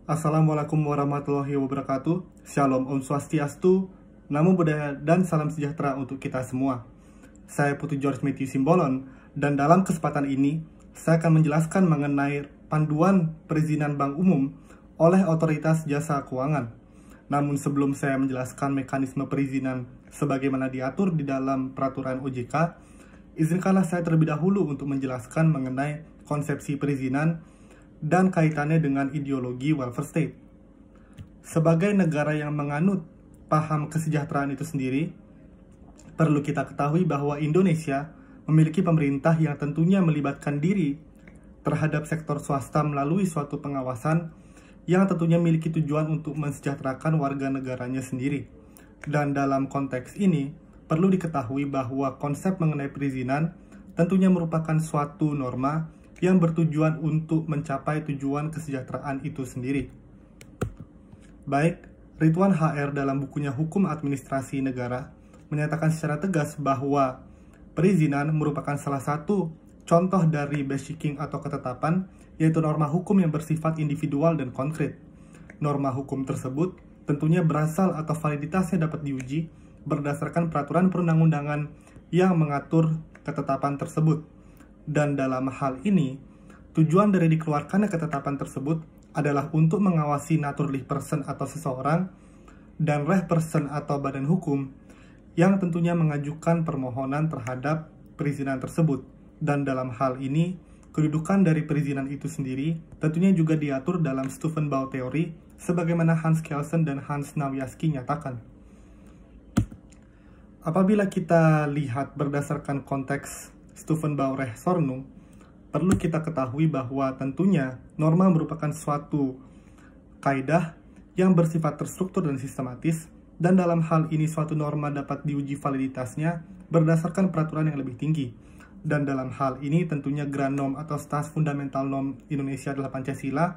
Assalamualaikum warahmatullahi wabarakatuh. Shalom, Om Swastiastu, Namo Buddhaya, dan salam sejahtera untuk kita semua. Saya Putu George Matthew Simbolon, dan dalam kesempatan ini, saya akan menjelaskan mengenai panduan perizinan bank umum oleh Otoritas Jasa Keuangan. Namun sebelum saya menjelaskan mekanisme perizinan sebagaimana diatur di dalam peraturan OJK, izinkanlah saya terlebih dahulu untuk menjelaskan mengenai konsepsi perizinan dan kaitannya dengan ideologi welfare state. Sebagai negara yang menganut paham kesejahteraan itu sendiri, perlu kita ketahui bahwa Indonesia memiliki pemerintah yang tentunya melibatkan diri terhadap sektor swasta melalui suatu pengawasan yang tentunya memiliki tujuan untuk mensejahterakan warga negaranya sendiri. Dan dalam konteks ini, perlu diketahui bahwa konsep mengenai perizinan tentunya merupakan suatu norma yang bertujuan untuk mencapai tujuan kesejahteraan itu sendiri. Baik, Ridwan HR dalam bukunya Hukum Administrasi Negara menyatakan secara tegas bahwa perizinan merupakan salah satu contoh dari basicing atau ketetapan, yaitu norma hukum yang bersifat individual dan konkret. Norma hukum tersebut tentunya berasal atau validitasnya dapat diuji berdasarkan peraturan perundang-undangan yang mengatur ketetapan tersebut. Dan dalam hal ini, tujuan dari dikeluarkannya ketetapan tersebut adalah untuk mengawasi naturally person atau seseorang dan reh person atau badan hukum yang tentunya mengajukan permohonan terhadap perizinan tersebut. Dan dalam hal ini, kedudukan dari perizinan itu sendiri tentunya juga diatur dalam Steuvenbauer teori sebagaimana Hans Kelsen dan Hans Nawiaski nyatakan. Apabila kita lihat berdasarkan konteks Steuvenbauer-Rechtsortung, perlu kita ketahui bahwa tentunya norma merupakan suatu kaidah yang bersifat terstruktur dan sistematis, dan dalam hal ini suatu norma dapat diuji validitasnya berdasarkan peraturan yang lebih tinggi. Dan dalam hal ini tentunya Granom atau Stats Fundamental Norm Indonesia adalah Pancasila,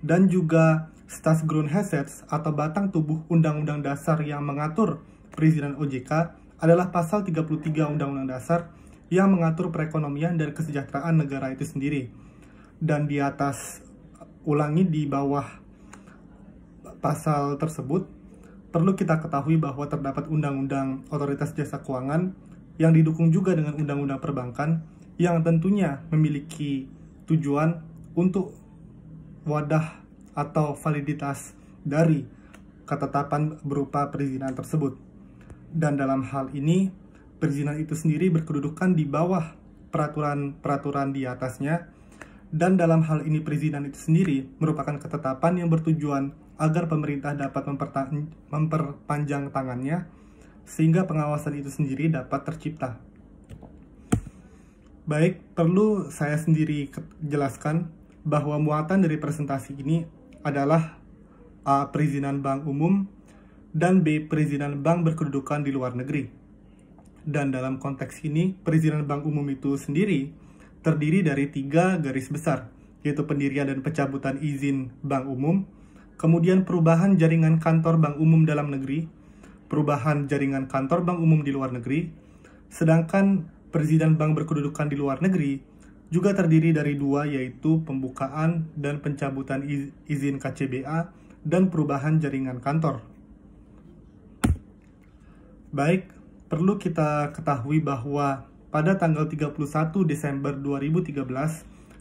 dan juga Stats Grundgesetz atau batang tubuh Undang-Undang Dasar yang mengatur perizinan OJK adalah pasal 33 Undang-Undang Dasar yang mengatur perekonomian dan kesejahteraan negara itu sendiri. Dan di atas, ulangi di bawah pasal tersebut, perlu kita ketahui bahwa terdapat Undang-Undang Otoritas Jasa Keuangan yang didukung juga dengan Undang-Undang Perbankan yang tentunya memiliki tujuan untuk wadah atau validitas dari ketetapan berupa perizinan tersebut. Dan dalam hal ini, perizinan itu sendiri berkedudukan di bawah peraturan-peraturan di atasnya, dan dalam hal ini perizinan itu sendiri merupakan ketetapan yang bertujuan agar pemerintah dapat memperpanjang tangannya sehingga pengawasan itu sendiri dapat tercipta. Baik, perlu saya sendiri jelaskan bahwa muatan dari presentasi ini adalah A. Perizinan bank umum, dan B. Perizinan bank berkedudukan di luar negeri. Dan dalam konteks ini, perizinan bank umum itu sendiri terdiri dari 3 garis besar, yaitu pendirian dan pencabutan izin bank umum, kemudian perubahan jaringan kantor bank umum dalam negeri, perubahan jaringan kantor bank umum di luar negeri, sedangkan perizinan bank berkedudukan di luar negeri juga terdiri dari 2, yaitu pembukaan dan pencabutan izin KCBA dan perubahan jaringan kantor. Baik, perlu kita ketahui bahwa pada tanggal 31 Desember 2013,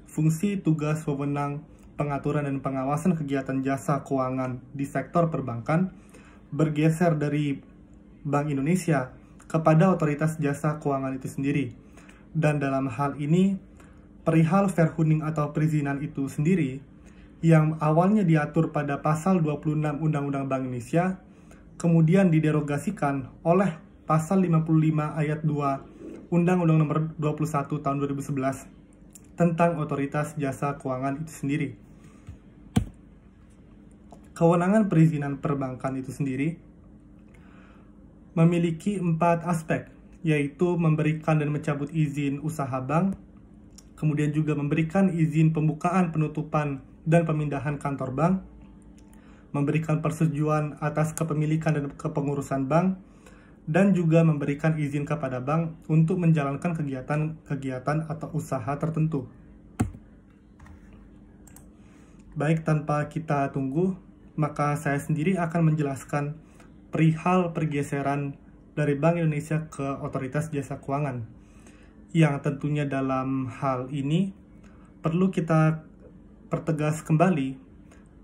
fungsi tugas wewenang pengaturan dan pengawasan kegiatan jasa keuangan di sektor perbankan bergeser dari Bank Indonesia kepada Otoritas Jasa Keuangan itu sendiri. Dan dalam hal ini, perihal verhuning atau perizinan itu sendiri yang awalnya diatur pada pasal 26 Undang-Undang Bank Indonesia kemudian diderogasikan oleh pasal 55 ayat 2 Undang-Undang Nomor 21 Tahun 2011 tentang Otoritas Jasa Keuangan itu sendiri. Kewenangan perizinan perbankan itu sendiri memiliki 4 aspek, yaitu memberikan dan mencabut izin usaha bank, kemudian juga memberikan izin pembukaan, penutupan, dan pemindahan kantor bank, memberikan persetujuan atas kepemilikan dan kepengurusan bank, dan juga memberikan izin kepada bank untuk menjalankan kegiatan atau usaha tertentu. Baik, tanpa kita tunggu, maka saya sendiri akan menjelaskan perihal pergeseran dari Bank Indonesia ke Otoritas Jasa Keuangan. Yang tentunya dalam hal ini perlu kita pertegas kembali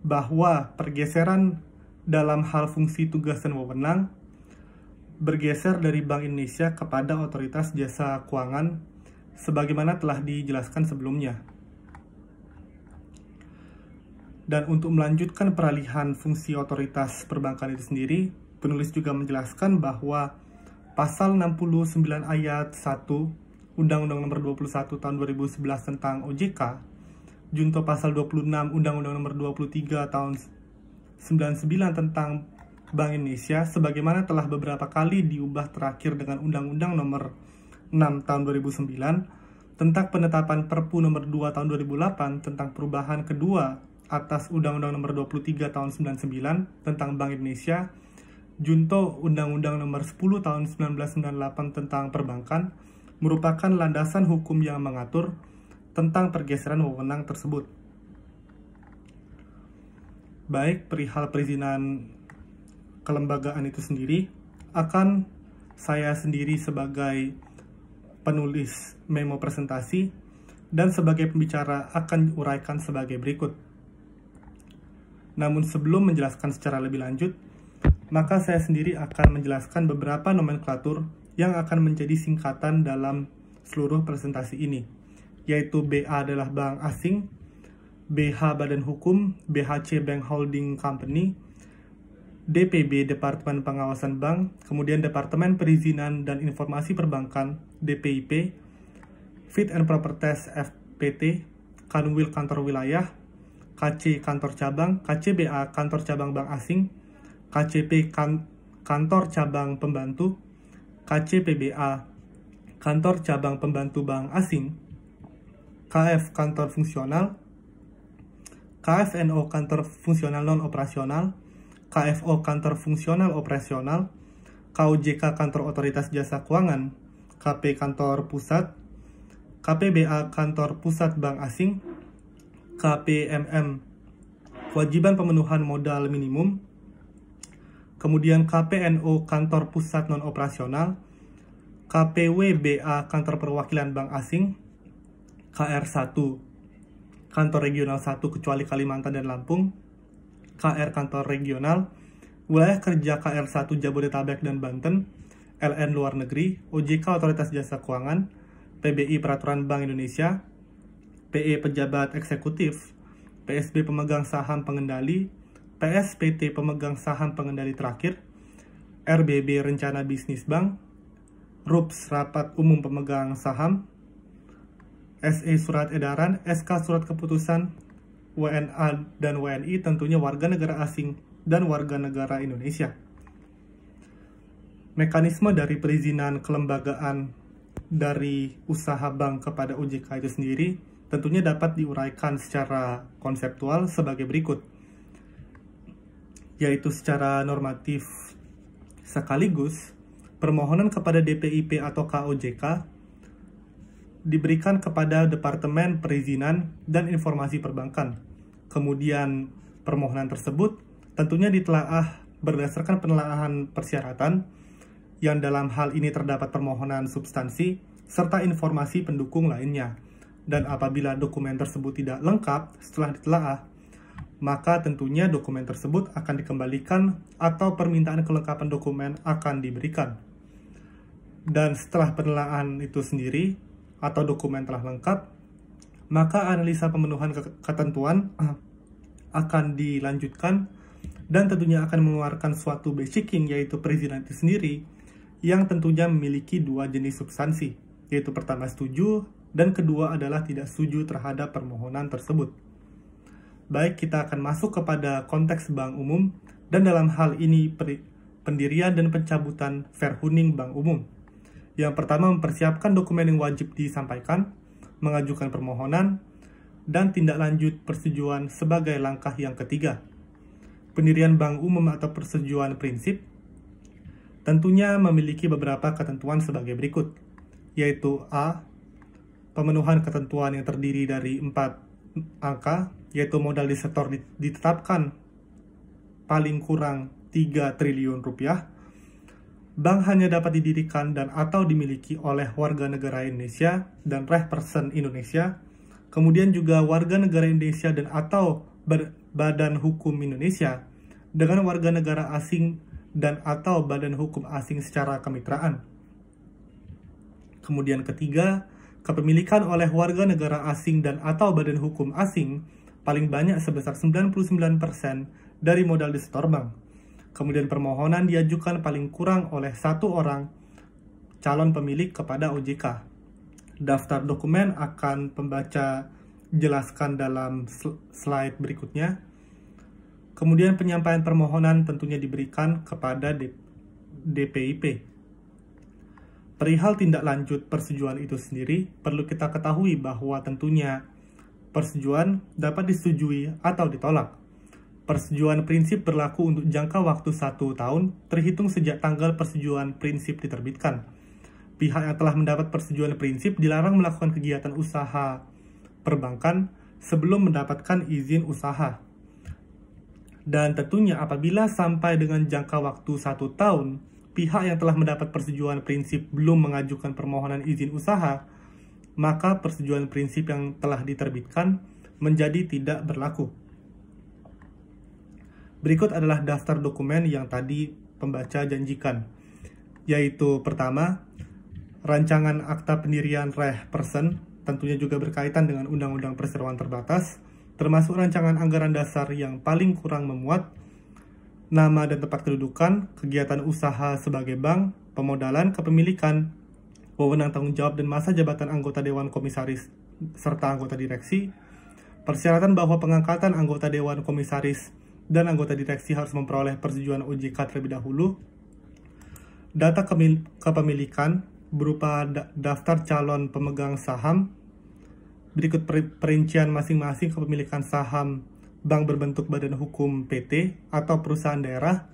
bahwa pergeseran dalam hal fungsi tugas dan wewenang bergeser dari Bank Indonesia kepada Otoritas Jasa Keuangan sebagaimana telah dijelaskan sebelumnya. Dan untuk melanjutkan peralihan fungsi otoritas perbankan itu sendiri, penulis juga menjelaskan bahwa pasal 69 ayat 1 Undang-Undang Nomor 21 Tahun 2011 tentang OJK, junto pasal 26 Undang-Undang Nomor 23 Tahun 99 tentang Bank Indonesia, sebagaimana telah beberapa kali diubah terakhir dengan Undang-Undang Nomor 6 Tahun 2009 tentang penetapan Perpu Nomor 2 Tahun 2008 tentang perubahan kedua atas Undang-Undang Nomor 23 Tahun 99 tentang Bank Indonesia, junto Undang-Undang Nomor 10 Tahun 1998 tentang perbankan, merupakan landasan hukum yang mengatur tentang pergeseran wewenang tersebut. Baik, perihal perizinan kelembagaan itu sendiri akan saya sendiri sebagai penulis memo presentasi dan sebagai pembicara akan uraikan sebagai berikut. Namun sebelum menjelaskan secara lebih lanjut, maka saya sendiri akan menjelaskan beberapa nomenklatur yang akan menjadi singkatan dalam seluruh presentasi ini, yaitu BA adalah Bank Asing, BH Badan Hukum, BHC Bank Holding Company, DPB Departemen Pengawasan Bank, kemudian Departemen Perizinan dan Informasi Perbankan, DPIP, Fit and Proper Test FPT, Kanwil Kantor Wilayah, KC Kantor Cabang, KCBA Kantor Cabang Bank Asing, KCP Kantor Cabang Pembantu, KCPBA Kantor Cabang Pembantu Bank Asing, KF Kantor Fungsional, KFNO Kantor Fungsional Non-Operasional, KFO Kantor Fungsional Operasional, KOJK Kantor Otoritas Jasa Keuangan, KP Kantor Pusat, KPBA Kantor Pusat Bank Asing, KPMM Kewajiban Pemenuhan Modal Minimum, kemudian KPNO Kantor Pusat Non-Operasional, KPWBA Kantor Perwakilan Bank Asing, KR1 Kantor Regional 1 kecuali Kalimantan dan Lampung, KR Kantor Regional, Wilayah Kerja KR1 Jabodetabek dan Banten, LN Luar Negeri, OJK Otoritas Jasa Keuangan, PBI Peraturan Bank Indonesia, PE Pejabat Eksekutif, PSB Pemegang Saham Pengendali, PSPT Pemegang Saham Pengendali Terakhir, RBB Rencana Bisnis Bank, RUPS Rapat Umum Pemegang Saham, SE Surat Edaran, SK Surat Keputusan, WNA dan WNI tentunya warga negara asing dan warga negara Indonesia. Mekanisme dari perizinan kelembagaan dari usaha bank kepada OJK itu sendiri tentunya dapat diuraikan secara konseptual sebagai berikut, yaitu secara normatif sekaligus permohonan kepada DPIP atau KOJK diberikan kepada Departemen Perizinan dan Informasi Perbankan. Kemudian permohonan tersebut tentunya ditelaah berdasarkan penelaahan persyaratan yang dalam hal ini terdapat permohonan substansi serta informasi pendukung lainnya. Dan apabila dokumen tersebut tidak lengkap setelah ditelaah, maka tentunya dokumen tersebut akan dikembalikan atau permintaan kelengkapan dokumen akan diberikan. Dan setelah penelaahan itu sendiri atau dokumen telah lengkap, maka analisa pemenuhan ketentuan akan dilanjutkan dan tentunya akan mengeluarkan suatu basicing, yaitu perizinan itu sendiri, yang tentunya memiliki dua jenis substansi, yaitu pertama setuju dan kedua adalah tidak setuju terhadap permohonan tersebut. Baik, kita akan masuk kepada konteks bank umum dan dalam hal ini pendirian dan pencabutan Verhuning Bank Umum. Yang pertama, mempersiapkan dokumen yang wajib disampaikan, mengajukan permohonan, dan tindak lanjut persetujuan sebagai langkah yang ketiga. Pendirian bank umum atau persetujuan prinsip tentunya memiliki beberapa ketentuan sebagai berikut, yaitu A. Pemenuhan ketentuan yang terdiri dari 4 angka, yaitu modal disetor ditetapkan paling kurang 3 triliun rupiah, bank hanya dapat didirikan dan atau dimiliki oleh warga negara Indonesia dan person Indonesia, kemudian juga warga negara Indonesia dan atau badan hukum Indonesia dengan warga negara asing dan atau badan hukum asing secara kemitraan. Kemudian ketiga, kepemilikan oleh warga negara asing dan atau badan hukum asing paling banyak sebesar 99% dari modal disetor bank. Kemudian permohonan diajukan paling kurang oleh satu orang calon pemilik kepada OJK. Daftar dokumen akan pembaca jelaskan dalam slide berikutnya. Kemudian penyampaian permohonan tentunya diberikan kepada DPIP. Perihal tindak lanjut persetujuan itu sendiri, perlu kita ketahui bahwa tentunya persetujuan dapat disetujui atau ditolak. Persetujuan prinsip berlaku untuk jangka waktu 1 tahun, terhitung sejak tanggal persetujuan prinsip diterbitkan. Pihak yang telah mendapat persetujuan prinsip dilarang melakukan kegiatan usaha perbankan sebelum mendapatkan izin usaha. Dan tentunya apabila sampai dengan jangka waktu 1 tahun, pihak yang telah mendapat persetujuan prinsip belum mengajukan permohonan izin usaha, maka persetujuan prinsip yang telah diterbitkan menjadi tidak berlaku. Berikut adalah daftar dokumen yang tadi pembaca janjikan, yaitu pertama, rancangan akta pendirian person, tentunya juga berkaitan dengan Undang-Undang Perseroan Terbatas, termasuk rancangan anggaran dasar yang paling kurang memuat nama dan tempat kedudukan, kegiatan usaha sebagai bank, pemodalan, kepemilikan, wewenang tanggung jawab dan masa jabatan anggota Dewan Komisaris serta anggota direksi, persyaratan bahwa pengangkatan anggota Dewan Komisaris dan anggota direksi harus memperoleh persetujuan OJK terlebih dahulu, data kepemilikan berupa daftar calon pemegang saham, berikut perincian masing-masing kepemilikan saham bank berbentuk badan hukum PT atau perusahaan daerah,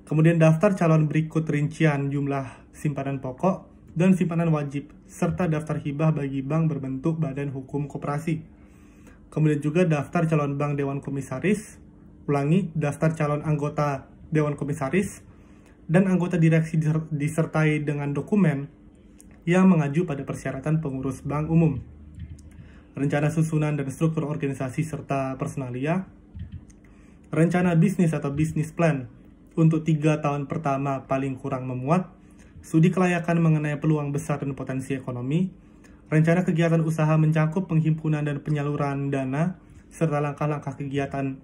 kemudian daftar calon berikut rincian jumlah simpanan pokok dan simpanan wajib, serta daftar hibah bagi bank berbentuk badan hukum koperasi. Kemudian juga daftar calon bank Dewan Komisaris, daftar calon anggota Dewan Komisaris, dan anggota direksi disertai dengan dokumen yang mengacu pada persyaratan pengurus bank umum. Rencana susunan dan struktur organisasi serta personalia, rencana bisnis atau business plan untuk 3 tahun pertama paling kurang memuat, studi kelayakan mengenai peluang besar dan potensi ekonomi, rencana kegiatan usaha mencakup penghimpunan dan penyaluran dana, serta langkah-langkah kegiatan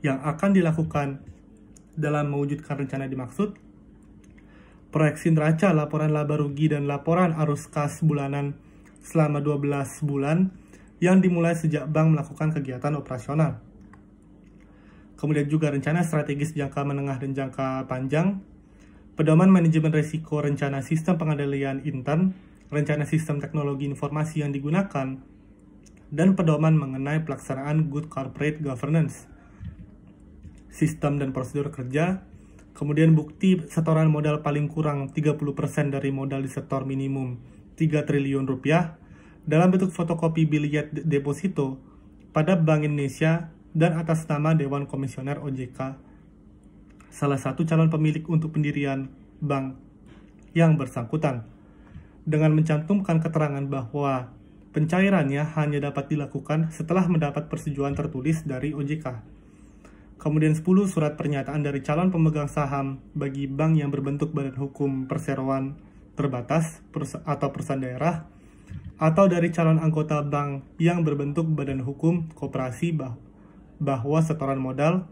yang akan dilakukan dalam mewujudkan rencana dimaksud, proyeksi neraca, laporan laba rugi, dan laporan arus kas bulanan selama 12 bulan yang dimulai sejak bank melakukan kegiatan operasional. Kemudian juga rencana strategis jangka menengah dan jangka panjang, pedoman manajemen risiko, rencana sistem pengendalian intern, rencana sistem teknologi informasi yang digunakan, dan pedoman mengenai pelaksanaan good corporate governance, sistem dan prosedur kerja, kemudian bukti setoran modal paling kurang 30% dari modal disetor minimum 3 triliun rupiah, dalam bentuk fotokopi biliet deposito pada Bank Indonesia dan atas nama Dewan Komisioner OJK, salah satu calon pemilik untuk pendirian bank yang bersangkutan, dengan mencantumkan keterangan bahwa pencairannya hanya dapat dilakukan setelah mendapat persetujuan tertulis dari OJK. Kemudian 10 surat pernyataan dari calon pemegang saham bagi bank yang berbentuk badan hukum perseroan terbatas atau perusahaan daerah, atau dari calon anggota bank yang berbentuk badan hukum koperasi bahwa setoran modal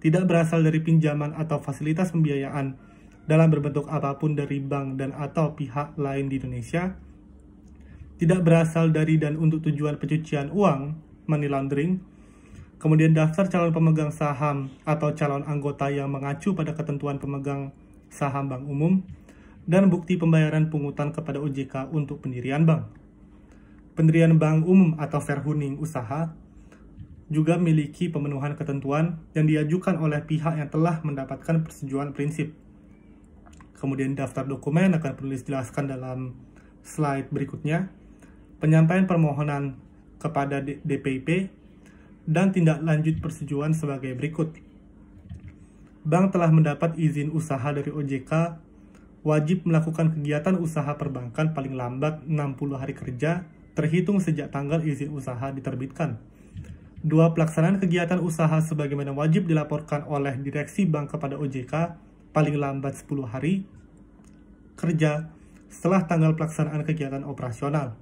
tidak berasal dari pinjaman atau fasilitas pembiayaan dalam berbentuk apapun dari bank dan atau pihak lain di Indonesia, tidak berasal dari dan untuk tujuan pencucian uang, money laundering, kemudian daftar calon pemegang saham atau calon anggota yang mengacu pada ketentuan pemegang saham bank umum, dan bukti pembayaran pungutan kepada OJK untuk pendirian bank. Pendirian bank umum atau verhuning usaha juga memiliki pemenuhan ketentuan yang diajukan oleh pihak yang telah mendapatkan persetujuan prinsip. Kemudian daftar dokumen akan perlu dijelaskan dalam slide berikutnya. Penyampaian permohonan kepada DPIP, dan tindak lanjut persetujuan sebagai berikut. Bank telah mendapat izin usaha dari OJK, wajib melakukan kegiatan usaha perbankan paling lambat 60 hari kerja terhitung sejak tanggal izin usaha diterbitkan. 2. Pelaksanaan kegiatan usaha sebagaimana wajib dilaporkan oleh direksi bank kepada OJK paling lambat 10 hari kerja setelah tanggal pelaksanaan kegiatan operasional.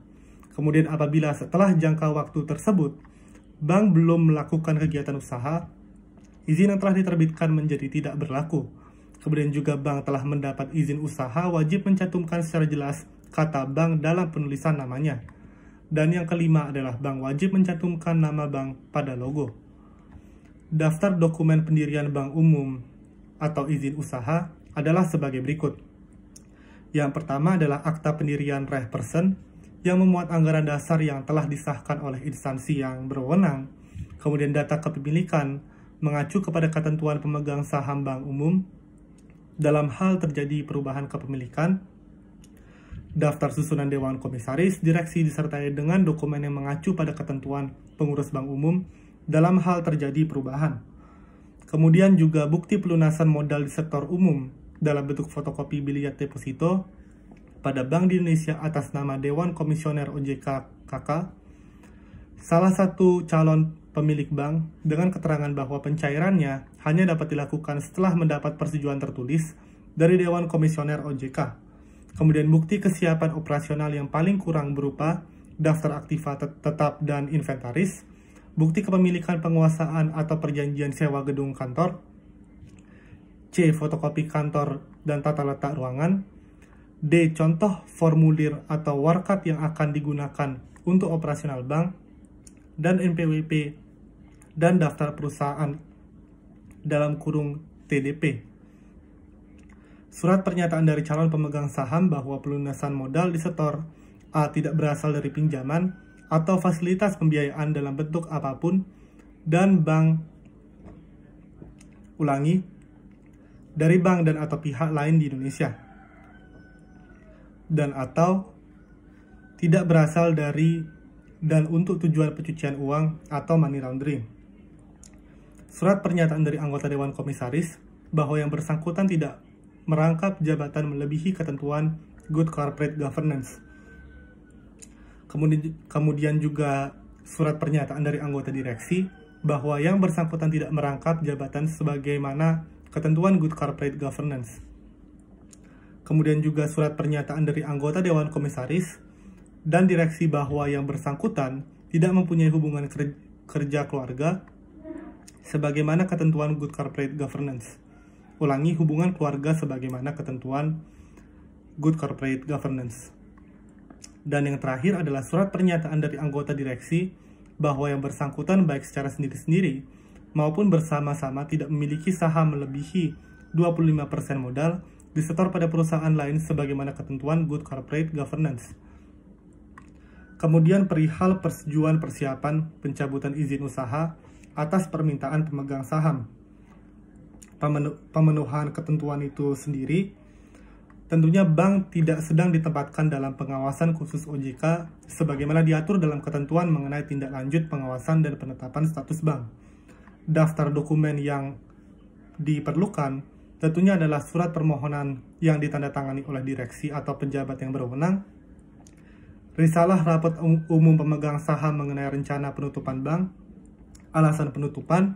Kemudian apabila setelah jangka waktu tersebut bank belum melakukan kegiatan usaha, izin yang telah diterbitkan menjadi tidak berlaku. Kemudian juga bank telah mendapat izin usaha wajib mencantumkan secara jelas kata bank dalam penulisan namanya. Dan yang kelima adalah bank wajib mencantumkan nama bank pada logo. Daftar dokumen pendirian bank umum atau izin usaha adalah sebagai berikut. Yang pertama adalah akta pendirian reh person yang memuat anggaran dasar yang telah disahkan oleh instansi yang berwenang. Kemudian data kepemilikan mengacu kepada ketentuan pemegang saham bank umum dalam hal terjadi perubahan kepemilikan. Daftar susunan Dewan Komisaris Direksi disertai dengan dokumen yang mengacu pada ketentuan pengurus bank umum dalam hal terjadi perubahan. Kemudian juga bukti pelunasan modal di sektor umum dalam bentuk fotokopi biliet deposito pada Bank di Indonesia atas nama Dewan Komisioner OJK KK, salah satu calon pemilik bank dengan keterangan bahwa pencairannya hanya dapat dilakukan setelah mendapat persetujuan tertulis dari Dewan Komisioner OJK. Kemudian bukti kesiapan operasional yang paling kurang berupa daftar aktiva tetap dan inventaris, bukti kepemilikan penguasaan atau perjanjian sewa gedung kantor, C. Fotokopi kantor dan tata letak ruangan, D. Contoh formulir atau warkat yang akan digunakan untuk operasional bank, dan NPWP dan daftar perusahaan dalam kurung TDP. Surat pernyataan dari calon pemegang saham bahwa pelunasan modal disetor A. tidak berasal dari pinjaman atau fasilitas pembiayaan dalam bentuk apapun dan bank dari bank dan atau pihak lain di Indonesia, dan atau tidak berasal dari dan untuk tujuan pencucian uang atau money laundering. Surat pernyataan dari anggota Dewan Komisaris bahwa yang bersangkutan tidak merangkap jabatan melebihi ketentuan Good Corporate Governance. Kemudian juga surat pernyataan dari anggota direksi bahwa yang bersangkutan tidak merangkap jabatan sebagaimana ketentuan Good Corporate Governance. Kemudian juga surat pernyataan dari anggota Dewan Komisaris dan direksi bahwa yang bersangkutan tidak mempunyai hubungan kerja keluarga sebagaimana ketentuan Good Corporate Governance. Ulangi, hubungan keluarga sebagaimana ketentuan Good Corporate Governance. Dan yang terakhir adalah surat pernyataan dari anggota direksi bahwa yang bersangkutan baik secara sendiri-sendiri maupun bersama-sama tidak memiliki saham melebihi 25% modal disetor pada perusahaan lain sebagaimana ketentuan Good Corporate Governance. Kemudian perihal persetujuan persiapan pencabutan izin usaha atas permintaan pemegang saham. Pemenuhan ketentuan itu sendiri, tentunya bank tidak sedang ditempatkan dalam pengawasan khusus OJK sebagaimana diatur dalam ketentuan mengenai tindak lanjut pengawasan dan penetapan status bank. Daftar dokumen yang diperlukan tentunya adalah surat permohonan yang ditandatangani oleh direksi atau pejabat yang berwenang, risalah rapot umum pemegang saham mengenai rencana penutupan bank, alasan penutupan,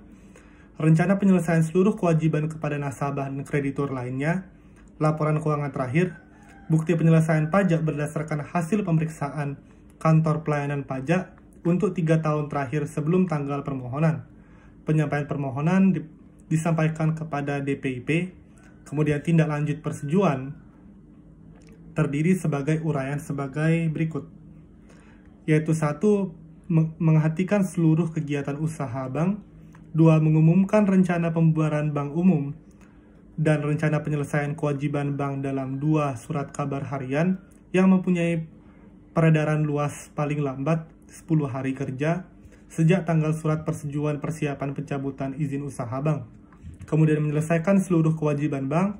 rencana penyelesaian seluruh kewajiban kepada nasabah dan kreditur lainnya, laporan keuangan terakhir, bukti penyelesaian pajak berdasarkan hasil pemeriksaan kantor pelayanan pajak untuk 3 tahun terakhir sebelum tanggal permohonan. Penyampaian permohonan disampaikan kepada DPIP, kemudian tindak lanjut persetujuan terdiri sebagai uraian sebagai berikut, yaitu 1. Menghentikan seluruh kegiatan usaha bank, 2. Mengumumkan rencana pembubaran bank umum dan rencana penyelesaian kewajiban bank dalam 2 surat kabar harian yang mempunyai peredaran luas paling lambat 10 hari kerja sejak tanggal surat persetujuan persiapan pencabutan izin usaha bank. Kemudian menyelesaikan seluruh kewajiban bank,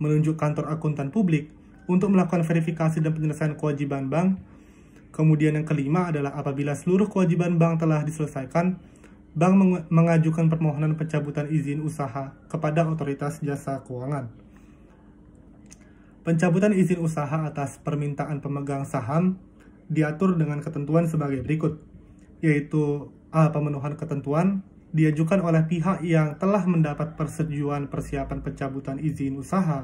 menunjuk kantor akuntan publik untuk melakukan verifikasi dan penyelesaian kewajiban bank. Kemudian yang kelima adalah apabila seluruh kewajiban bank telah diselesaikan, bank mengajukan permohonan pencabutan izin usaha kepada otoritas jasa keuangan. Pencabutan izin usaha atas permintaan pemegang saham diatur dengan ketentuan sebagai berikut, yaitu A. Pemenuhan ketentuan diajukan oleh pihak yang telah mendapat persetujuan persiapan pencabutan izin usaha.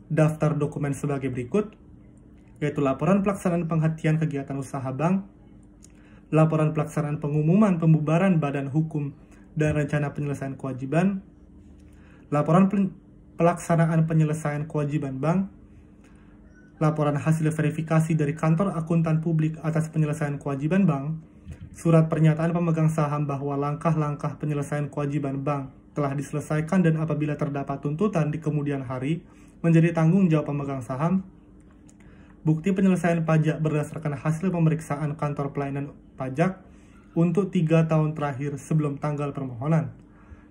Daftar dokumen sebagai berikut, yaitu laporan pelaksanaan penghentian kegiatan usaha bank, laporan pelaksanaan pengumuman pembubaran badan hukum dan rencana penyelesaian kewajiban, laporan pelaksanaan penyelesaian kewajiban bank, laporan hasil verifikasi dari kantor akuntan publik atas penyelesaian kewajiban bank, surat pernyataan pemegang saham bahwa langkah-langkah penyelesaian kewajiban bank telah diselesaikan dan apabila terdapat tuntutan di kemudian hari menjadi tanggung jawab pemegang saham, bukti penyelesaian pajak berdasarkan hasil pemeriksaan kantor pelayanan pajak untuk 3 tahun terakhir sebelum tanggal permohonan.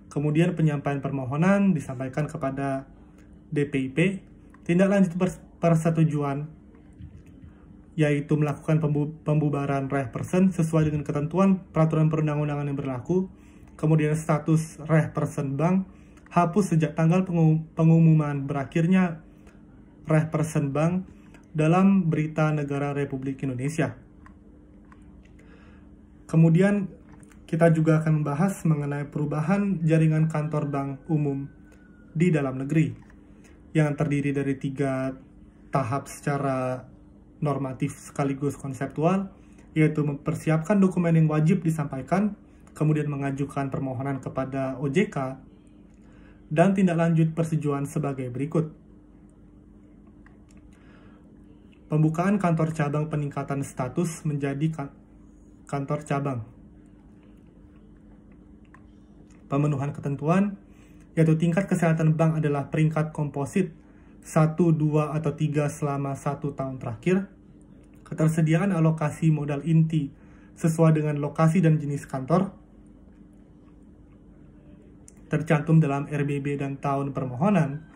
Kemudian penyampaian permohonan disampaikan kepada DPIP. Tindak lanjut persetujuan yaitu melakukan pembubaran reh person sesuai dengan ketentuan peraturan perundang-undangan yang berlaku. Kemudian status reh person bank hapus sejak tanggal pengumuman berakhirnya reh person bank dalam Berita Negara Republik Indonesia. Kemudian kita juga akan membahas mengenai perubahan jaringan kantor bank umum di dalam negeri yang terdiri dari 3 tahap secara normatif sekaligus konseptual, yaitu mempersiapkan dokumen yang wajib disampaikan, kemudian mengajukan permohonan kepada OJK, dan tindak lanjut persetujuan sebagai berikut. Pembukaan kantor cabang peningkatan status menjadi kantor cabang. Pemenuhan ketentuan, yaitu tingkat kesehatan bank adalah peringkat komposit 1, 2, atau 3 selama 1 tahun terakhir. Ketersediaan alokasi modal inti sesuai dengan lokasi dan jenis kantor tercantum dalam RBB dan tahun permohonan.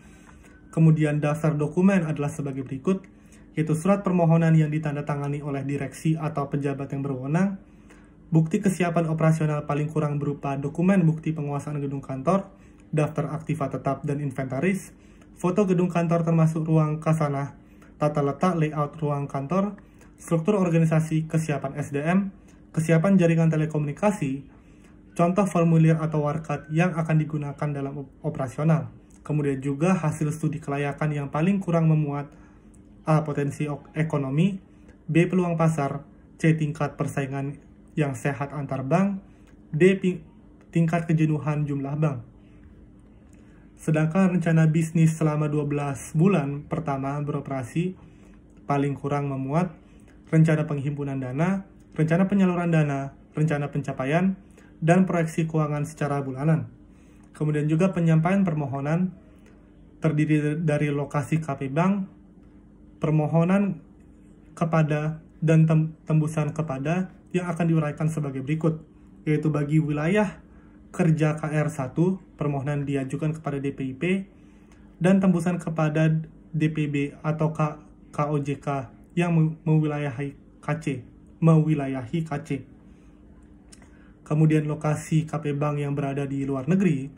Kemudian daftar dokumen adalah sebagai berikut, yaitu surat permohonan yang ditandatangani oleh direksi atau pejabat yang berwenang, bukti kesiapan operasional paling kurang berupa dokumen bukti penguasaan gedung kantor, daftar aktiva tetap dan inventaris, foto gedung kantor termasuk ruang kasanah, tata letak layout ruang kantor, struktur organisasi, kesiapan SDM, kesiapan jaringan telekomunikasi, contoh formulir atau warkat yang akan digunakan dalam operasional. Kemudian juga hasil studi kelayakan yang paling kurang memuat A. Potensi ekonomi, B. Peluang pasar, C. Tingkat persaingan yang sehat antar bank, D. Tingkat kejenuhan jumlah bank. Sedangkan rencana bisnis selama 12 bulan pertama beroperasi paling kurang memuat rencana penghimpunan dana, rencana penyaluran dana, rencana pencapaian, dan proyeksi keuangan secara bulanan. Kemudian juga penyampaian permohonan terdiri dari lokasi KP Bank, permohonan kepada, dan tembusan kepada yang akan diuraikan sebagai berikut, yaitu bagi wilayah kerja KR1, permohonan diajukan kepada DPIP, dan tembusan kepada DPB atau KOJK yang mewilayahi KC. Kemudian lokasi KP Bank yang berada di luar negeri,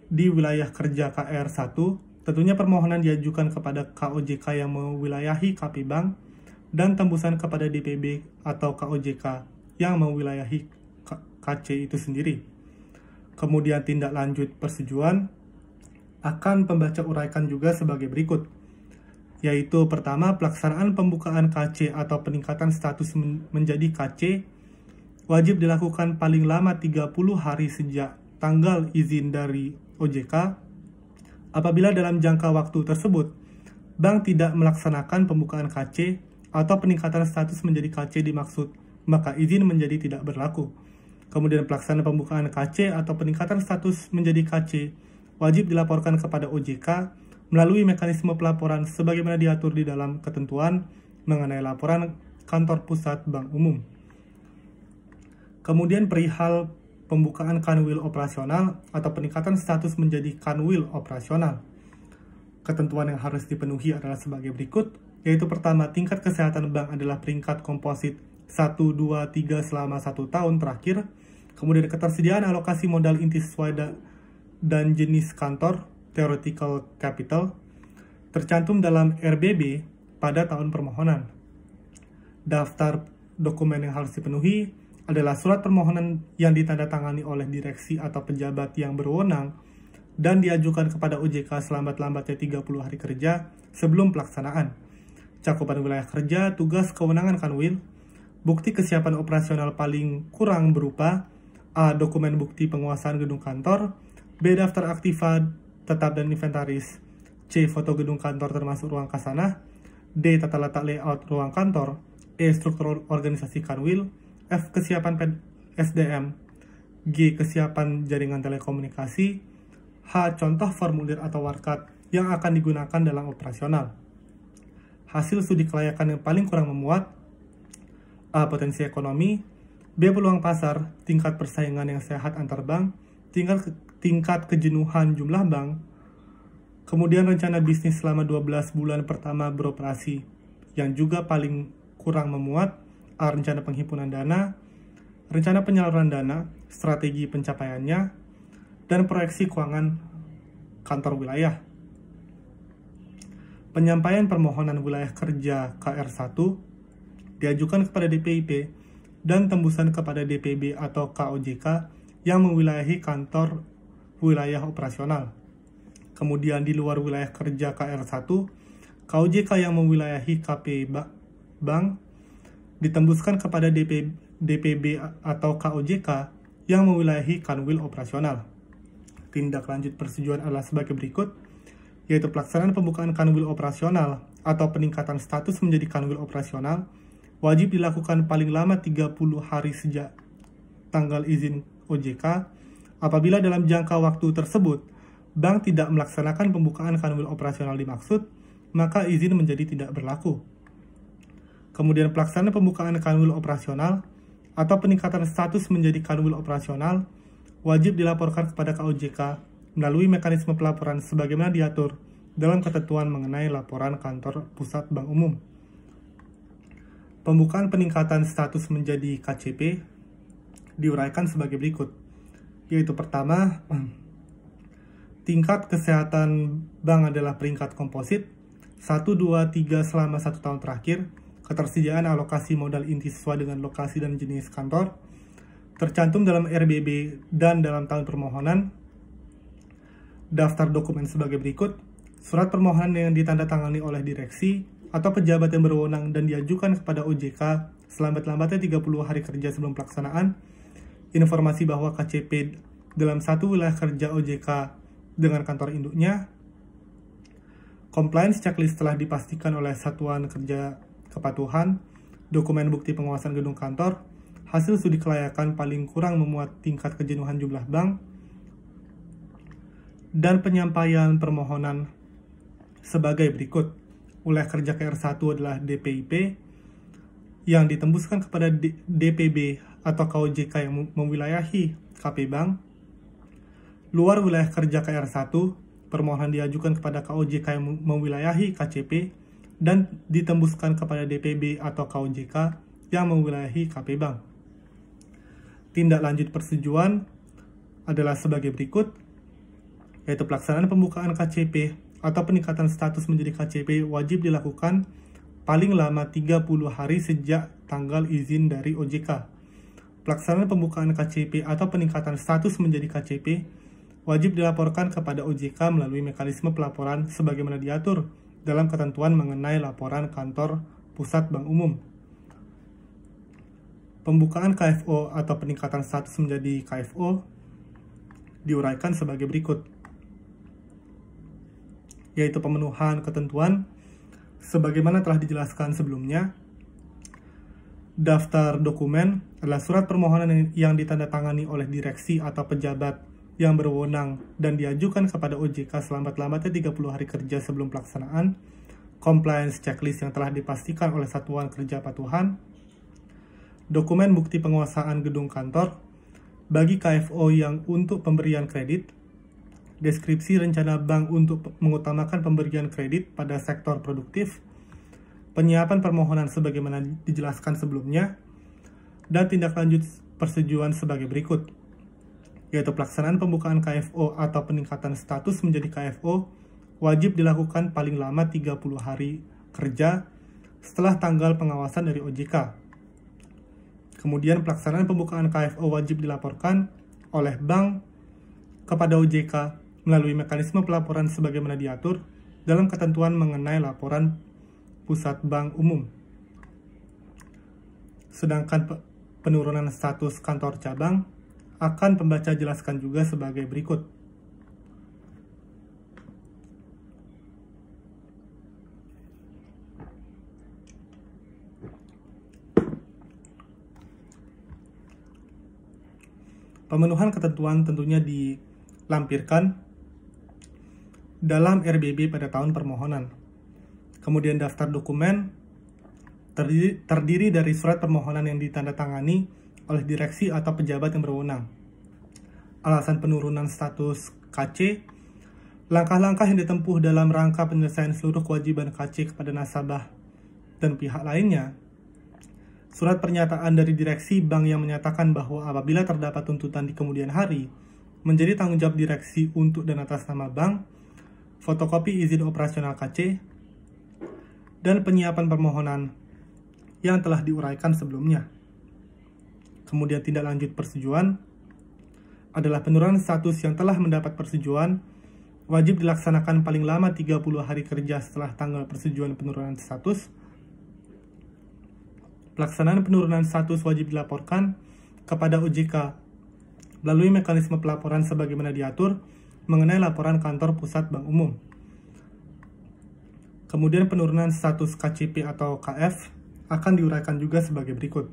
di wilayah kerja KR1, tentunya permohonan diajukan kepada KOJK yang mewilayahi KP Bank, dan tembusan kepada DPB atau KOJK yang mewilayahi KC itu sendiri. Kemudian tindak lanjut persetujuan akan pembaca uraikan juga sebagai berikut, yaitu pertama, pelaksanaan pembukaan KC atau peningkatan status menjadi KC wajib dilakukan paling lama 30 hari sejak tanggal izin dari OJK. Apabila dalam jangka waktu tersebut bank tidak melaksanakan pembukaan KC atau peningkatan status menjadi KC dimaksud, maka izin menjadi tidak berlaku. Kemudian pelaksanaan pembukaan KC atau peningkatan status menjadi KC wajib dilaporkan kepada OJK melalui mekanisme pelaporan sebagaimana diatur di dalam ketentuan mengenai laporan kantor pusat bank umum. Kemudian perihal pembukaan kanwil operasional atau peningkatan status menjadi kanwil operasional. Ketentuan yang harus dipenuhi adalah sebagai berikut, yaitu pertama, tingkat kesehatan bank adalah peringkat komposit 1, 2, 3 selama 1 tahun terakhir. Kemudian ketersediaan alokasi modal inti sesuai dan jenis kantor theoretical capital tercantum dalam RBB pada tahun permohonan. Daftar dokumen yang harus dipenuhi adalah surat permohonan yang ditandatangani oleh direksi atau pejabat yang berwenang dan diajukan kepada OJK selambat-lambatnya 30 hari kerja sebelum pelaksanaan. Cakupan wilayah kerja, tugas kewenangan Kanwil, bukti kesiapan operasional paling kurang berupa A. Dokumen bukti penguasaan gedung kantor, B. Daftar aktiva tetap dan inventaris, C. Foto gedung kantor termasuk ruang kasanah, D. Tata letak layout ruang kantor, E. Struktur organisasi Kanwil, F. Kesiapan SDM, G. Kesiapan jaringan telekomunikasi, H. Contoh formulir atau warkat yang akan digunakan dalam operasional. Hasil studi kelayakan yang paling kurang memuat: A. Potensi ekonomi, B. Peluang pasar, tingkat persaingan yang sehat antar bank, tingkat kejenuhan jumlah bank, kemudian rencana bisnis selama 12 bulan pertama beroperasi yang juga paling kurang memuat: A. Rencana penghimpunan dana, rencana penyaluran dana, strategi pencapaiannya, dan proyeksi keuangan kantor wilayah. Penyampaian permohonan wilayah kerja KR1 diajukan kepada DPIP dan tembusan kepada DPB atau KOJK yang mewilayahi kantor wilayah operasional. Kemudian di luar wilayah kerja KR1, KOJK yang mewilayahi KP Bank ditembuskan kepada DPB atau KOJK yang mewilayahi Kanwil operasional. Tindak lanjut persetujuan adalah sebagai berikut, yaitu pelaksanaan pembukaan Kanwil operasional atau peningkatan status menjadi Kanwil operasional wajib dilakukan paling lama 30 hari sejak tanggal izin OJK. Apabila dalam jangka waktu tersebut bank tidak melaksanakan pembukaan Kanwil operasional dimaksud, maka izin menjadi tidak berlaku. Kemudian pelaksanaan pembukaan Kanwil operasional atau peningkatan status menjadi Kanwil operasional wajib dilaporkan kepada KOJK melalui mekanisme pelaporan sebagaimana diatur dalam ketentuan mengenai laporan kantor pusat Bank Umum. Pembukaan peningkatan status menjadi KCP diuraikan sebagai berikut, yaitu pertama, tingkat kesehatan bank adalah peringkat komposit 1, 2, 3 selama 1 tahun terakhir. Ketersediaan alokasi modal inti sesuai dengan lokasi dan jenis kantor tercantum dalam RBB dan dalam tahun permohonan. Daftar dokumen sebagai berikut: surat permohonan yang ditandatangani oleh direksi atau pejabat yang berwenang dan diajukan kepada OJK selambat-lambatnya 30 hari kerja sebelum pelaksanaan. Informasi bahwa KCP dalam satu wilayah kerja OJK dengan kantor induknya. Compliance checklist telah dipastikan oleh Satuan Kerja Kepatuhan. Dokumen bukti penguasaan gedung kantor. Hasil studi kelayakan paling kurang memuat tingkat kejenuhan jumlah bank. Dan penyampaian permohonan sebagai berikut. Wilayah kerja KR1 adalah DPIP yang ditembuskan kepada DPB atau KOJK yang mewilayahi KP Bank. Luar wilayah kerja KR1, permohonan diajukan kepada KOJK yang mewilayahi KCP dan ditembuskan kepada DPB atau KOJK yang mewilayahi KP Bank. Tindak lanjut persetujuan adalah sebagai berikut, yaitu pelaksanaan pembukaan KCP atau peningkatan status menjadi KCP wajib dilakukan paling lama 30 hari sejak tanggal izin dari OJK. Pelaksanaan pembukaan KCP atau peningkatan status menjadi KCP wajib dilaporkan kepada OJK melalui mekanisme pelaporan sebagaimana diatur dalam ketentuan mengenai laporan kantor pusat Bank Umum. Pembukaan KFO atau peningkatan status menjadi KFO diuraikan sebagai berikut, yaitu pemenuhan ketentuan sebagaimana telah dijelaskan sebelumnya. Daftar dokumen adalah surat permohonan yang ditandatangani oleh direksi atau pejabat yang berwenang dan diajukan kepada OJK selambat-lambatnya 30 hari kerja sebelum pelaksanaan. Compliance checklist yang telah dipastikan oleh Satuan Kerja Patuhan. Dokumen bukti penguasaan gedung kantor bagi KFO yang untuk pemberian kredit. Deskripsi rencana bank untuk mengutamakan pemberian kredit pada sektor produktif. Penyiapan permohonan sebagaimana dijelaskan sebelumnya. dan tindak lanjut persetujuan sebagai berikut, yaitu pelaksanaan pembukaan KFO atau peningkatan status menjadi KFO wajib dilakukan paling lama 30 hari kerja setelah tanggal pengawasan dari OJK. Kemudian pelaksanaan pembukaan KFO wajib dilaporkan oleh bank kepada OJK melalui mekanisme pelaporan sebagaimana diatur dalam ketentuan mengenai laporan pusat bank umum. Sedangkan penurunan status kantor cabang akan pembaca jelaskan juga sebagai berikut. Pemenuhan ketentuan tentunya dilampirkan dalam RBB pada tahun permohonan. Kemudian daftar dokumen terdiri dari surat permohonan yang ditandatangani oleh direksi atau pejabat yang berwenang, alasan penurunan status KC, langkah-langkah yang ditempuh dalam rangka penyelesaian seluruh kewajiban KC kepada nasabah dan pihak lainnya, surat pernyataan dari direksi bank yang menyatakan bahwa apabila terdapat tuntutan di kemudian hari, menjadi tanggung jawab direksi untuk dan atas nama bank, fotokopi izin operasional KC, dan penyiapan permohonan yang telah diuraikan sebelumnya. Kemudian tindak lanjut persetujuan adalah penurunan status yang telah mendapat persetujuan wajib dilaksanakan paling lama 30 hari kerja setelah tanggal persetujuan penurunan status. Pelaksanaan penurunan status wajib dilaporkan kepada OJK melalui mekanisme pelaporan sebagaimana diatur mengenai laporan kantor pusat bank umum. Kemudian penurunan status KCP atau KF akan diuraikan juga sebagai berikut,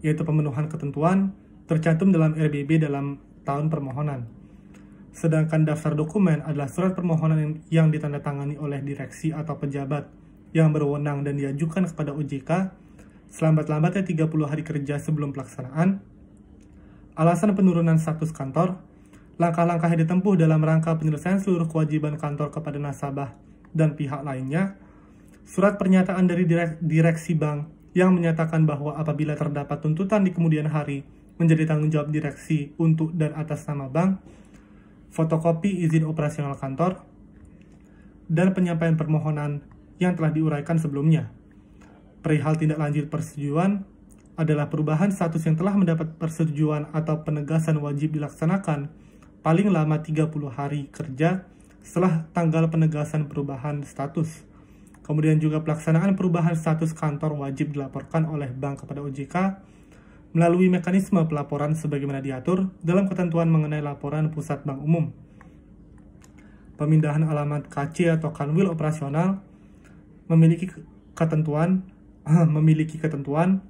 yaitu pemenuhan ketentuan tercantum dalam RBB dalam tahun permohonan. Sedangkan daftar dokumen adalah surat permohonan yang ditandatangani oleh direksi atau pejabat yang berwenang dan diajukan kepada OJK selambat-lambatnya 30 hari kerja sebelum pelaksanaan, alasan penurunan status kantor, langkah-langkah yang ditempuh dalam rangka penyelesaian seluruh kewajiban kantor kepada nasabah dan pihak lainnya, surat pernyataan dari direksi bank yang menyatakan bahwa apabila terdapat tuntutan di kemudian hari menjadi tanggung jawab direksi untuk dan atas nama bank, fotokopi izin operasional kantor, dan penyampaian permohonan yang telah diuraikan sebelumnya. Perihal tindak lanjut persetujuan adalah perubahan status yang telah mendapat persetujuan atau penegasan wajib dilaksanakan paling lama 30 hari kerja setelah tanggal penegasan perubahan status. Kemudian juga pelaksanaan perubahan status kantor wajib dilaporkan oleh bank kepada OJK melalui mekanisme pelaporan sebagaimana diatur dalam ketentuan mengenai laporan pusat bank umum. Pemindahan alamat KC atau kanwil operasional memiliki ketentuan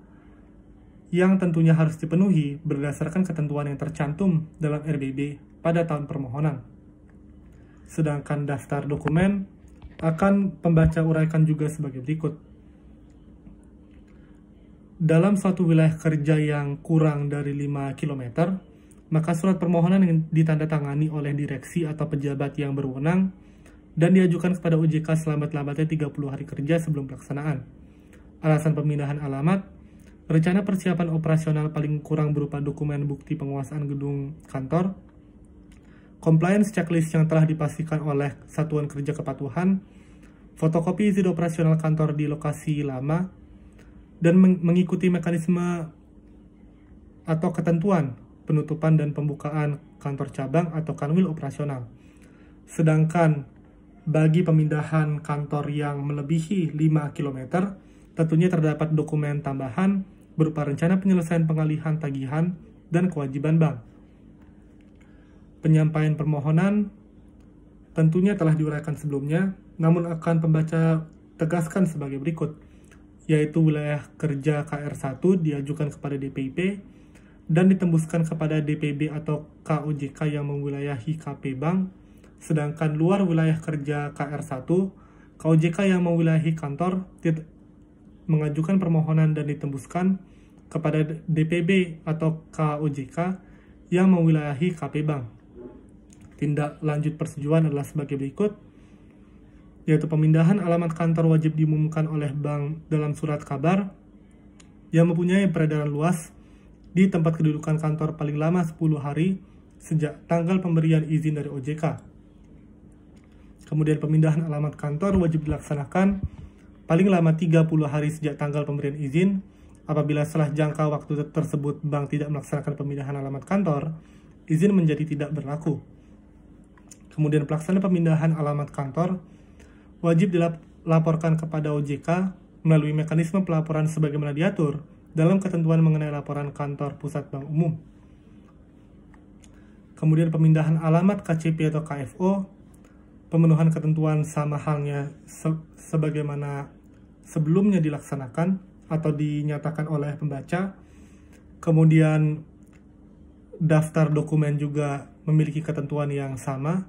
yang tentunya harus dipenuhi berdasarkan ketentuan yang tercantum dalam RBB pada tahun permohonan. Sedangkan daftar dokumen akan pembaca uraikan juga sebagai berikut. Dalam suatu wilayah kerja yang kurang dari 5 km, maka surat permohonan yang ditandatangani oleh direksi atau pejabat yang berwenang dan diajukan kepada OJK selambat-lambatnya 30 hari kerja sebelum pelaksanaan. Alasan pemindahan alamat, rencana persiapan operasional paling kurang berupa dokumen bukti penguasaan gedung kantor, compliance checklist yang telah dipastikan oleh Satuan Kerja Kepatuhan, fotokopi izin operasional kantor di lokasi lama, dan mengikuti mekanisme atau ketentuan penutupan dan pembukaan kantor cabang atau kanwil operasional. Sedangkan bagi pemindahan kantor yang melebihi 5 km, tentunya terdapat dokumen tambahan berupa rencana penyelesaian pengalihan tagihan dan kewajiban bank. Penyampaian permohonan tentunya telah diuraikan sebelumnya, namun akan pembaca tegaskan sebagai berikut, yaitu wilayah kerja KR1 diajukan kepada DPIP dan ditembuskan kepada DPB atau KOJK yang mewilayahi KP Bank, sedangkan luar wilayah kerja KR1, KOJK yang mewilayahi kantor mengajukan permohonan dan ditembuskan kepada DPB atau KOJK yang mewilayahi KP Bank. Tindak lanjut persetujuan adalah sebagai berikut, yaitu pemindahan alamat kantor wajib diumumkan oleh bank dalam surat kabar yang mempunyai peredaran luas di tempat kedudukan kantor paling lama 10 hari sejak tanggal pemberian izin dari OJK. Kemudian pemindahan alamat kantor wajib dilaksanakan paling lama 30 hari sejak tanggal pemberian izin. Apabila setelah jangka waktu tersebut bank tidak melaksanakan pemindahan alamat kantor, izin menjadi tidak berlaku. Kemudian pelaksanaan pemindahan alamat kantor wajib dilaporkan kepada OJK melalui mekanisme pelaporan sebagaimana diatur dalam ketentuan mengenai laporan kantor pusat bank umum. Kemudian pemindahan alamat KCP atau KFO, pemenuhan ketentuan sama halnya sebagaimana sebelumnya dilaksanakan atau dinyatakan oleh pembaca. Kemudian daftar dokumen juga memiliki ketentuan yang sama.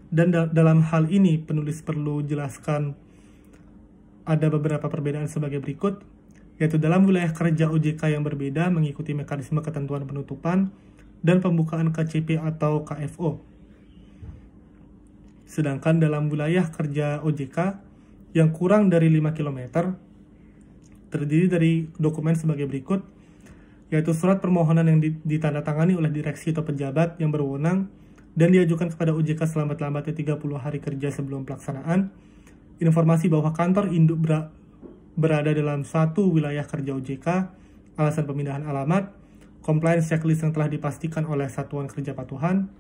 Dan dalam hal ini penulis perlu jelaskan ada beberapa perbedaan sebagai berikut, yaitu dalam wilayah kerja OJK yang berbeda mengikuti mekanisme ketentuan penutupan dan pembukaan KCP atau KFO. Sedangkan dalam wilayah kerja OJK yang kurang dari 5 km, terdiri dari dokumen sebagai berikut, yaitu surat permohonan yang ditandatangani oleh direksi atau pejabat yang berwenang dan diajukan kepada OJK selambat-lambatnya 30 hari kerja sebelum pelaksanaan, informasi bahwa kantor induk berada dalam suatu wilayah kerja OJK, alasan pemindahan alamat, compliance checklist yang telah dipastikan oleh satuan kerja patuhan,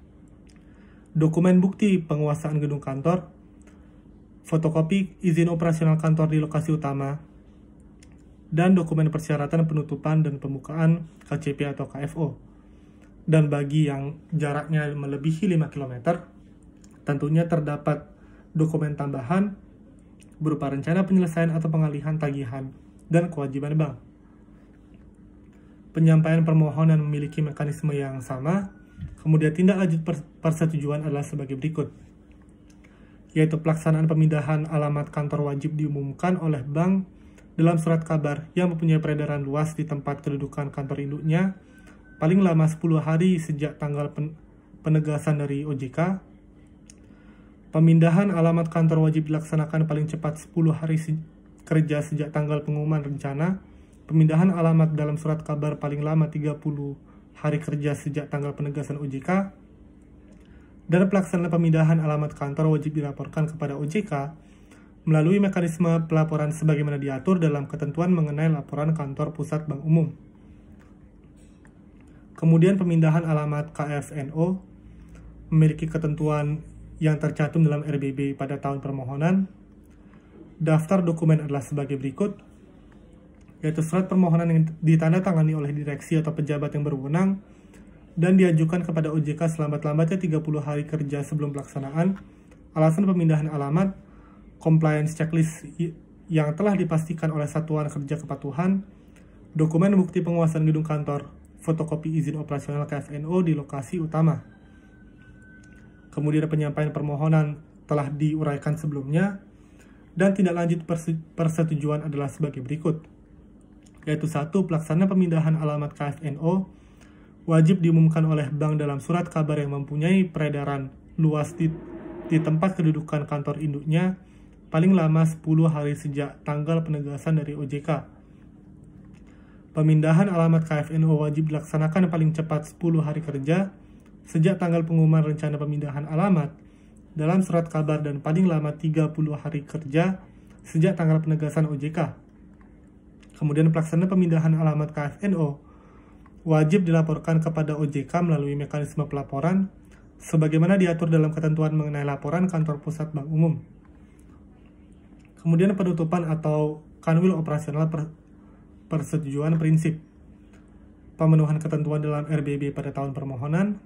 dokumen bukti penguasaan gedung kantor, fotokopi izin operasional kantor di lokasi utama, dan dokumen persyaratan penutupan dan pembukaan KCP atau KFO. Dan bagi yang jaraknya melebihi 5 km, tentunya terdapat dokumen tambahan berupa rencana penyelesaian atau pengalihan tagihan dan kewajiban bank. Penyampaian permohonan memiliki mekanisme yang sama, kemudian tindak lanjut persetujuan adalah sebagai berikut, yaitu pelaksanaan pemindahan alamat kantor wajib diumumkan oleh bank dalam surat kabar yang mempunyai peredaran luas di tempat kedudukan kantor induknya paling lama 10 hari sejak tanggal penegasan dari OJK. Pemindahan alamat kantor wajib dilaksanakan paling cepat 10 hari kerja sejak tanggal pengumuman rencana. Pemindahan alamat dalam surat kabar paling lama 30 hari kerja sejak tanggal penegasan OJK. Dan pelaksanaan pemindahan alamat kantor wajib dilaporkan kepada OJK melalui mekanisme pelaporan sebagaimana diatur dalam ketentuan mengenai laporan kantor pusat bank umum. Kemudian pemindahan alamat KFNO memiliki ketentuan yang tercantum dalam RBB pada tahun permohonan. Daftar dokumen adalah sebagai berikut, yaitu surat permohonan yang ditandatangani oleh direksi atau pejabat yang berwenang dan diajukan kepada OJK selambat-lambatnya 30 hari kerja sebelum pelaksanaan, alasan pemindahan alamat, compliance checklist yang telah dipastikan oleh satuan kerja kepatuhan, dokumen bukti penguasaan gedung kantor, fotokopi izin operasional KFNO di lokasi utama. Kemudian penyampaian permohonan telah diuraikan sebelumnya, dan tindak lanjut persetujuan adalah sebagai berikut, yaitu 1. Pelaksanaan pemindahan alamat KFNO wajib diumumkan oleh bank dalam surat kabar yang mempunyai peredaran luas di tempat kedudukan kantor induknya paling lama 10 hari sejak tanggal penegasan dari OJK. Pemindahan alamat KFNO wajib dilaksanakan paling cepat 10 hari kerja sejak tanggal pengumuman rencana pemindahan alamat dalam surat kabar dan paling lama 30 hari kerja sejak tanggal penegasan OJK. Kemudian pelaksanaan pemindahan alamat KFNO wajib dilaporkan kepada OJK melalui mekanisme pelaporan sebagaimana diatur dalam ketentuan mengenai laporan kantor pusat bank umum. Kemudian penutupan atau kanwil operasional persetujuan prinsip. Pemenuhan ketentuan dalam RBB pada tahun permohonan.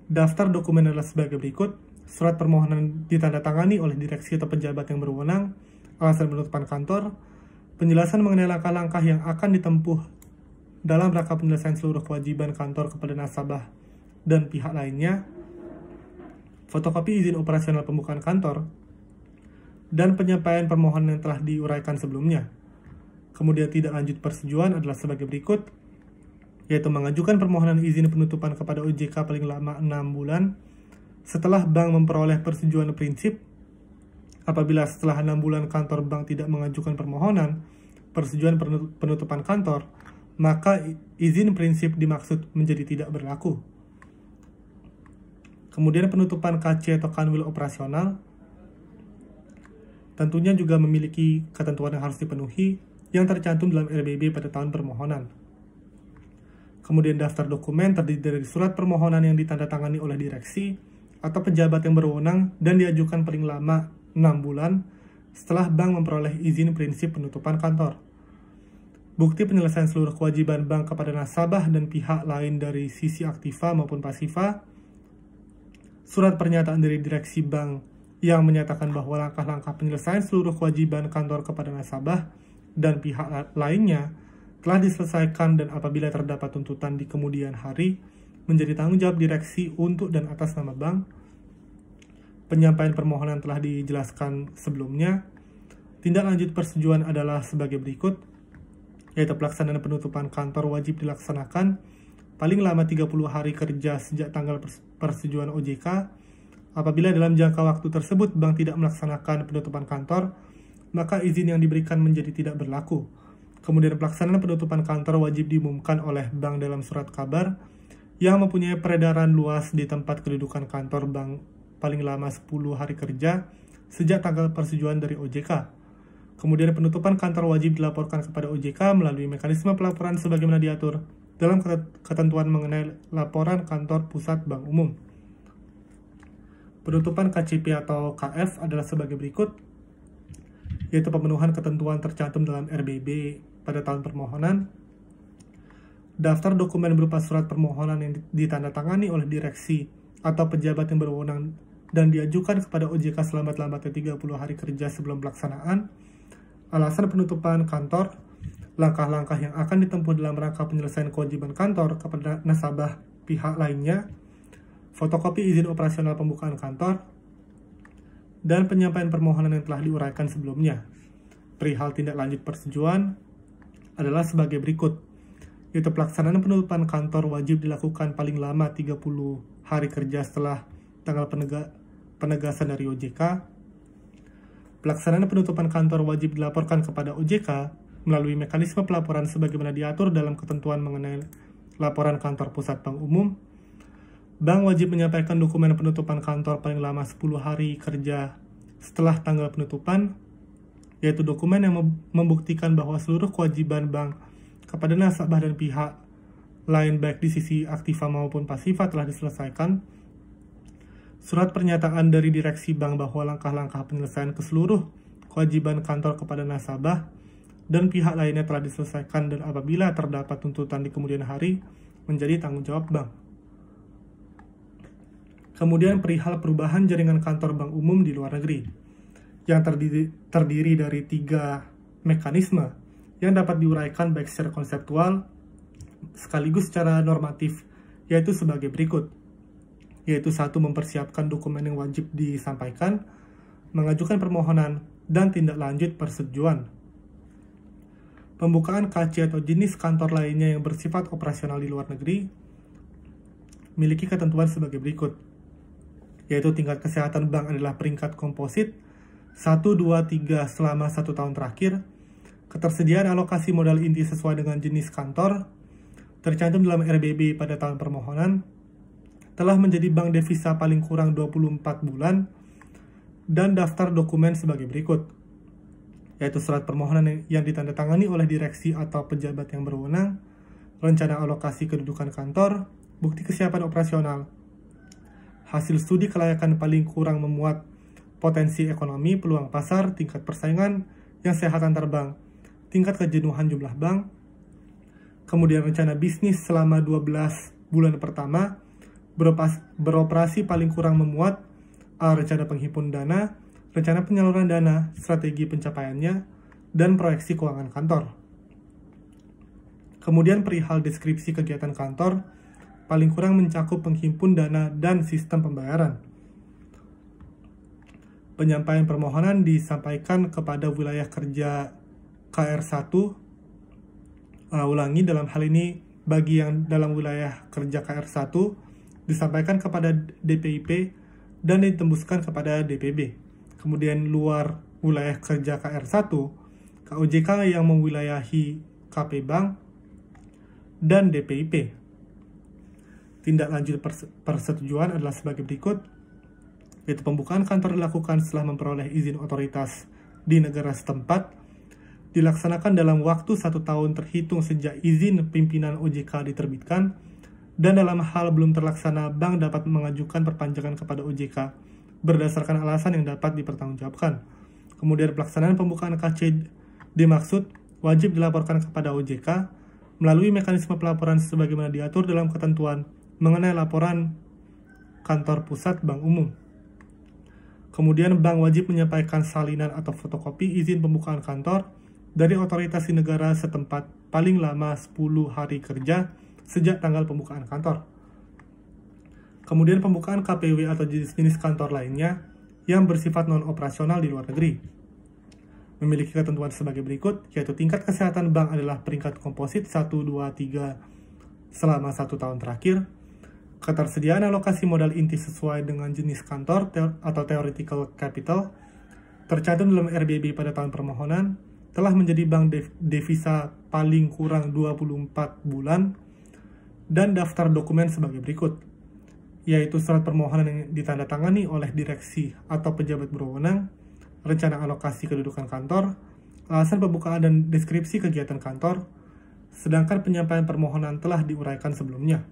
Daftar dokumen adalah sebagai berikut. Surat permohonan ditandatangani oleh direksi atau pejabat yang berwenang, alasan penutupan kantor, penjelasan mengenai langkah-langkah yang akan ditempuh dalam rangka penyelesaian seluruh kewajiban kantor kepada nasabah dan pihak lainnya, fotokopi izin operasional pembukaan kantor, dan penyampaian permohonan yang telah diuraikan sebelumnya. Kemudian tidak lanjut persetujuan adalah sebagai berikut, yaitu mengajukan permohonan izin penutupan kepada OJK paling lama 6 bulan setelah bank memperoleh persetujuan prinsip. Apabila setelah 6 bulan kantor bank tidak mengajukan permohonan persetujuan penutupan kantor, maka izin prinsip dimaksud menjadi tidak berlaku. Kemudian penutupan KC atau kanwil operasional tentunya juga memiliki ketentuan yang harus dipenuhi yang tercantum dalam RBB pada tahun permohonan. Kemudian daftar dokumen terdiri dari surat permohonan yang ditandatangani oleh direksi atau pejabat yang berwenang dan diajukan paling lama 6 bulan setelah bank memperoleh izin prinsip penutupan kantor. Bukti penyelesaian seluruh kewajiban bank kepada nasabah dan pihak lain dari sisi aktiva maupun pasiva, surat pernyataan dari direksi bank yang menyatakan bahwa langkah-langkah penyelesaian seluruh kewajiban kantor kepada nasabah dan pihak lainnya telah diselesaikan dan apabila terdapat tuntutan di kemudian hari menjadi tanggung jawab direksi untuk dan atas nama bank. Penyampaian permohonan telah dijelaskan sebelumnya. Tindak lanjut persetujuan adalah sebagai berikut, yaitu pelaksanaan penutupan kantor wajib dilaksanakan paling lama 30 hari kerja sejak tanggal persetujuan OJK. Apabila dalam jangka waktu tersebut bank tidak melaksanakan penutupan kantor, maka izin yang diberikan menjadi tidak berlaku. Kemudian pelaksanaan penutupan kantor wajib diumumkan oleh bank dalam surat kabar yang mempunyai peredaran luas di tempat kedudukan kantor bank paling lama 10 hari kerja sejak tanggal persetujuan dari OJK. Kemudian penutupan kantor wajib dilaporkan kepada OJK melalui mekanisme pelaporan sebagaimana diatur dalam ketentuan mengenai laporan kantor pusat bank umum. Penutupan KCP atau KF adalah sebagai berikut, yaitu pemenuhan ketentuan tercantum dalam RBB pada tahun permohonan, daftar dokumen berupa surat permohonan yang ditandatangani oleh direksi atau pejabat yang berwenang dan diajukan kepada OJK selambat-lambatnya 30 hari kerja sebelum pelaksanaan, alasan penutupan kantor, langkah-langkah yang akan ditempuh dalam rangka penyelesaian kewajiban kantor kepada nasabah pihak lainnya, fotokopi izin operasional pembukaan kantor, dan penyampaian permohonan yang telah diuraikan sebelumnya. Perihal tindak lanjut persetujuan adalah sebagai berikut, yaitu pelaksanaan penutupan kantor wajib dilakukan paling lama 30 hari kerja setelah tanggal penegasan dari OJK. Pelaksanaan penutupan kantor wajib dilaporkan kepada OJK melalui mekanisme pelaporan sebagaimana diatur dalam ketentuan mengenai laporan kantor pusat bank umum. Bank wajib menyampaikan dokumen penutupan kantor paling lama 10 hari kerja setelah tanggal penutupan, yaitu dokumen yang membuktikan bahwa seluruh kewajiban bank kepada nasabah dan pihak lain baik di sisi aktiva maupun pasiva telah diselesaikan. Surat pernyataan dari direksi bank bahwa langkah-langkah penyelesaian keseluruh kewajiban kantor kepada nasabah dan pihak lainnya telah diselesaikan dan apabila terdapat tuntutan di kemudian hari menjadi tanggung jawab bank. Kemudian perihal perubahan jaringan kantor bank umum di luar negeri yang terdiri dari 3 mekanisme yang dapat diuraikan baik secara konseptual sekaligus secara normatif, yaitu sebagai berikut, yaitu 1. Mempersiapkan dokumen yang wajib disampaikan, mengajukan permohonan, dan tindak lanjut persetujuan. Pembukaan KC atau jenis kantor lainnya yang bersifat operasional di luar negeri memiliki ketentuan sebagai berikut, yaitu tingkat kesehatan bank adalah peringkat komposit 1, 2, 3 selama 1 tahun terakhir, ketersediaan alokasi modal inti sesuai dengan jenis kantor, tercantum dalam RBB pada tahun permohonan, telah menjadi bank devisa paling kurang 24 bulan, dan daftar dokumen sebagai berikut, yaitu surat permohonan yang ditandatangani oleh direksi atau pejabat yang berwenang, rencana alokasi kedudukan kantor, bukti kesiapan operasional, hasil studi kelayakan paling kurang memuat potensi ekonomi, peluang pasar, tingkat persaingan yang sehat antar bank, tingkat kejenuhan jumlah bank, kemudian rencana bisnis selama 12 bulan pertama, beroperasi paling kurang memuat rencana penghimpun dana, rencana penyaluran dana, strategi pencapaiannya, dan proyeksi keuangan kantor. Kemudian perihal deskripsi kegiatan kantor, paling kurang mencakup penghimpun dana dan sistem pembayaran. Penyampaian permohonan disampaikan kepada wilayah kerja KR1, ulangi dalam hal ini bagi yang dalam wilayah kerja KR1, disampaikan kepada DPIP dan ditembuskan kepada DPB. Kemudian luar wilayah kerja KR1, KOJK yang mewilayahi KP Bank, dan DPIP. Tindak lanjut persetujuan adalah sebagai berikut, yaitu pembukaan kantor dilakukan setelah memperoleh izin otoritas di negara setempat, dilaksanakan dalam waktu 1 tahun terhitung sejak izin pimpinan OJK diterbitkan, dan dalam hal belum terlaksana, bank dapat mengajukan perpanjangan kepada OJK berdasarkan alasan yang dapat dipertanggungjawabkan. Kemudian pelaksanaan pembukaan KC dimaksud wajib dilaporkan kepada OJK melalui mekanisme pelaporan sebagaimana diatur dalam ketentuan mengenai laporan kantor pusat Bank Umum. Kemudian bank wajib menyampaikan salinan atau fotokopi izin pembukaan kantor dari otoritas di negara setempat paling lama 10 hari kerja sejak tanggal pembukaan kantor. Kemudian pembukaan KPW atau jenis-jenis kantor lainnya yang bersifat non-operasional di luar negeri. Memiliki ketentuan sebagai berikut, yaitu tingkat kesehatan bank adalah peringkat komposit 1, 2, 3 selama 1 tahun terakhir. Ketersediaan alokasi modal inti sesuai dengan jenis kantor atau theoretical capital tercantum dalam RBB pada tahun permohonan telah menjadi bank devisa paling kurang 24 bulan dan daftar dokumen sebagai berikut, yaitu surat permohonan yang ditandatangani oleh direksi atau pejabat berwenang, rencana alokasi kedudukan kantor, alasan pembukaan dan deskripsi kegiatan kantor, sedangkan penyampaian permohonan telah diuraikan sebelumnya.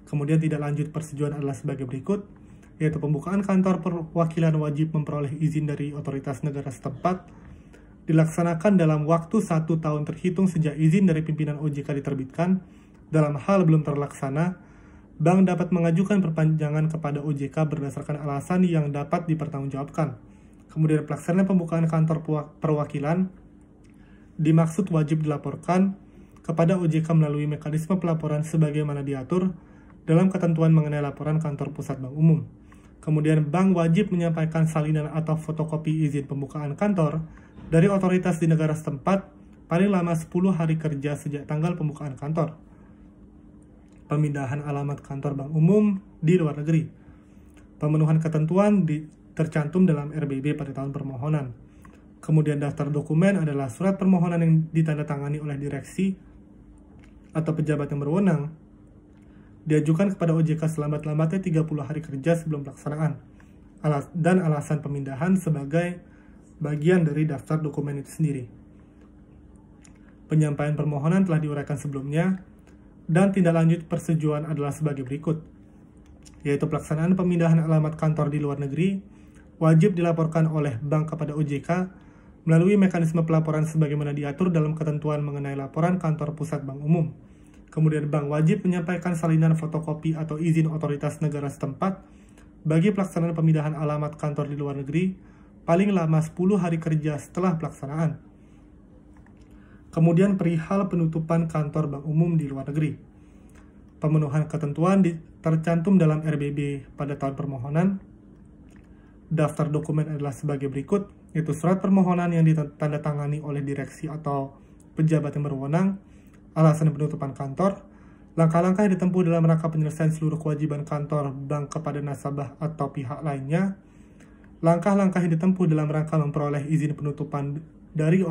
Kemudian tidak lanjut persetujuan adalah sebagai berikut, yaitu pembukaan kantor perwakilan wajib memperoleh izin dari otoritas negara setempat, dilaksanakan dalam waktu 1 tahun terhitung sejak izin dari pimpinan OJK diterbitkan. Dalam hal belum terlaksana, bank dapat mengajukan perpanjangan kepada OJK berdasarkan alasan yang dapat dipertanggungjawabkan. Kemudian pelaksanaan pembukaan kantor perwakilan dimaksud wajib dilaporkan kepada OJK melalui mekanisme pelaporan sebagaimana diatur dalam ketentuan mengenai laporan kantor pusat Bank Umum. Kemudian bank wajib menyampaikan salinan atau fotokopi izin pembukaan kantor dari otoritas di negara setempat paling lama 10 hari kerja sejak tanggal pembukaan kantor. Pemindahan alamat kantor Bank Umum di luar negeri. Pemenuhan ketentuan tercantum dalam RBB pada tahun permohonan. Kemudian daftar dokumen adalah surat permohonan yang ditandatangani oleh direksi atau pejabat yang berwenang, diajukan kepada OJK selambat-lambatnya 30 hari kerja sebelum pelaksanaan, dan alasan pemindahan sebagai bagian dari daftar dokumen itu sendiri. Penyampaian permohonan telah diuraikan sebelumnya, dan tindak lanjut persetujuan adalah sebagai berikut, yaitu pelaksanaan pemindahan alamat kantor di luar negeri wajib dilaporkan oleh bank kepada OJK melalui mekanisme pelaporan sebagaimana diatur dalam ketentuan mengenai laporan kantor pusat Bank Umum. Kemudian bank wajib menyampaikan salinan fotokopi atau izin otoritas negara setempat bagi pelaksanaan pemindahan alamat kantor di luar negeri paling lama 10 hari kerja setelah pelaksanaan. Kemudian perihal penutupan kantor Bank Umum di luar negeri. Pemenuhan ketentuan tercantum dalam RBB pada tahun permohonan. Daftar dokumen adalah sebagai berikut, yaitu surat permohonan yang ditandatangani oleh direksi atau pejabat yang berwenang, alasan penutupan kantor, langkah-langkah yang ditempuh dalam rangka penyelesaian seluruh kewajiban kantor bank kepada nasabah atau pihak lainnya, langkah-langkah yang ditempuh dalam rangka memperoleh izin penutupan dari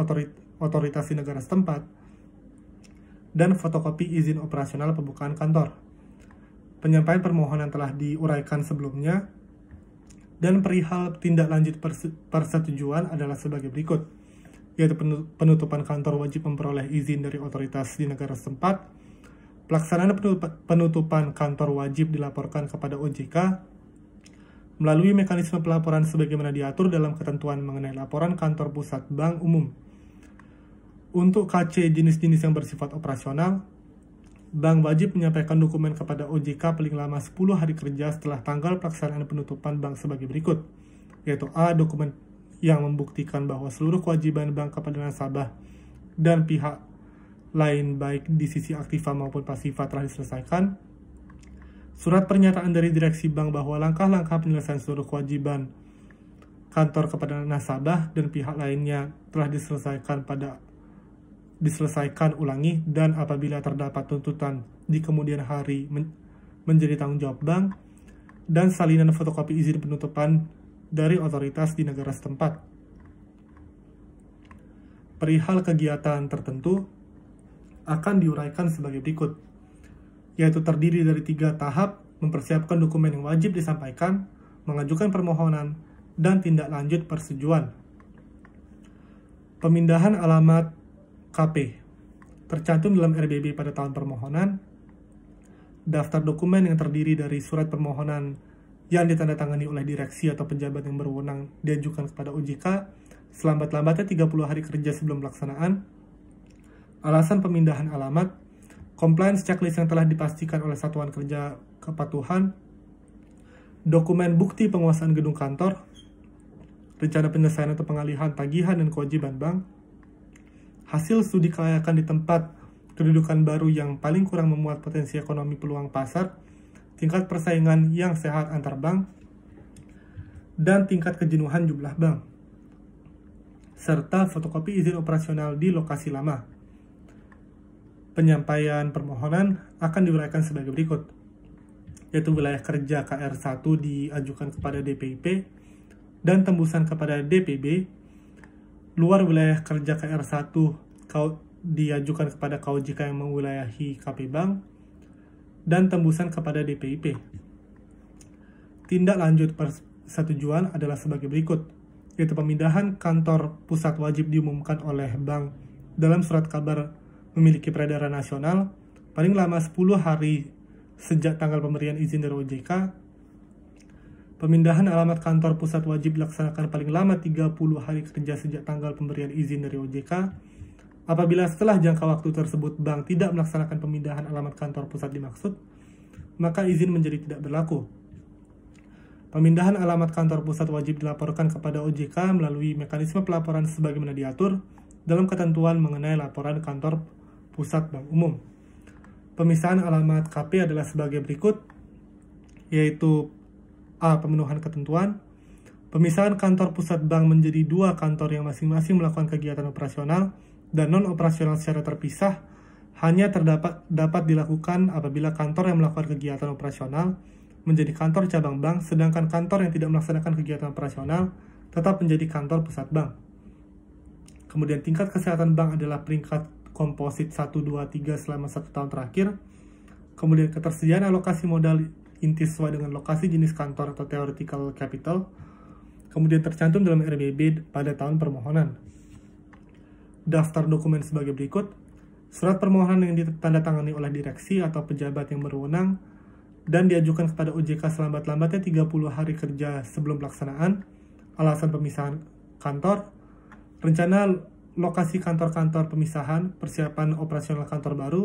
otoritas di negara setempat, dan fotokopi izin operasional pembukaan kantor. Penyampaian permohonan telah diuraikan sebelumnya, dan perihal tindak lanjut persetujuan adalah sebagai berikut, yaitu penutupan kantor wajib memperoleh izin dari otoritas di negara setempat. Pelaksanaan penutupan kantor wajib dilaporkan kepada OJK melalui mekanisme pelaporan sebagaimana diatur dalam ketentuan mengenai laporan kantor pusat Bank Umum. Untuk KC jenis-jenis yang bersifat operasional, bank wajib menyampaikan dokumen kepada OJK paling lama 10 hari kerja setelah tanggal pelaksanaan penutupan bank sebagai berikut, yaitu A. Dokumen yang membuktikan bahwa seluruh kewajiban bank kepada nasabah dan pihak lain baik di sisi aktiva maupun pasifa telah diselesaikan. Surat pernyataan dari direksi bank bahwa langkah-langkah penyelesaian seluruh kewajiban kantor kepada nasabah dan pihak lainnya telah diselesaikan ulangi, dan apabila terdapat tuntutan di kemudian hari menjadi tanggung jawab bank. dan salinan fotokopi izin penutupan dari otoritas di negara setempat. Perihal kegiatan tertentu akan diuraikan sebagai berikut, yaitu terdiri dari 3 tahap: mempersiapkan dokumen yang wajib disampaikan, mengajukan permohonan, dan tindak lanjut persetujuan. Pemindahan alamat KP tercantum dalam RBB pada tahun permohonan. Daftar dokumen yang terdiri dari surat permohonan yang ditandatangani oleh direksi atau pejabat yang berwenang diajukan kepada OJK selambat-lambatnya 30 hari kerja sebelum pelaksanaan. Alasan pemindahan alamat, compliance checklist yang telah dipastikan oleh Satuan Kerja Kepatuhan, dokumen bukti penguasaan gedung kantor, rencana penyelesaian atau pengalihan tagihan dan kewajiban bank, hasil studi kelayakan di tempat kedudukan baru yang paling kurang memuat potensi ekonomi peluang pasar, tingkat persaingan yang sehat antar bank, dan tingkat kejenuhan jumlah bank, serta fotokopi izin operasional di lokasi lama. Penyampaian permohonan akan diuraikan sebagai berikut, yaitu wilayah kerja KR1 diajukan kepada DPIP dan tembusan kepada DPB, luar wilayah kerja KR1 diajukan kepada KOJK yang mewilayahi KP Bank, dan tembusan kepada DPIP. Tindak lanjut persetujuan adalah sebagai berikut, yaitu pemindahan kantor pusat wajib diumumkan oleh bank dalam surat kabar memiliki peredaran nasional paling lama 10 hari sejak tanggal pemberian izin dari OJK. Pemindahan alamat kantor pusat wajib dilaksanakan paling lama 30 hari kerja sejak tanggal pemberian izin dari OJK. Apabila setelah jangka waktu tersebut bank tidak melaksanakan pemindahan alamat kantor pusat dimaksud, maka izin menjadi tidak berlaku. Pemindahan alamat kantor pusat wajib dilaporkan kepada OJK melalui mekanisme pelaporan sebagaimana diatur dalam ketentuan mengenai laporan kantor pusat bank umum. Pemisahan alamat KP adalah sebagai berikut, yaitu A. Pemenuhan ketentuan. Pemisahan kantor pusat bank menjadi 2 kantor yang masing-masing melakukan kegiatan operasional dan non-operasional secara terpisah hanya dapat dilakukan apabila kantor yang melakukan kegiatan operasional menjadi kantor cabang bank, sedangkan kantor yang tidak melaksanakan kegiatan operasional tetap menjadi kantor pusat bank. Kemudian tingkat kesehatan bank adalah peringkat komposit 1, 2, 3 selama 1 tahun terakhir. Kemudian ketersediaan alokasi modal inti sesuai dengan lokasi jenis kantor atau theoretical capital. Kemudian tercantum dalam RBB pada tahun permohonan. Daftar dokumen sebagai berikut, surat permohonan yang ditandatangani oleh direksi atau pejabat yang berwenang dan diajukan kepada OJK selambat-lambatnya 30 hari kerja sebelum pelaksanaan, alasan pemisahan kantor, rencana lokasi kantor-kantor pemisahan, persiapan operasional kantor baru,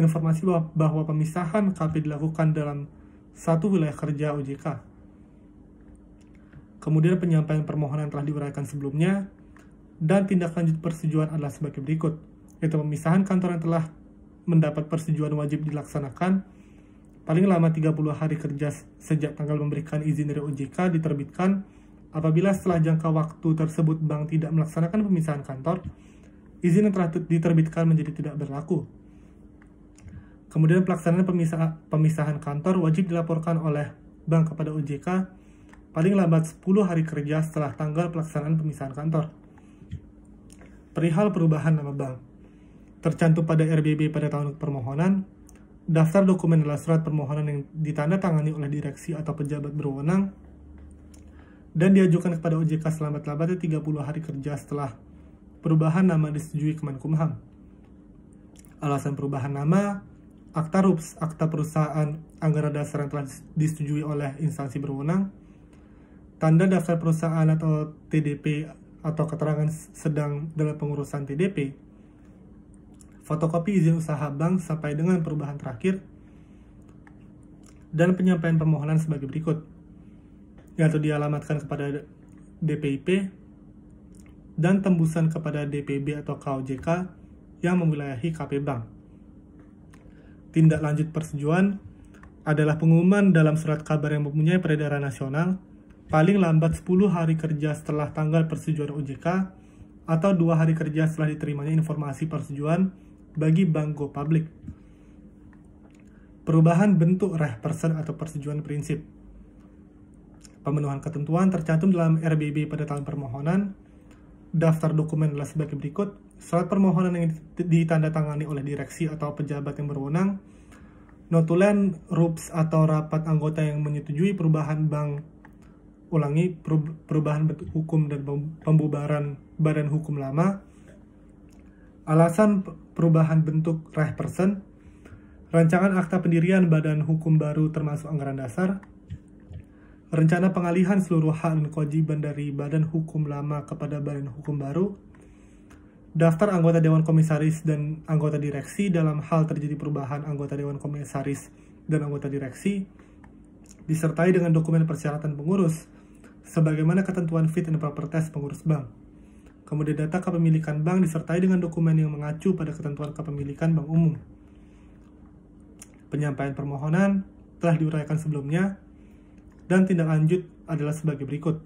informasi bahwa pemisahan KP dilakukan dalam satu wilayah kerja OJK. Kemudian penyampaian permohonan telah diuraikan sebelumnya, dan tindak lanjut persetujuan adalah sebagai berikut, yaitu pemisahan kantor yang telah mendapat persetujuan wajib dilaksanakan paling lama 30 hari kerja sejak tanggal memberikan izin dari OJK diterbitkan. Apabila setelah jangka waktu tersebut bank tidak melaksanakan pemisahan kantor, izin yang telah diterbitkan menjadi tidak berlaku. Kemudian pelaksanaan pemisahan kantor wajib dilaporkan oleh bank kepada OJK paling lambat 10 hari kerja setelah tanggal pelaksanaan pemisahan kantor. Perihal perubahan nama bank, tercantum pada RBB pada tahun permohonan, daftar dokumen adalah surat permohonan yang ditandatangani oleh direksi atau pejabat berwenang dan diajukan kepada OJK selambat-lambatnya 30 hari kerja setelah perubahan nama disetujui Kemenkumham. Alasan perubahan nama, akta RUPS, akta perusahaan, anggaran dasar yang telah disetujui oleh instansi berwenang, tanda daftar perusahaan atau TDP atau keterangan sedang dalam pengurusan TDP, fotokopi izin usaha bank sampai dengan perubahan terakhir, dan penyampaian permohonan sebagai berikut, yaitu dialamatkan kepada DPIP dan tembusan kepada DPB atau KOJK yang mewilayahi KP Bank. Tindak lanjut persetujuan adalah pengumuman dalam surat kabar yang mempunyai peredaran nasional paling lambat 10 hari kerja setelah tanggal persetujuan OJK atau 2 hari kerja setelah diterimanya informasi persetujuan bagi bank go public. Perubahan bentuk reh person atau persetujuan prinsip. Pemenuhan ketentuan tercantum dalam RBB pada tahun permohonan. Daftar dokumen adalah sebagai berikut. Surat permohonan yang ditandatangani oleh direksi atau pejabat yang berwenang. Notulen RUPS atau rapat anggota yang menyetujui perubahan bank. Perubahan bentuk hukum dan pembubaran badan hukum lama. Alasan perubahan bentuk reh person. Rancangan akta pendirian badan hukum baru termasuk anggaran dasar. Rencana pengalihan seluruh hak dan kewajiban dari badan hukum lama kepada badan hukum baru. Daftar anggota Dewan Komisaris dan anggota direksi dalam hal terjadi perubahan anggota Dewan Komisaris dan anggota direksi, disertai dengan dokumen persyaratan pengurus, sebagaimana ketentuan fit and proper test pengurus bank. Kemudian data kepemilikan bank disertai dengan dokumen yang mengacu pada ketentuan kepemilikan bank umum. Penyampaian permohonan telah diuraikan sebelumnya, dan tindak lanjut adalah sebagai berikut,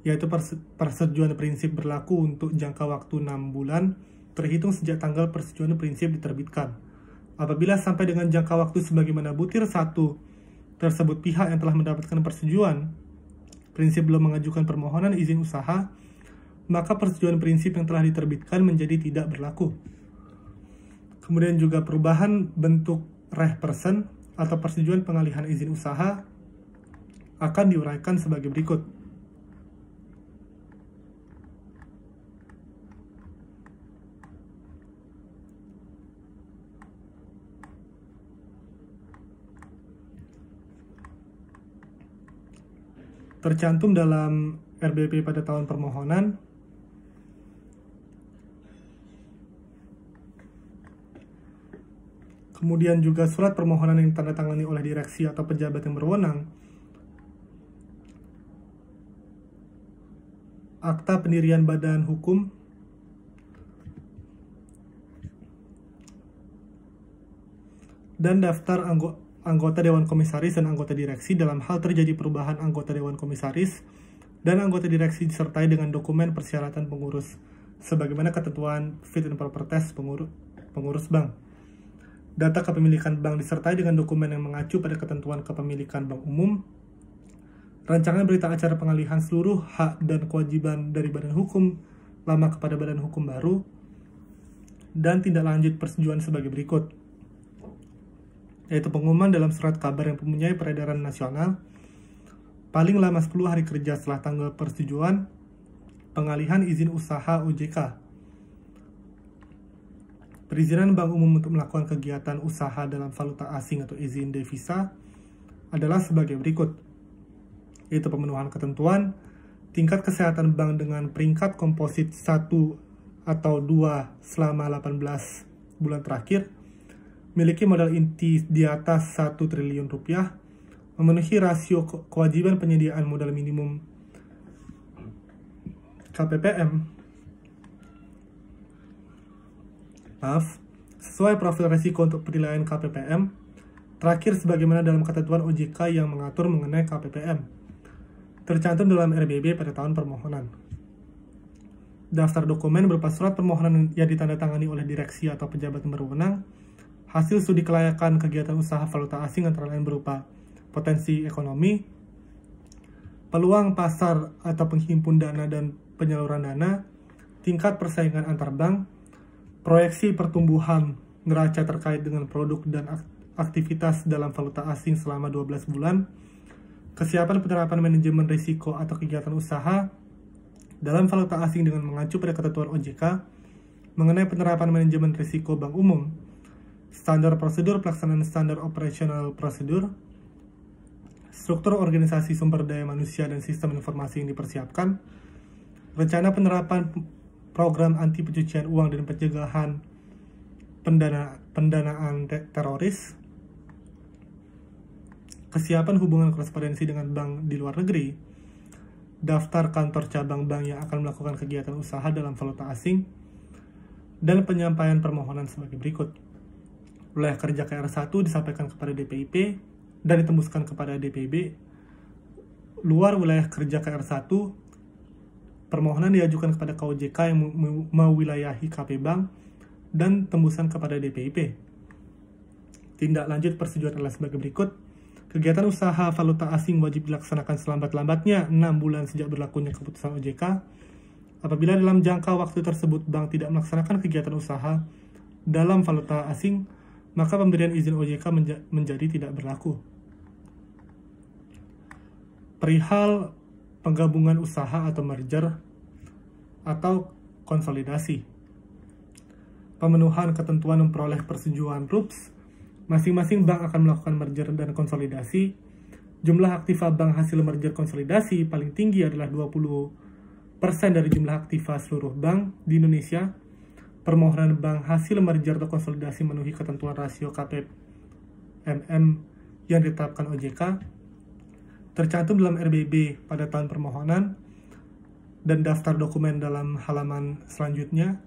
yaitu persetujuan prinsip berlaku untuk jangka waktu 6 bulan terhitung sejak tanggal persetujuan prinsip diterbitkan. Apabila sampai dengan jangka waktu sebagaimana butir 1 tersebut pihak yang telah mendapatkan persetujuan prinsip belum mengajukan permohonan izin usaha, maka persetujuan prinsip yang telah diterbitkan menjadi tidak berlaku. Kemudian juga perubahan bentuk reh person atau persetujuan pengalihan izin usaha akan diuraikan sebagai berikut. Tercantum dalam RBP pada tahun permohonan. Kemudian juga surat permohonan yang ditandatangani oleh direksi atau pejabat yang berwenang. Akta pendirian badan hukum. Dan daftar anggota Dewan Komisaris dan anggota direksi dalam hal terjadi perubahan anggota Dewan Komisaris dan anggota direksi disertai dengan dokumen persyaratan pengurus, sebagaimana ketentuan fit and proper test pengurus bank. Data kepemilikan bank disertai dengan dokumen yang mengacu pada ketentuan kepemilikan bank umum. Rancangan berita acara pengalihan seluruh hak dan kewajiban dari badan hukum lama kepada badan hukum baru. Dan tindak lanjut persetujuan sebagai berikut, yaitu pengumuman dalam surat kabar yang mempunyai peredaran nasional paling lama 10 hari kerja setelah tanggal persetujuan pengalihan izin usaha OJK. Perizinan bank umum untuk melakukan kegiatan usaha dalam valuta asing atau izin devisa adalah sebagai berikut, yaitu pemenuhan ketentuan, tingkat kesehatan bank dengan peringkat komposit 1 atau 2 selama 18 bulan terakhir, memiliki modal inti di atas 1 triliun rupiah, memenuhi rasio kewajiban penyediaan modal minimum KPPM, sesuai profil resiko untuk penilaian KPPM, terakhir sebagaimana dalam ketentuan OJK yang mengatur mengenai KPPM, tercantum dalam RBB pada tahun permohonan. Daftar dokumen berupa surat permohonan yang ditandatangani oleh direksi atau pejabat yang berwenang, hasil studi kelayakan kegiatan usaha valuta asing antara lain berupa potensi ekonomi, peluang pasar atau penghimpun dana dan penyaluran dana, tingkat persaingan antar bank, proyeksi pertumbuhan neraca terkait dengan produk dan aktivitas dalam valuta asing selama 12 bulan, kesiapan penerapan manajemen risiko atau kegiatan usaha dalam valuta asing dengan mengacu pada ketentuan OJK mengenai penerapan manajemen risiko bank umum, standar prosedur pelaksanaan standar operasional prosedur, struktur organisasi sumber daya manusia dan sistem informasi yang dipersiapkan, rencana penerapan program anti pencucian uang dan pencegahan pendanaan teroris, kesiapan hubungan korespondensi dengan bank di luar negeri, daftar kantor cabang bank yang akan melakukan kegiatan usaha dalam valuta asing, dan penyampaian permohonan sebagai berikut. Wilayah kerja KR1 disampaikan kepada DPIP dan ditembuskan kepada DPIB. Luar wilayah kerja KR1, permohonan diajukan kepada KOJK yang mewilayahi KP Bank dan tembusan kepada DPIP. Tindak lanjut persetujuan adalah sebagai berikut. Kegiatan usaha valuta asing wajib dilaksanakan selambat-lambatnya 6 bulan sejak berlakunya keputusan OJK. Apabila dalam jangka waktu tersebut bank tidak melaksanakan kegiatan usaha dalam valuta asing, maka pemberian izin OJK menjadi tidak berlaku. Perihal penggabungan usaha atau merger atau konsolidasi. Pemenuhan ketentuan memperoleh persetujuan RUPS, masing-masing bank akan melakukan merger dan konsolidasi. Jumlah aktiva bank hasil merger konsolidasi paling tinggi adalah 20% dari jumlah aktiva seluruh bank di Indonesia. Permohonan bank hasil merger atau konsolidasi memenuhi ketentuan rasio KPMM yang ditetapkan OJK, tercantum dalam RBB pada tahun permohonan, dan daftar dokumen dalam halaman selanjutnya,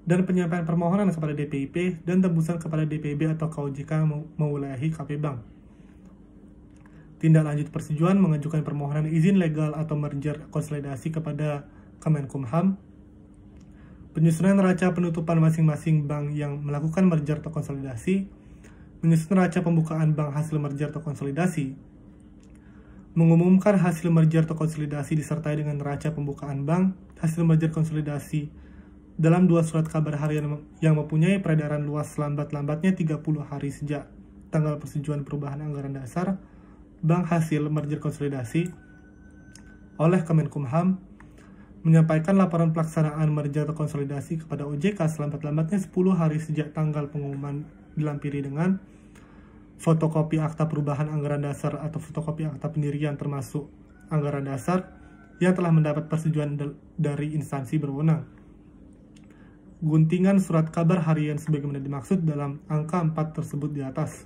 dan penyampaian permohonan kepada DPIP dan tembusan kepada DPB atau KOJK mewilayahi KP Bank. Tindak lanjut persetujuan mengajukan permohonan izin legal atau merger konsolidasi kepada Kemenkumham. Penyusunan neraca penutupan masing-masing bank yang melakukan merger atau konsolidasi. Menyusun neraca pembukaan bank hasil merger atau konsolidasi. Mengumumkan hasil merger atau konsolidasi disertai dengan neraca pembukaan bank hasil merger konsolidasi dalam 2 surat kabar harian yang mempunyai peredaran luas selambat-lambatnya 30 hari sejak tanggal persetujuan perubahan anggaran dasar bank hasil merger konsolidasi oleh Kemenkumham, menyampaikan laporan pelaksanaan merger atau konsolidasi kepada OJK selambat-lambatnya 10 hari sejak tanggal pengumuman, dilampiri dengan fotokopi akta perubahan anggaran dasar atau fotokopi akta pendirian termasuk anggaran dasar yang telah mendapat persetujuan dari instansi berwenang. Guntingan surat kabar harian sebagaimana dimaksud dalam angka 4 tersebut di atas.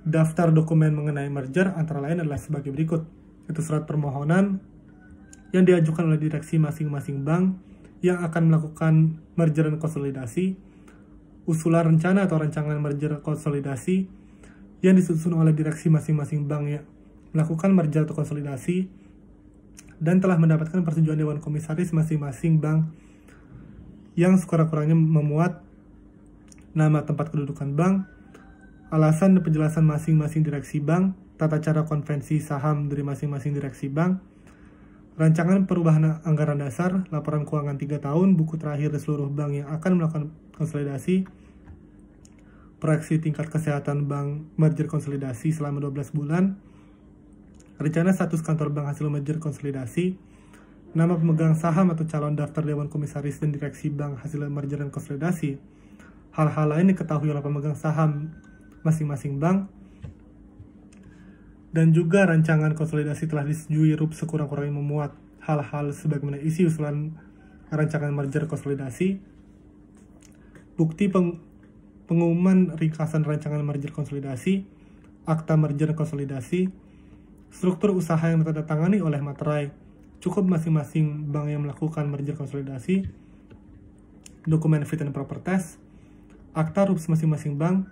Daftar dokumen mengenai merger antara lain adalah sebagai berikut. Itu surat permohonan yang diajukan oleh direksi masing-masing bank yang akan melakukan merger dan konsolidasi, usulan rencana atau rancangan merger konsolidasi yang disusun oleh direksi masing-masing bank yang melakukan merger atau konsolidasi, dan telah mendapatkan persetujuan Dewan Komisaris masing-masing bank yang sekurang-kurangnya memuat nama tempat kedudukan bank, alasan dan penjelasan masing-masing direksi bank, tata cara konvensi saham dari masing-masing direksi bank, rancangan perubahan anggaran dasar, laporan keuangan 3 tahun, buku terakhir dari seluruh bank yang akan melakukan konsolidasi, proyeksi tingkat kesehatan bank merger konsolidasi selama 12 bulan, rencana status kantor bank hasil merger konsolidasi, nama pemegang saham atau calon daftar Dewan Komisaris dan direksi bank hasil merger dan konsolidasi. Hal-hal lain diketahui oleh pemegang saham masing-masing bank, dan juga rancangan konsolidasi telah disetujui RUPS sekurang-kurangnya memuat hal-hal sebagaimana isi usulan rancangan merger konsolidasi, bukti pengumuman ringkasan rancangan merger konsolidasi, akta merger konsolidasi, struktur usaha yang ditandatangani oleh materai cukup masing-masing bank yang melakukan merger konsolidasi, dokumen fit and proper test, akta RUPS masing-masing bank,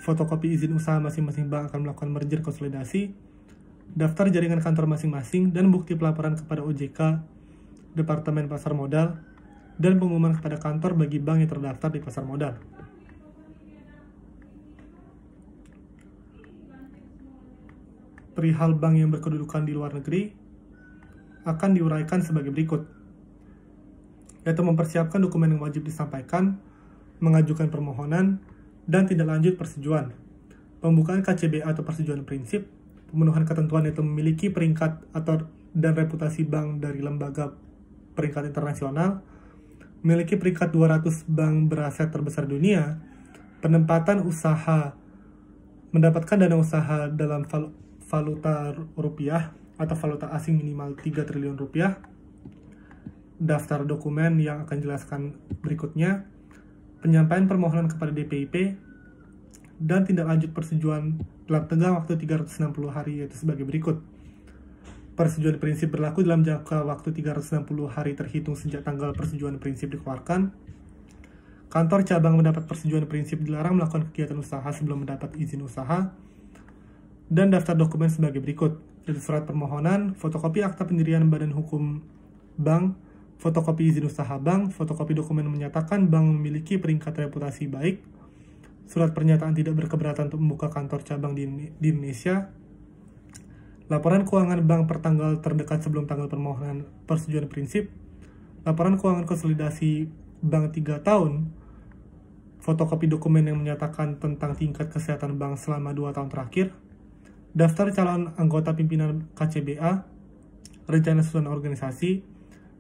fotokopi izin usaha masing-masing bank akan melakukan merger konsolidasi, daftar jaringan kantor masing-masing, dan bukti pelaporan kepada OJK, Departemen Pasar Modal, dan pengumuman kepada kantor bagi bank yang terdaftar di pasar modal. Perihal bank yang berkedudukan di luar negeri akan diuraikan sebagai berikut, yaitu mempersiapkan dokumen yang wajib disampaikan, mengajukan permohonan, dan tindak lanjut persetujuan, pembukaan KCB atau persetujuan prinsip, pemenuhan ketentuan yaitu memiliki peringkat dan reputasi bank dari lembaga peringkat internasional, memiliki peringkat 200 bank beraset terbesar dunia, penempatan usaha, mendapatkan dana usaha dalam valuta rupiah atau valuta asing minimal 3 triliun rupiah, daftar dokumen yang akan jelaskan berikutnya, penyampaian permohonan kepada DPIP, dan tindak lanjut persetujuan dalam tenggang waktu 360 hari yaitu sebagai berikut. Persetujuan prinsip berlaku dalam jangka waktu 360 hari terhitung sejak tanggal persetujuan prinsip dikeluarkan. Kantor cabang mendapat persetujuan prinsip dilarang melakukan kegiatan usaha sebelum mendapat izin usaha. Dan daftar dokumen sebagai berikut, yaitu surat permohonan, fotokopi akta pendirian badan hukum bank, fotokopi izin usaha bank, fotokopi dokumen menyatakan bank memiliki peringkat reputasi baik, surat pernyataan tidak berkeberatan untuk membuka kantor cabang di Indonesia, laporan keuangan bank per tanggal terdekat sebelum tanggal permohonan persetujuan prinsip, laporan keuangan konsolidasi bank 3 tahun, fotokopi dokumen yang menyatakan tentang tingkat kesehatan bank selama 2 tahun terakhir, daftar calon anggota pimpinan KCBA, rencana susunan organisasi,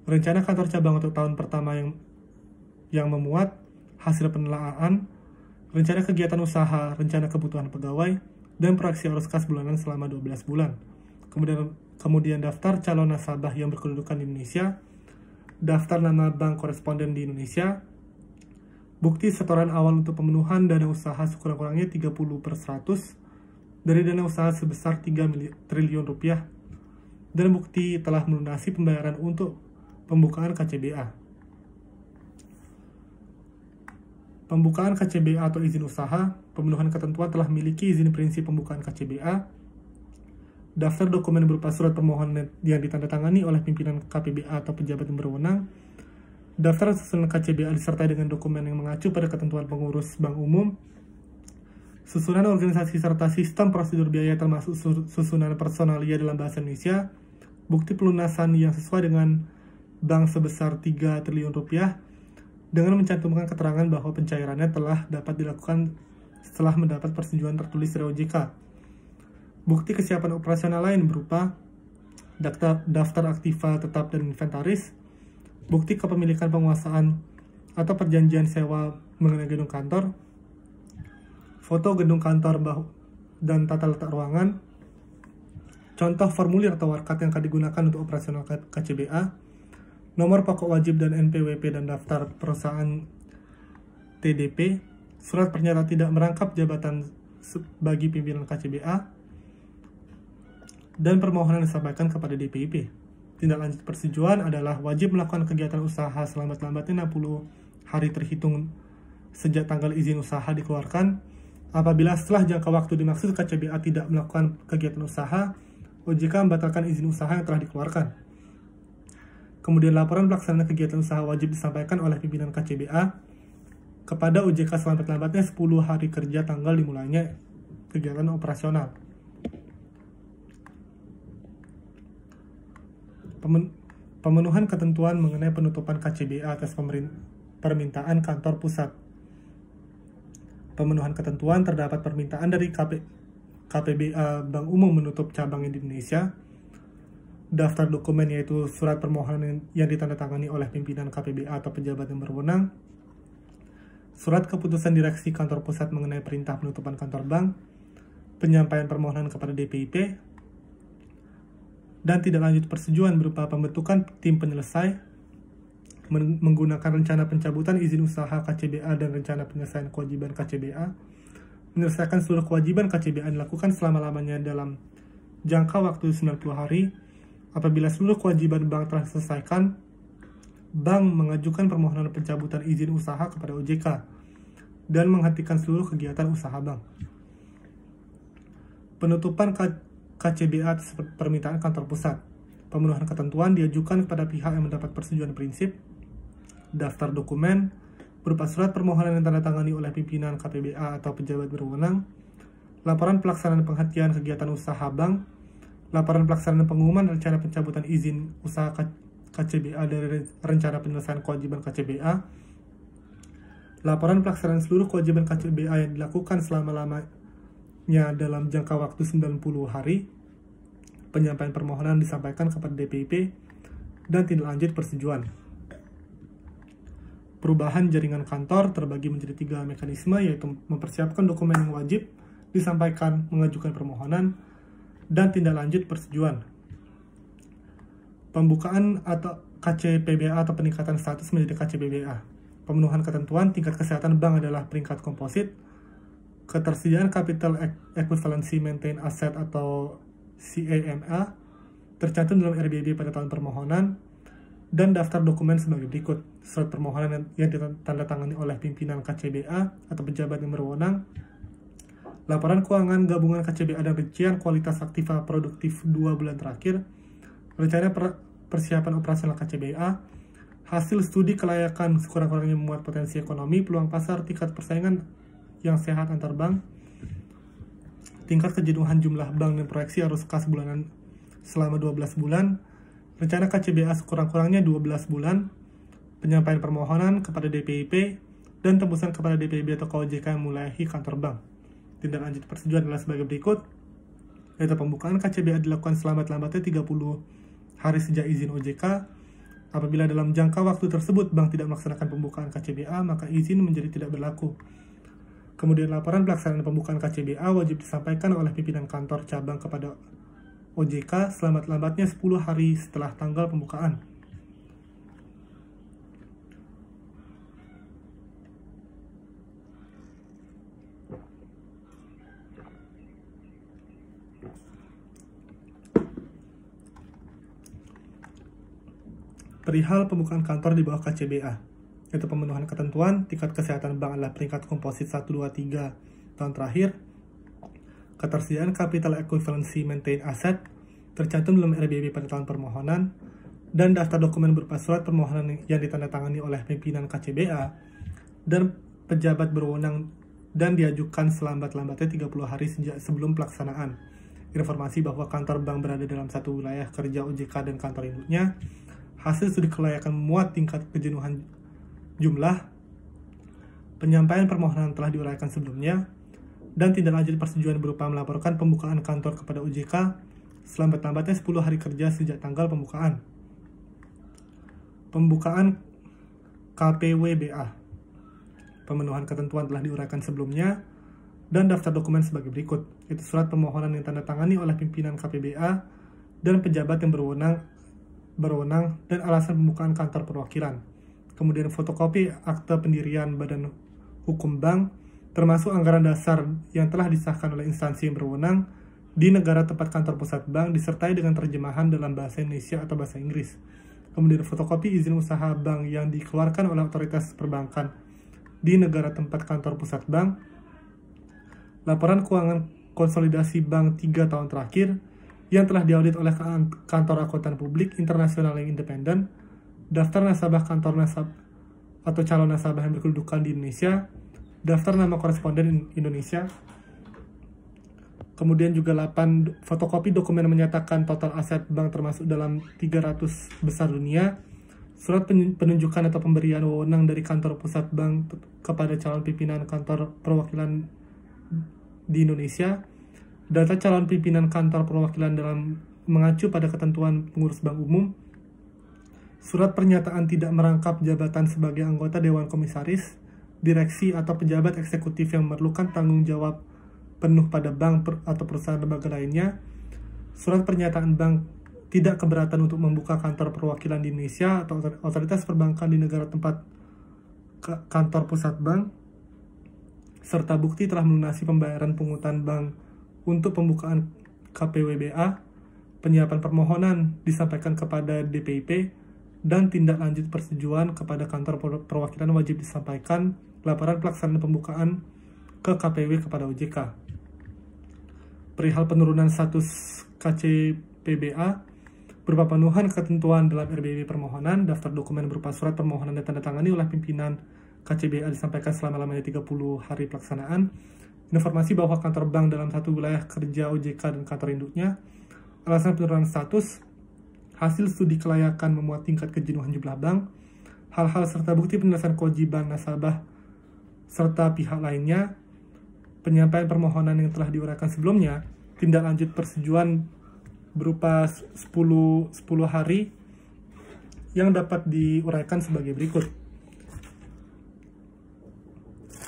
rencana kantor cabang untuk tahun pertama yang memuat hasil penelaahan, rencana kegiatan usaha, rencana kebutuhan pegawai, dan proyeksi arus kas bulanan selama 12 bulan. Kemudian daftar calon nasabah yang berkedudukan di Indonesia, daftar nama bank koresponden di Indonesia, bukti setoran awal untuk pemenuhan dana usaha sekurang-kurangnya 30% dari dana usaha sebesar 3 triliun rupiah, dan bukti telah melunasi pembayaran untuk pembukaan KCBA. Pembukaan KCBA atau izin usaha, pemenuhan ketentuan telah memiliki izin prinsip pembukaan KCBA, daftar dokumen berupa surat permohonan yang ditandatangani oleh pimpinan KPBA atau pejabat yang berwenang, daftar susunan KCBA disertai dengan dokumen yang mengacu pada ketentuan pengurus bank umum, susunan organisasi serta sistem prosedur biaya termasuk susunan personalia dalam bahasa Indonesia, bukti pelunasan yang sesuai dengan bank sebesar 3 triliun rupiah, dengan mencantumkan keterangan bahwa pencairannya telah dapat dilakukan setelah mendapat persetujuan tertulis dari OJK. Bukti kesiapan operasional lain berupa daftar aktiva tetap dan inventaris, bukti kepemilikan penguasaan atau perjanjian sewa mengenai gedung kantor, foto gedung kantor dan tata letak ruangan, contoh formulir atau warkat yang akan digunakan untuk operasional KCBA, nomor pokok wajib dan NPWP dan daftar perusahaan TDP, surat pernyataan tidak merangkap jabatan bagi pimpinan KCBA, dan permohonan disampaikan kepada DPIP. Tindak lanjut persetujuan adalah wajib melakukan kegiatan usaha selambat-lambatnya 60 hari terhitung sejak tanggal izin usaha dikeluarkan. Apabila setelah jangka waktu dimaksud KCBA tidak melakukan kegiatan usaha, OJK membatalkan izin usaha yang telah dikeluarkan. Kemudian laporan pelaksanaan kegiatan usaha wajib disampaikan oleh pimpinan KCBA kepada OJK selambat-lambatnya 10 hari kerja tanggal dimulainya kegiatan operasional. Pemenuhan ketentuan mengenai penutupan KCBA atas permintaan kantor pusat. Pemenuhan ketentuan terdapat permintaan dari KPBA Bank Umum menutup cabangnya di Indonesia. Daftar dokumen yaitu surat permohonan yang ditandatangani oleh pimpinan KPBA atau pejabat yang berwenang. Surat keputusan direksi kantor pusat mengenai perintah penutupan kantor bank. Penyampaian permohonan kepada DPIP. Dan tidak lanjut persetujuan berupa pembentukan tim penyelesai, menggunakan rencana pencabutan izin usaha KCBA dan rencana penyelesaian kewajiban KCBA, menyelesaikan seluruh kewajiban KCBA dilakukan selama-lamanya dalam jangka waktu 90 hari. Apabila seluruh kewajiban bank telah diselesaikan, bank mengajukan permohonan pencabutan izin usaha kepada OJK dan menghentikan seluruh kegiatan usaha bank. Penutupan KCBA atas permintaan kantor pusat. Pemenuhan ketentuan diajukan kepada pihak yang mendapat persetujuan prinsip. Daftar dokumen berupa surat permohonan yang ditandatangani oleh pimpinan KPBA atau pejabat berwenang. Laporan pelaksanaan penghentian kegiatan usaha bank. Laporan pelaksanaan pengumuman rencana pencabutan izin usaha KCBA dari rencana penyelesaian kewajiban KCBA. Laporan pelaksanaan seluruh kewajiban KCBA yang dilakukan selama-lamanya dalam jangka waktu 90 hari, penyampaian permohonan disampaikan kepada DPIP, dan tindak lanjut persetujuan. Perubahan jaringan kantor terbagi menjadi 3 mekanisme, yaitu mempersiapkan dokumen yang wajib disampaikan, mengajukan permohonan, dan tindak lanjut persetujuan. Pembukaan atau KCPBA atau peningkatan status menjadi KCBBA. Pemenuhan ketentuan tingkat kesehatan bank adalah peringkat komposit. Ketersediaan capital equivalency maintain asset atau CAMA tercantum dalam RBB pada tahun permohonan, dan daftar dokumen sebagai berikut. Surat permohonan yang ditandatangani oleh pimpinan KCBA atau pejabat yang berwenang, laporan keuangan gabungan KCBA dan rincian kualitas aktiva produktif 2 bulan terakhir, rencana persiapan operasional KCBA, hasil studi kelayakan sekurang-kurangnya memuat potensi ekonomi, peluang pasar, tingkat persaingan yang sehat antar bank, tingkat kejenuhan jumlah bank dan proyeksi arus kas bulanan selama 12 bulan, rencana KCBA sekurang-kurangnya 12 bulan, penyampaian permohonan kepada DPIP, dan tembusan kepada DPIB atau KOJK yang mulai kantor bank. Tindak lanjut persetujuan adalah sebagai berikut, yaitu pembukaan KCBA dilakukan selambat-lambatnya 30 hari sejak izin OJK. Apabila dalam jangka waktu tersebut bank tidak melaksanakan pembukaan KCBA, maka izin menjadi tidak berlaku. Kemudian laporan pelaksanaan pembukaan KCBA wajib disampaikan oleh pimpinan kantor cabang kepada OJK selambat-lambatnya 10 hari setelah tanggal pembukaan. Perihal pembukaan kantor di bawah KCBA, yaitu pemenuhan ketentuan, tingkat kesehatan bank adalah peringkat komposit 1, 2, 3 tahun terakhir, ketersediaan capital equivalency maintain asset, tercantum dalam RBB pada tahun permohonan, dan daftar dokumen berupa surat permohonan yang ditandatangani oleh pimpinan KCBA dan pejabat berwenang dan diajukan selambat-lambatnya 30 hari sejak sebelum pelaksanaan. Informasi bahwa kantor bank berada dalam satu wilayah kerja OJK dan kantor induknya, hasil studi kelayakan memuat tingkat kejenuhan jumlah, penyampaian permohonan telah diuraikan sebelumnya, dan tindak lanjut persetujuan berupa melaporkan pembukaan kantor kepada OJK selambat-lambatnya 10 hari kerja sejak tanggal pembukaan. Pembukaan KPWBA. Pemenuhan ketentuan telah diuraikan sebelumnya, dan daftar dokumen sebagai berikut, yaitu surat permohonan yang tandatangani oleh pimpinan KPBA dan pejabat yang berwenang dan alasan pembukaan kantor perwakilan. Kemudian fotokopi akte pendirian Badan Hukum Bank, termasuk anggaran dasar yang telah disahkan oleh instansi yang berwenang di negara tempat kantor pusat bank, disertai dengan terjemahan dalam bahasa Indonesia atau bahasa Inggris. Kemudian fotokopi izin usaha bank yang dikeluarkan oleh otoritas perbankan di negara tempat kantor pusat bank, laporan keuangan konsolidasi bank 3 tahun terakhir yang telah diaudit oleh kantor akuntan publik internasional yang independen, daftar nasabah kantor nasabah atau calon nasabah yang berkedudukan di Indonesia, daftar nama koresponden Indonesia, kemudian juga 8 fotokopi dokumen menyatakan total aset bank termasuk dalam 300 besar dunia, surat penunjukan atau pemberian wewenang dari kantor pusat bank kepada calon pimpinan kantor perwakilan di Indonesia, data calon pimpinan kantor perwakilan dalam mengacu pada ketentuan pengurus bank umum, surat pernyataan tidak merangkap jabatan sebagai anggota Dewan Komisaris, direksi atau pejabat eksekutif yang memerlukan tanggung jawab penuh pada bank atau perusahaan lembaga lainnya, surat pernyataan bank tidak keberatan untuk membuka kantor perwakilan di Indonesia atau otoritas perbankan di negara tempat kantor pusat bank, serta bukti telah melunasi pembayaran pungutan bank untuk pembukaan KPWBA, penyiapan permohonan disampaikan kepada DPIP, dan tindak lanjut persetujuan kepada kantor perwakilan wajib disampaikan laporan pelaksanaan pembukaan ke KPW kepada OJK. Perihal penurunan status KCPBA, berupa pemenuhan ketentuan dalam RBB permohonan, daftar dokumen berupa surat permohonan dan tanda tangani oleh pimpinan KCBA disampaikan selama-lamanya 30 hari pelaksanaan, informasi bahwa kantor bank dalam satu wilayah kerja OJK dan kantor induknya, alasan penurunan status, hasil studi kelayakan memuat tingkat kejenuhan jumlah bank, hal-hal serta bukti penjelasan kewajiban nasabah serta pihak lainnya, penyampaian permohonan yang telah diuraikan sebelumnya, tindak lanjut persetujuan berupa 10 hari yang dapat diuraikan sebagai berikut,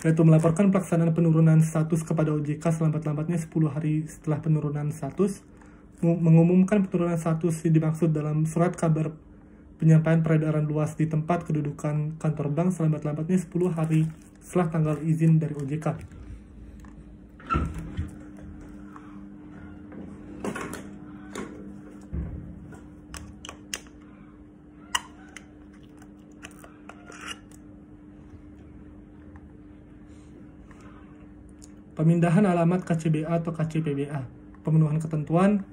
yaitu melaporkan pelaksanaan penurunan status kepada OJK selambat-lambatnya 10 hari setelah penurunan status, mengumumkan penurunan status yang dimaksud dalam surat kabar penyampaian peredaran luas di tempat kedudukan kantor bank selambat-lambatnya 10 hari setelah tanggal izin dari OJK. Pemindahan alamat KCBA atau KCPBA, pemenuhan ketentuan,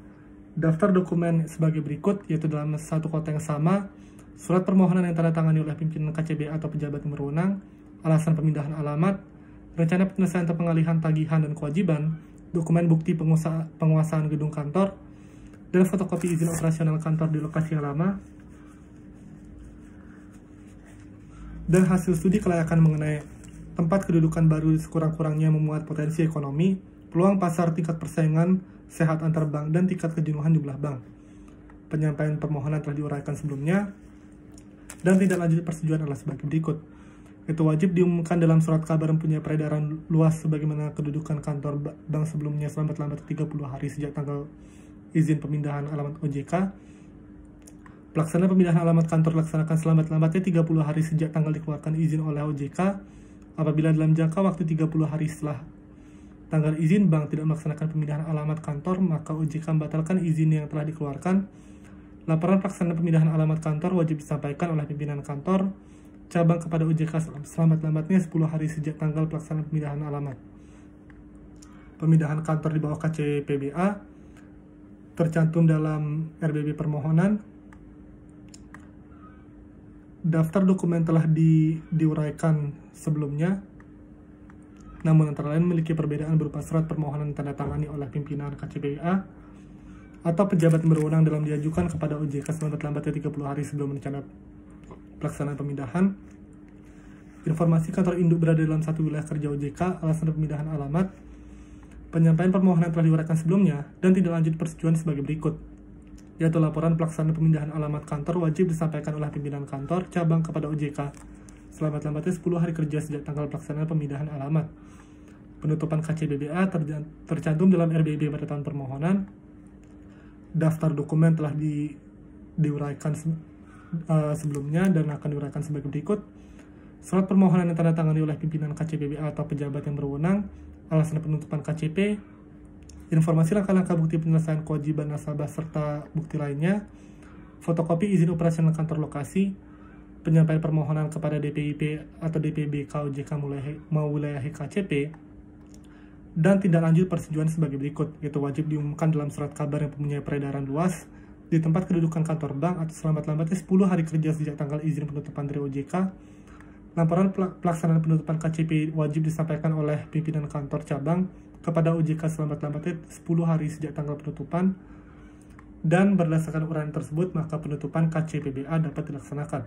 daftar dokumen sebagai berikut, yaitu dalam satu kota yang sama, surat permohonan yang tanda tangani oleh pimpinan KCBA atau pejabat yang berwenang, alasan pemindahan alamat, rencana penyelesaian atau pengalihan tagihan dan kewajiban, dokumen bukti penguasaan gedung kantor, dan fotokopi izin operasional kantor di lokasi yang lama, dan hasil studi kelayakan mengenai tempat kedudukan baru sekurang-kurangnya memuat potensi ekonomi, peluang pasar, tingkat persaingan sehat antar bank, dan tingkat kejenuhan jumlah bank. Penyampaian permohonan telah diuraikan sebelumnya, dan tidak lanjut persetujuan adalah sebagai berikut. Itu wajib diumumkan dalam surat kabar mempunyai peredaran luas sebagaimana kedudukan kantor bank sebelumnya selambat-lambat 30 hari sejak tanggal izin pemindahan alamat OJK. Pelaksanaan pemindahan alamat kantor dilaksanakan selambat-lambatnya 30 hari sejak tanggal dikeluarkan izin oleh OJK. Apabila dalam jangka waktu 30 hari setelah tanggal izin bank tidak melaksanakan pemindahan alamat kantor, maka OJK membatalkan izin yang telah dikeluarkan. Laporan pelaksanaan pemindahan alamat kantor wajib disampaikan oleh pimpinan kantor cabang kepada OJK selambat-lambatnya 10 hari sejak tanggal pelaksanaan pemindahan alamat. Pemindahan kantor di bawah KCPBA tercantum dalam RBB permohonan. Daftar dokumen telah diuraikan sebelumnya, namun antara lain memiliki perbedaan berupa surat permohonan tanda tangani oleh pimpinan KCPBA atau pejabat berwenang dalam diajukan kepada OJK selambat-lambatnya 30 hari sebelum rencana pelaksanaan pemindahan. Informasi kantor induk berada dalam satu wilayah kerja OJK, alasan pemindahan alamat. Penyampaian permohonan telah diuraikan sebelumnya dan tidak lanjut persetujuan sebagai berikut, yaitu laporan pelaksanaan pemindahan alamat kantor wajib disampaikan oleh pimpinan kantor cabang kepada OJK selambat-lambatnya 10 hari kerja sejak tanggal pelaksanaan pemindahan alamat. Penutupan KCBBA tercantum dalam RBB pada tahun permohonan. Daftar dokumen telah diuraikan sebelumnya dan akan diuraikan sebagai berikut. Surat permohonan yang tanda tangani oleh pimpinan KCPBA atau pejabat yang berwenang, alasan penutupan KCP, informasi langkah-langkah bukti penyelesaian kewajiban nasabah serta bukti lainnya, fotokopi izin operasional kantor lokasi, penyampaian permohonan kepada DPIP atau DPB KOJK mewilayahi KCP, dan tindak lanjut persetujuan sebagai berikut, yaitu wajib diumumkan dalam surat kabar yang mempunyai peredaran luas di tempat kedudukan kantor bank atau selambat-lambatnya 10 hari kerja sejak tanggal izin penutupan dari OJK. Laporan pelaksanaan penutupan KCP wajib disampaikan oleh pimpinan kantor cabang kepada OJK selambat-lambatnya 10 hari sejak tanggal penutupan, dan berdasarkan uraian tersebut maka penutupan KCPBA dapat dilaksanakan.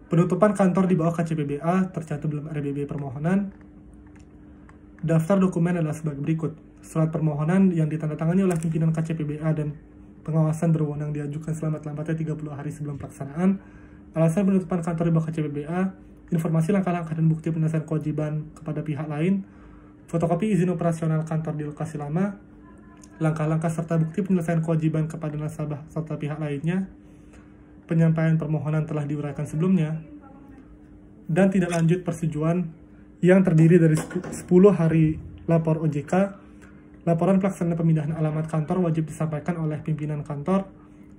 Penutupan kantor di bawah KCPBA tercantum dalam RBB permohonan. Daftar dokumen adalah sebagai berikut. Surat permohonan yang ditandatangani oleh pimpinan KCPBA dan pengawasan berwenang diajukan selambat-lambatnya 30 hari sebelum pelaksanaan. Alasan penutupan kantor di bawah KCPBA, informasi langkah-langkah dan bukti penyelesaian kewajiban kepada pihak lain, fotokopi izin operasional kantor di lokasi lama, langkah-langkah serta bukti penyelesaian kewajiban kepada nasabah serta pihak lainnya. Penyampaian permohonan telah diuraikan sebelumnya, dan tidak lanjut persetujuan yang terdiri dari 10 hari lapor OJK. Laporan pelaksanaan pemindahan alamat kantor wajib disampaikan oleh pimpinan kantor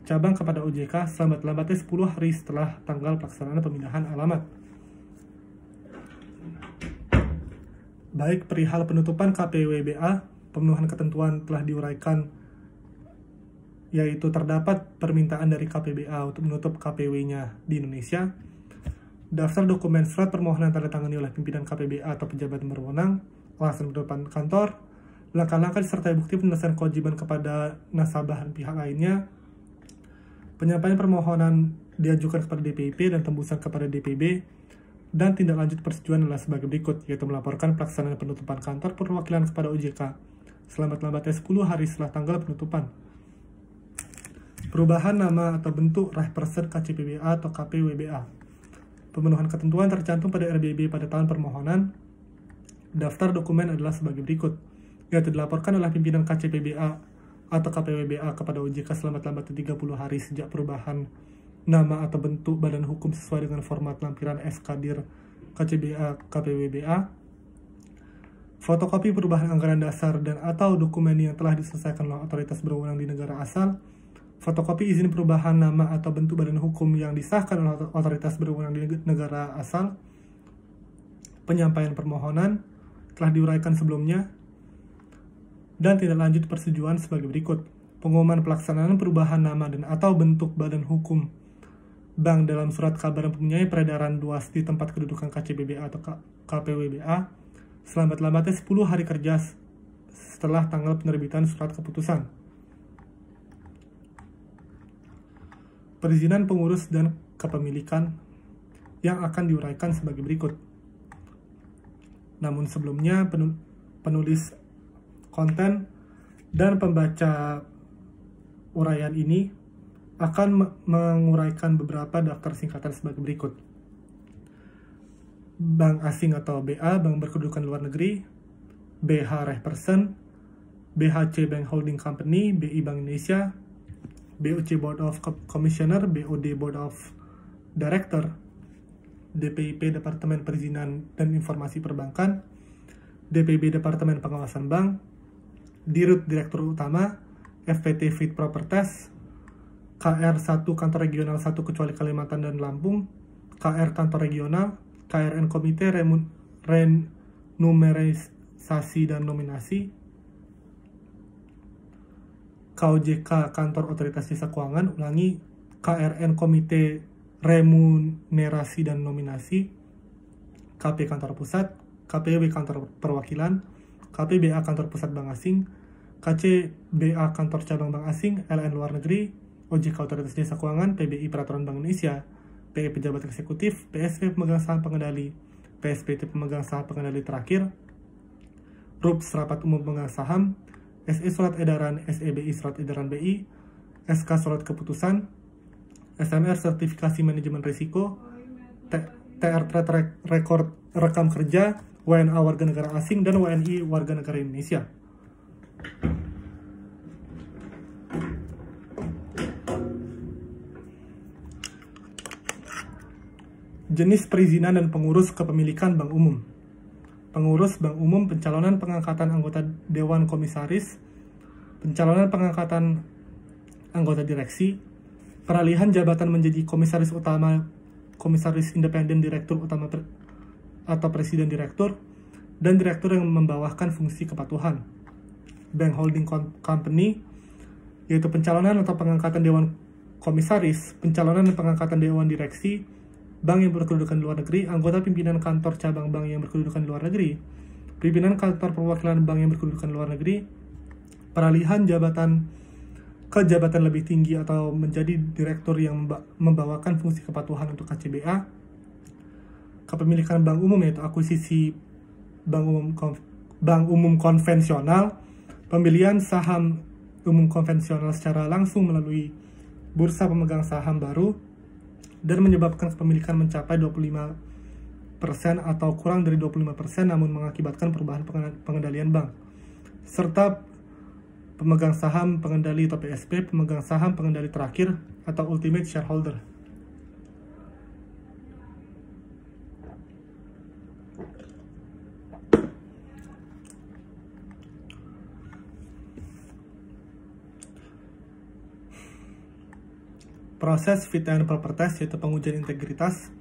cabang kepada OJK selambat-lambatnya 10 hari setelah tanggal pelaksanaan pemindahan alamat. Baik perihal penutupan KPWBA, pemenuhan ketentuan telah diuraikan, yaitu terdapat permintaan dari KPBA untuk menutup KPW-nya di Indonesia. Daftar dokumen surat permohonan tanda tangani oleh pimpinan KPBA atau pejabat berwenang, alasan penutupan kantor, langkah-langkah disertai bukti penyelesaian kewajiban kepada nasabah dan pihak lainnya, penyampaian permohonan diajukan kepada DPIP dan tembusan kepada DPB, dan tindak lanjut persetujuan adalah sebagai berikut, yaitu melaporkan pelaksanaan penutupan kantor perwakilan kepada OJK selambat-lambatnya 10 hari setelah tanggal penutupan. Perubahan nama atau bentuk Raipersen KCPBA atau KPWBA. Pemenuhan ketentuan tercantum pada RBB pada tahun permohonan. Daftar dokumen adalah sebagai berikut, yaitu dilaporkan oleh pimpinan KCPBA atau KPWBA kepada OJK selambat-lambatnya 30 hari sejak perubahan nama atau bentuk badan hukum sesuai dengan format lampiran FKDIR KCBA KPWBA. Fotokopi perubahan anggaran dasar dan atau dokumen yang telah diselesaikan oleh otoritas berwenang di negara asal. Fotokopi izin perubahan nama atau bentuk badan hukum yang disahkan oleh otoritas berwenang di negara asal. Penyampaian permohonan telah diuraikan sebelumnya dan tidak lanjut persetujuan sebagai berikut. Pengumuman pelaksanaan perubahan nama dan atau bentuk badan hukum bank dalam surat kabar mempunyai peredaran luas di tempat kedudukan KCBBA atau KPWBA selambat-lambatnya 10 hari kerja setelah tanggal penerbitan surat keputusan. Perizinan pengurus dan kepemilikan yang akan diuraikan sebagai berikut. Namun sebelumnya, penulis konten dan pembaca uraian ini akan menguraikan beberapa daftar singkatan sebagai berikut. Bank asing atau BA, bank berkedudukan luar negeri, BH Reh Person, BHC Bank Holding Company, BI Bank Indonesia, BOC Board of Commissioner, BOD Board of Director, DPIP Departemen Perizinan dan Informasi Perbankan, DPB Departemen Pengawasan Bank, Dirut Direktur Utama, FPT Fit Properties, KR1 Kantor Regional 1 kecuali Kalimantan dan Lampung, KR Kantor Regional, KRN Komite Renumerisasi dan Nominasi, KOJK Kantor Otoritas Jasa Keuangan, ulangi, KRN Komite Remunerasi dan Nominasi, KP Kantor Pusat, KPB Kantor Perwakilan, KPBA Kantor Pusat Bank Asing, KCBA Kantor Cabang Bank Asing, LN Luar Negeri, OJK Otoritas Jasa Keuangan, PBI Peraturan Bank Indonesia, PE Pejabat Eksekutif, PSP Pemegang Saham Pengendali, PSPT Pemegang Saham Pengendali Terakhir, RUP Serapat Umum Pemegang Saham, SE Surat Edaran, SEBI Surat Edaran BI, SK Surat Keputusan, SMR Sertifikasi Manajemen Risiko, TR Track Record Rekam Kerja, WNA Warga Negara Asing, dan WNI Warga Negara Indonesia. Jenis perizinan dan pengurus kepemilikan Bank Umum. Pengurus Bank Umum, pencalonan pengangkatan anggota Dewan Komisaris, pencalonan pengangkatan anggota direksi, peralihan jabatan menjadi komisaris utama, komisaris independen, direktur utama atau presiden direktur, dan direktur yang membawahkan fungsi kepatuhan. Bank Holding Company, yaitu pencalonan atau pengangkatan Dewan Komisaris, pencalonan dan pengangkatan Dewan Direksi, bank yang berkedudukan luar negeri, anggota pimpinan kantor cabang bank yang berkedudukan luar negeri, pimpinan kantor perwakilan bank yang berkedudukan luar negeri, peralihan jabatan ke jabatan lebih tinggi atau menjadi direktur yang membawakan fungsi kepatuhan untuk KCBA, kepemilikan bank umum yaitu akuisisi bank umum konvensional, pembelian saham umum konvensional secara langsung melalui bursa pemegang saham baru, dan menyebabkan kepemilikan mencapai 25% atau kurang dari 25% namun mengakibatkan perubahan pengendalian bank, serta pemegang saham pengendali atau PSP, pemegang saham pengendali terakhir atau ultimate shareholder. Proses fit and proper test yaitu pengujian integritas,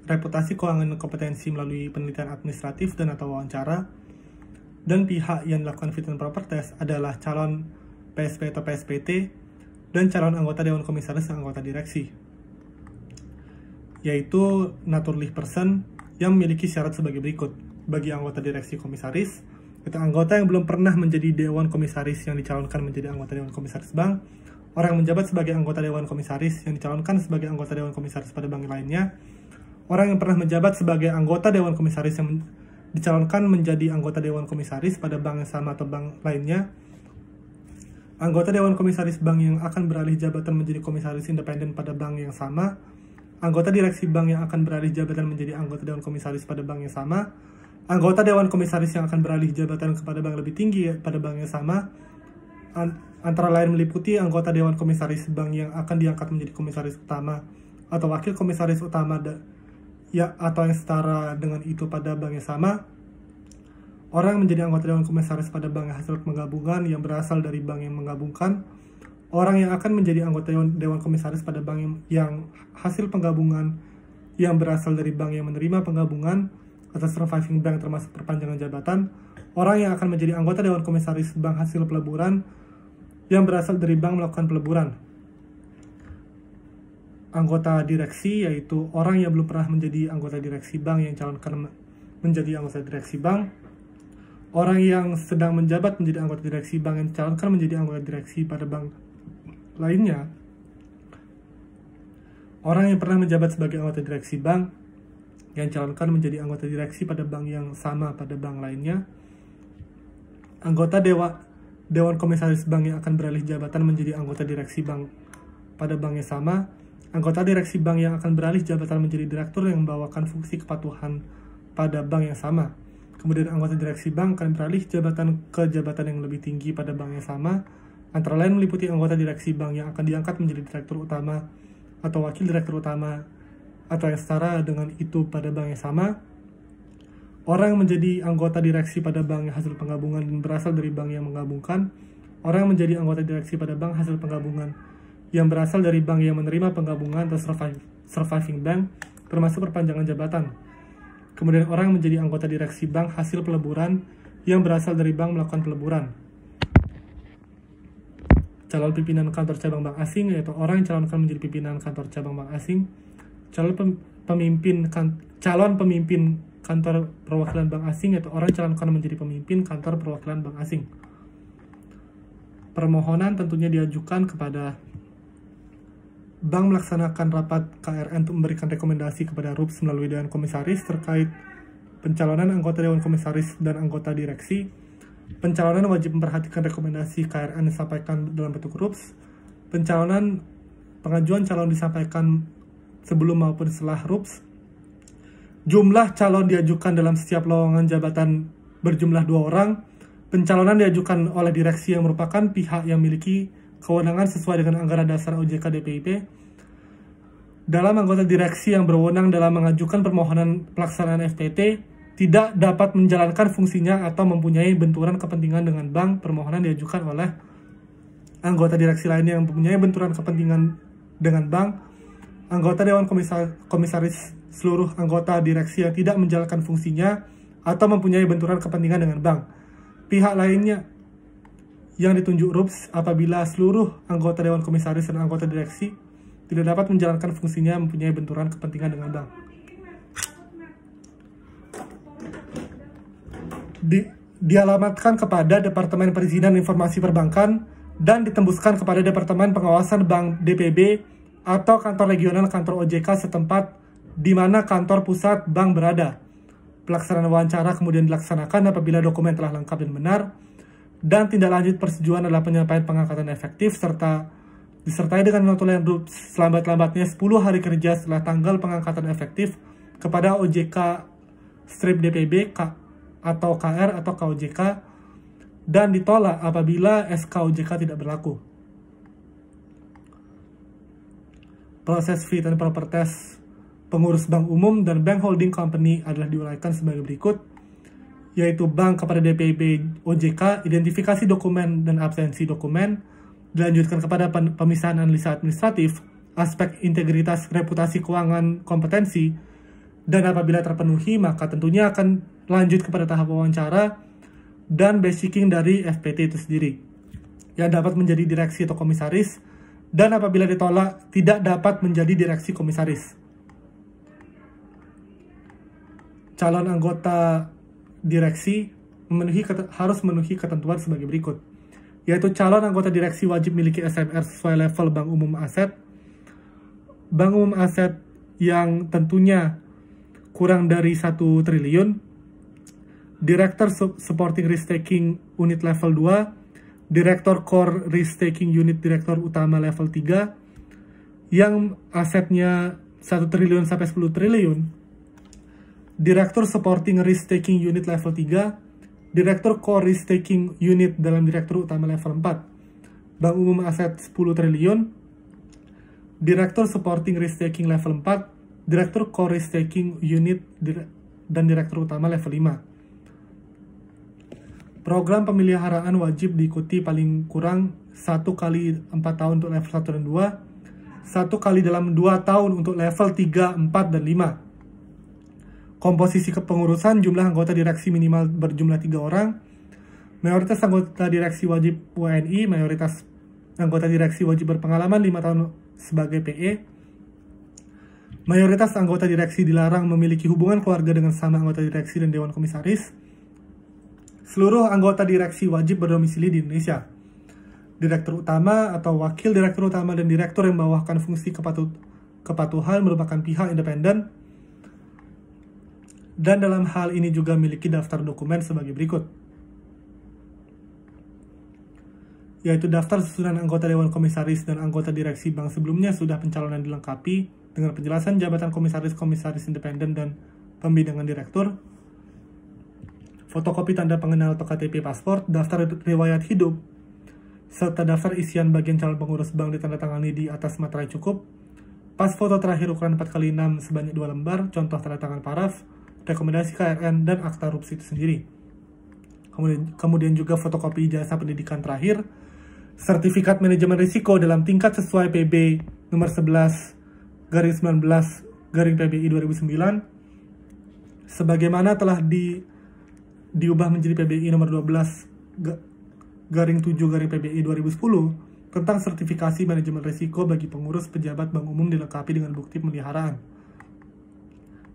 reputasi keuangan dan kompetensi melalui penelitian administratif dan atau wawancara, dan pihak yang dilakukan fit and proper test adalah calon PSP atau PSPT dan calon anggota Dewan Komisaris dan anggota direksi, yaitu naturally person yang memiliki syarat sebagai berikut. Bagi anggota direksi komisaris, itu anggota yang belum pernah menjadi Dewan Komisaris yang dicalonkan menjadi anggota Dewan Komisaris Bank, orang yang menjabat sebagai anggota Dewan Komisaris yang dicalonkan sebagai anggota Dewan Komisaris pada bank lainnya, orang yang pernah menjabat sebagai anggota Dewan Komisaris yang dicalonkan menjadi anggota Dewan Komisaris pada bank yang sama atau bank lainnya, anggota Dewan Komisaris bank yang akan beralih jabatan menjadi komisaris independen pada bank yang sama, anggota direksi bank yang akan beralih jabatan menjadi anggota Dewan Komisaris pada bank yang sama, anggota Dewan Komisaris yang akan beralih jabatan kepada bank lebih tinggi pada bank yang sama, antara lain meliputi anggota Dewan Komisaris bank yang akan diangkat menjadi komisaris utama atau wakil komisaris utama atau yang setara dengan itu pada bank yang sama, orang yang menjadi anggota Dewan Komisaris pada bank yang hasil penggabungan yang berasal dari bank yang menggabungkan, orang yang akan menjadi anggota Dewan Komisaris pada bank yang hasil penggabungan yang berasal dari bank yang menerima penggabungan atau surviving bank termasuk perpanjangan jabatan, orang yang akan menjadi anggota Dewan Komisaris bank hasil peleburan yang berasal dari bank melakukan peleburan. anggota direksi, yaitu orang yang belum pernah menjadi anggota direksi bank yang calonkan menjadi anggota direksi bank, orang yang sedang menjabat menjadi anggota direksi bank yang calonkan menjadi anggota direksi pada bank lainnya, orang yang pernah menjabat sebagai anggota direksi bank yang calonkan menjadi anggota direksi pada bank yang sama pada bank lainnya, anggota Dewan Komisaris Bank yang akan beralih jabatan menjadi anggota direksi bank pada bank yang sama, anggota direksi bank yang akan beralih jabatan menjadi direktur yang membawakan fungsi kepatuhan pada bank yang sama. Kemudian anggota direksi bank akan beralih jabatan ke jabatan yang lebih tinggi pada bank yang sama, antara lain meliputi anggota direksi bank yang akan diangkat menjadi direktur utama atau wakil direktur utama atau yang setara dengan itu pada bank yang sama, orang yang menjadi anggota direksi pada bank yang hasil penggabungan dan berasal dari bank yang menggabungkan, orang yang menjadi anggota direksi pada bank hasil penggabungan yang berasal dari bank yang menerima penggabungan atau surviving bank, termasuk perpanjangan jabatan. Kemudian orang yang menjadi anggota direksi bank hasil peleburan yang berasal dari bank melakukan peleburan. Calon pimpinan kantor cabang bank asing, yaitu orang yang calonkan menjadi pimpinan kantor cabang bank asing. Calon pemimpin kantor perwakilan bank asing, yaitu orang yang calonkan menjadi pemimpin kantor perwakilan bank asing. Permohonan tentunya diajukan kepada bank melaksanakan rapat KRN untuk memberikan rekomendasi kepada RUPS melalui Dewan Komisaris terkait pencalonan anggota Dewan Komisaris dan anggota direksi. Pencalonan wajib memperhatikan rekomendasi KRN disampaikan dalam bentuk RUPS. Pengajuan calon disampaikan sebelum maupun setelah RUPS. Jumlah calon diajukan dalam setiap lowongan jabatan berjumlah 2 orang. Pencalonan diajukan oleh direksi yang merupakan pihak yang memiliki kewenangan sesuai dengan anggaran dasar OJK DPIP. Dalam anggota direksi yang berwenang dalam mengajukan permohonan pelaksanaan FPT tidak dapat menjalankan fungsinya atau mempunyai benturan kepentingan dengan bank, permohonan diajukan oleh anggota direksi lainnya yang mempunyai benturan kepentingan dengan bank, anggota Dewan Komisaris, seluruh anggota direksi yang tidak menjalankan fungsinya atau mempunyai benturan kepentingan dengan bank. Pihak lainnya yang ditunjuk RUPS apabila seluruh anggota Dewan Komisaris dan anggota direksi tidak dapat menjalankan fungsinya mempunyai benturan kepentingan dengan bank. Dialamatkan kepada Departemen Perizinan Informasi Perbankan dan ditembuskan kepada Departemen Pengawasan Bank DPB atau kantor regional kantor OJK setempat di mana kantor pusat bank berada. Pelaksanaan wawancara kemudian dilaksanakan apabila dokumen telah lengkap dan benar, dan tindak lanjut persetujuan adalah penyampaian pengangkatan efektif serta disertai dengan notulen RUPS selambat-lambatnya 10 hari kerja setelah tanggal pengangkatan efektif kepada OJK strip DPB atau KR atau KOJK, dan ditolak apabila SK OJK tidak berlaku. Proses fit and proper test pengurus bank umum dan bank holding company adalah diuraikan sebagai berikut, yaitu bank kepada DPB OJK, identifikasi dokumen dan absensi dokumen, dilanjutkan kepada pemisahan analisa administratif, aspek integritas, reputasi keuangan, kompetensi, dan apabila terpenuhi maka tentunya akan lanjut kepada tahap wawancara dan basicing dari FPT itu sendiri, yang dapat menjadi direksi atau komisaris, dan apabila ditolak tidak dapat menjadi direksi komisaris. Calon anggota direksi harus memenuhi ketentuan sebagai berikut, yaitu calon anggota direksi wajib memiliki SMR sesuai level bank umum aset. Bank umum aset yang tentunya kurang dari 1 triliun. Direktur supporting risk taking unit level 2, direktur core risk taking unit direktur utama level 3 yang asetnya 1 triliun sampai 10 triliun. Direktur supporting risk taking unit level 3, direktur core risk taking unit dalam direktur utama level 4. Bank umum aset 10 triliun, direktur supporting risk taking level 4, direktur core risk taking unit dan direktur utama level 5. Program pemeliharaan wajib diikuti paling kurang 1 kali 4 tahun untuk level 1 dan 2, 1 kali dalam 2 tahun untuk level 3, 4, dan 5. Komposisi kepengurusan, jumlah anggota direksi minimal berjumlah 3 orang. Mayoritas anggota direksi wajib WNI, mayoritas anggota direksi wajib berpengalaman 5 tahun sebagai PE. Mayoritas anggota direksi dilarang memiliki hubungan keluarga dengan sesama anggota direksi dan dewan komisaris. Seluruh anggota direksi wajib berdomisili di Indonesia. Direktur utama atau wakil direktur utama dan direktur yang membawakan fungsi kepatuhan merupakan pihak independen. Dan dalam hal ini juga memiliki daftar dokumen sebagai berikut. Yaitu daftar susunan anggota dewan komisaris dan anggota direksi bank sebelumnya sudah pencalonan dilengkapi dengan penjelasan jabatan komisaris independen dan pembidangan direktur, fotokopi tanda pengenal atau KTP paspor, daftar riwayat hidup, serta daftar isian bagian calon pengurus bank ditandatangani di atas materai cukup, pas foto terakhir ukuran 4x6 sebanyak 2 lembar, contoh tanda tangan paraf, rekomendasi KRN, dan akta RUPS itu sendiri. Kemudian juga fotokopi ijazah pendidikan terakhir, sertifikat manajemen risiko dalam tingkat sesuai PB nomor 11/19/PBI 2009 sebagaimana telah diubah menjadi PBI nomor 12/7/PBI 2010 tentang sertifikasi manajemen risiko bagi pengurus pejabat bank umum dilengkapi dengan bukti pemeliharaan.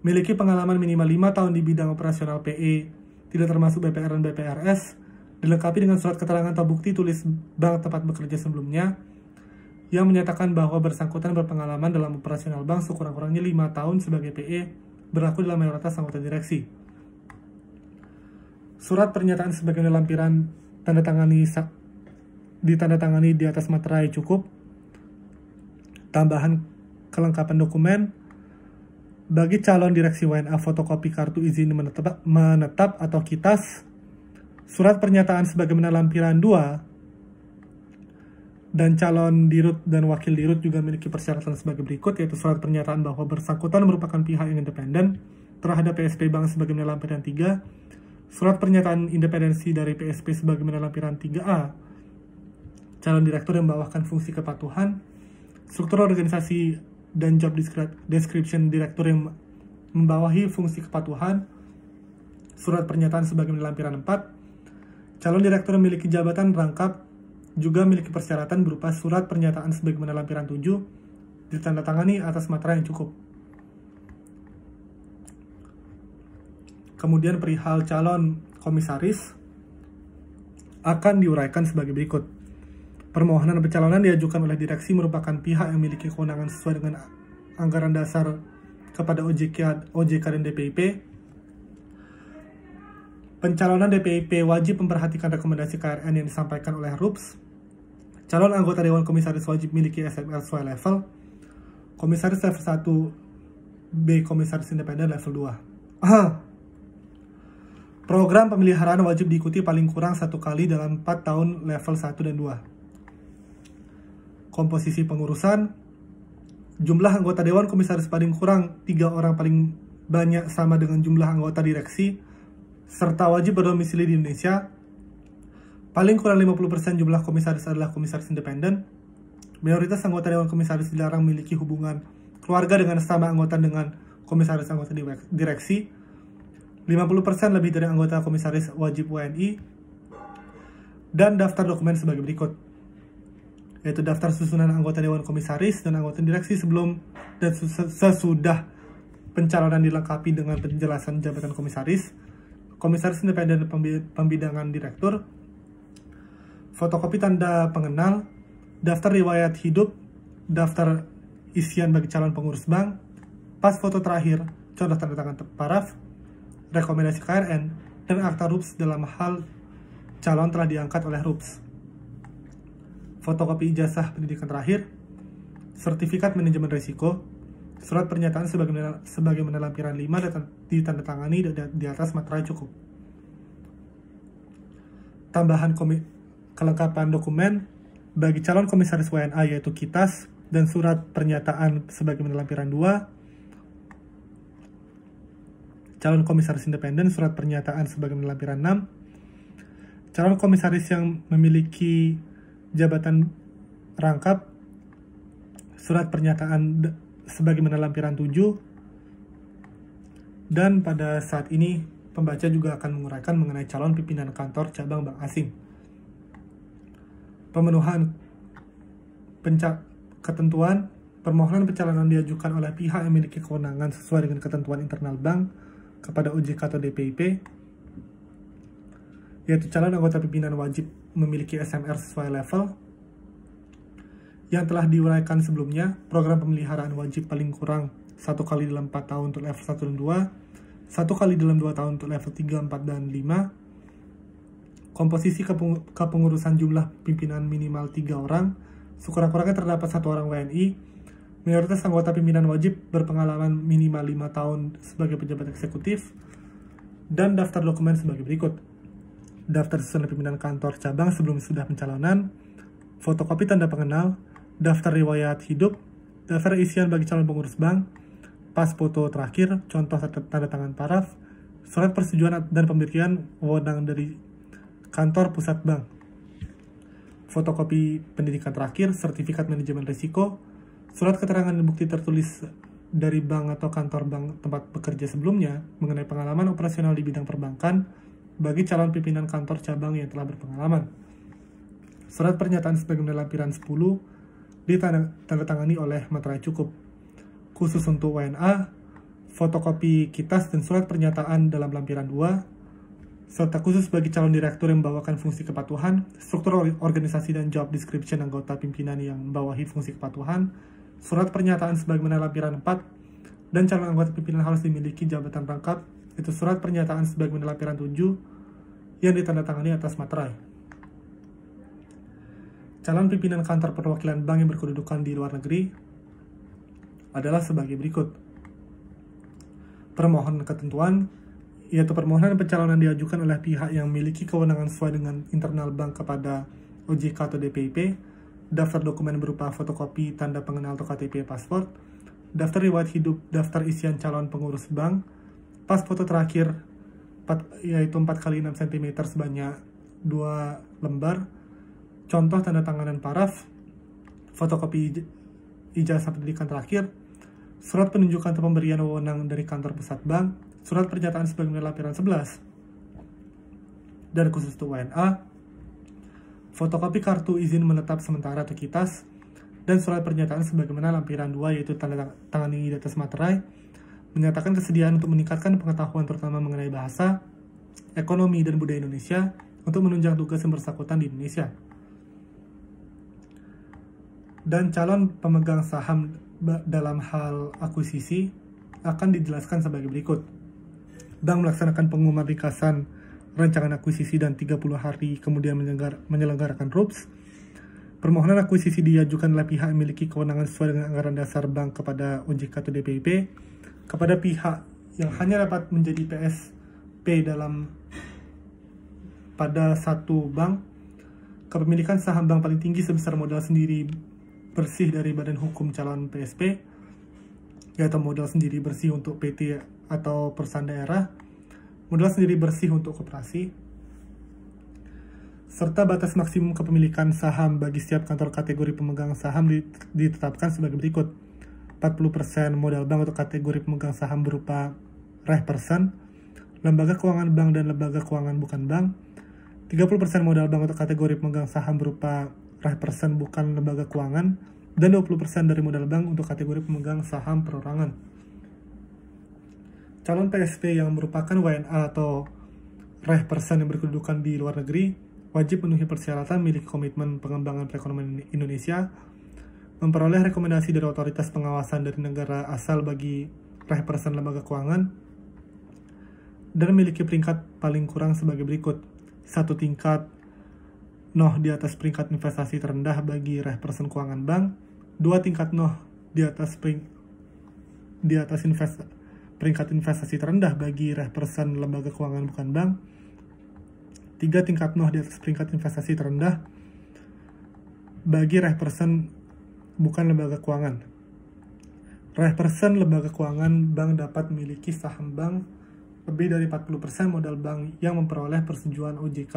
Miliki pengalaman minimal 5 tahun di bidang operasional PE, tidak termasuk BPR dan BPRS, dilengkapi dengan surat keterangan atau bukti tulis bank tempat bekerja sebelumnya, yang menyatakan bahwa bersangkutan berpengalaman dalam operasional bank sekurang-kurangnya 5 tahun sebagai PE, berlaku dalam mayoritas anggota direksi. Surat pernyataan sebagai lampiran ditandatangani di atas materai cukup. Tambahan kelengkapan dokumen bagi calon direksi WNA, fotokopi kartu izin menetap atau KITAS, surat pernyataan sebagaimana lampiran 2, dan calon dirut dan wakil dirut juga memiliki persyaratan sebagai berikut, yaitu surat pernyataan bahwa bersangkutan merupakan pihak yang independen terhadap PSP Bank sebagaimana lampiran 3, surat pernyataan independensi dari PSP sebagaimana lampiran 3A, calon direktur yang membawakan fungsi kepatuhan, struktur organisasi dan job description direktur yang membawahi fungsi kepatuhan, surat pernyataan sebagaimana lampiran 4, calon direktur yang memiliki jabatan rangkap juga memiliki persyaratan berupa surat pernyataan sebagaimana lampiran 7 ditandatangani atas materai yang cukup. Kemudian perihal calon komisaris akan diuraikan sebagai berikut. Permohonan pencalonan diajukan oleh direksi merupakan pihak yang memiliki kewenangan sesuai dengan anggaran dasar kepada OJK dan DPIP. Pencalonan DPIP wajib memperhatikan rekomendasi KRN yang disampaikan oleh RUPS. Calon anggota Dewan Komisaris wajib memiliki SMR sesuai level. Komisaris level 1B, komisaris independen level 2. Program pemeliharaan wajib diikuti paling kurang 1 kali dalam 4 tahun level 1 dan 2. Komposisi pengurusan, jumlah anggota Dewan Komisaris paling kurang 3 orang paling banyak sama dengan jumlah anggota direksi, serta wajib berdomisili di Indonesia. Paling kurang 50% jumlah komisaris adalah komisaris independen. Mayoritas anggota Dewan Komisaris dilarang memiliki hubungan keluarga dengan sesama anggota dengan komisaris anggota direksi. 50% lebih dari anggota komisaris wajib WNI. Dan daftar dokumen sebagai berikut, yaitu daftar susunan anggota Dewan Komisaris dan anggota direksi sebelum dan sesudah pencalonan dilengkapi dengan penjelasan jabatan komisaris, komisaris independen dan pembidangan direktur, fotokopi tanda pengenal, daftar riwayat hidup, daftar isian bagi calon pengurus bank, pas foto terakhir, contoh tanda tangan paraf, rekomendasi KRN, dan akta RUPS dalam hal calon telah diangkat oleh RUPS. Fotokopi ijazah pendidikan terakhir, sertifikat manajemen risiko, surat pernyataan sebagaimana lampiran 5 ditandatangani di atas materai cukup. Tambahan kelengkapan dokumen bagi calon komisaris WNA yaitu KITAS dan surat pernyataan sebagaimana lampiran 2. Calon komisaris independen surat pernyataan sebagaimana lampiran 6. Calon komisaris yang memiliki jabatan rangkap surat pernyataan sebagaimana lampiran 7. Dan pada saat ini pembaca juga akan menguraikan mengenai calon pimpinan kantor cabang bank asing. Pemenuhan ketentuan Permohonan pencalonan diajukan oleh pihak yang memiliki kewenangan sesuai dengan ketentuan internal bank kepada OJK atau DPIP, yaitu calon anggota pimpinan wajib memiliki SMR sesuai level yang telah diuraikan sebelumnya. Program pemeliharaan wajib paling kurang 1 kali dalam 4 tahun untuk level 1 dan 2, 1 kali dalam 2 tahun untuk level 3, 4, dan 5. Komposisi kepengurusan jumlah pimpinan minimal 3 orang, sekurang-kurangnya terdapat 1 orang WNI. Mayoritas anggota pimpinan wajib berpengalaman minimal 5 tahun sebagai pejabat eksekutif, dan daftar dokumen sebagai berikut. Daftar susunan pimpinan kantor cabang sebelum sudah pencalonan, fotokopi tanda pengenal, daftar riwayat hidup, daftar isian bagi calon pengurus bank, pas foto terakhir, contoh tanda tangan paraf, surat persetujuan dan pemberian wewenang dari kantor pusat bank, fotokopi pendidikan terakhir, sertifikat manajemen risiko, surat keterangan dan bukti tertulis dari bank atau kantor bank tempat bekerja sebelumnya mengenai pengalaman operasional di bidang perbankan bagi calon pimpinan kantor cabang yang telah berpengalaman. Surat pernyataan sebagaimana lampiran 10 ditandatangani oleh materai cukup. Khusus untuk WNA, fotokopi kitas dan surat pernyataan dalam lampiran 2, serta khusus bagi calon direktur yang membawakan fungsi kepatuhan, struktur organisasi dan job description anggota pimpinan yang membawahi fungsi kepatuhan, surat pernyataan sebagaimana lampiran 4, dan calon anggota pimpinan harus dimiliki jabatan rangkap, itu surat pernyataan sebagaimana lampiran 7 yang ditandatangani atas materai. Calon pimpinan kantor perwakilan bank yang berkedudukan di luar negeri adalah sebagai berikut. Permohonan ketentuan, yaitu permohonan pencalonan diajukan oleh pihak yang memiliki kewenangan sesuai dengan internal bank kepada OJK atau DPIP, daftar dokumen berupa fotokopi tanda pengenal atau KTP paspor, daftar riwayat hidup, daftar isian calon pengurus bank, pas foto terakhir yaitu 4 x 6 cm sebanyak 2 lembar, contoh tanda tangan dan paraf, fotokopi ijazah pendidikan terakhir, surat penunjukan atau pemberian wewenang dari kantor pusat bank, surat pernyataan sebagaimana lampiran 11, dan khusus untuk WNA, fotokopi kartu izin menetap sementara atau kitas, dan surat pernyataan sebagaimana lampiran 2 yaitu tanda tangani di atas materai, menyatakan kesediaan untuk meningkatkan pengetahuan terutama mengenai bahasa, ekonomi, dan budaya Indonesia untuk menunjang tugas yang bersangkutan di Indonesia. Dan calon pemegang saham dalam hal akuisisi akan dijelaskan sebagai berikut. Bank melaksanakan pengumuman ringkasan rancangan akuisisi dan 30 hari kemudian menyelenggarakan RUPS. Permohonan akuisisi diajukan oleh pihak yang memiliki kewenangan sesuai dengan anggaran dasar bank kepada OJK atau DPIP, kepada pihak yang hanya dapat menjadi PSP pada satu bank, kepemilikan saham bank paling tinggi sebesar modal sendiri bersih dari badan hukum calon PSP, yaitu modal sendiri bersih untuk PT atau perusahaan daerah, modal sendiri bersih untuk koperasi, serta batas maksimum kepemilikan saham bagi setiap kantor kategori pemegang saham ditetapkan sebagai berikut. 40% modal bank untuk kategori pemegang saham berupa reh persen, lembaga keuangan bank dan lembaga keuangan bukan bank. 30% modal bank untuk kategori pemegang saham berupa reh persen bukan lembaga keuangan, dan 20% dari modal bank untuk kategori pemegang saham perorangan. Calon PSP yang merupakan WNA atau reh persen yang berkedudukan di luar negeri wajib memenuhi persyaratan memiliki komitmen pengembangan perekonomian Indonesia, memperoleh rekomendasi dari otoritas pengawasan dari negara asal bagi reh persen lembaga keuangan, dan memiliki peringkat paling kurang sebagai berikut. 1 tingkat noh di atas peringkat investasi terendah bagi reh persen keuangan bank, 2 tingkat noh di atas peringkat investasi terendah bagi reh persen lembaga keuangan bukan bank, 3 tingkat noh di atas peringkat investasi terendah bagi reh persen bukan lembaga keuangan. Reh persen lembaga keuangan bank dapat memiliki saham bank lebih dari 40% modal bank yang memperoleh persetujuan OJK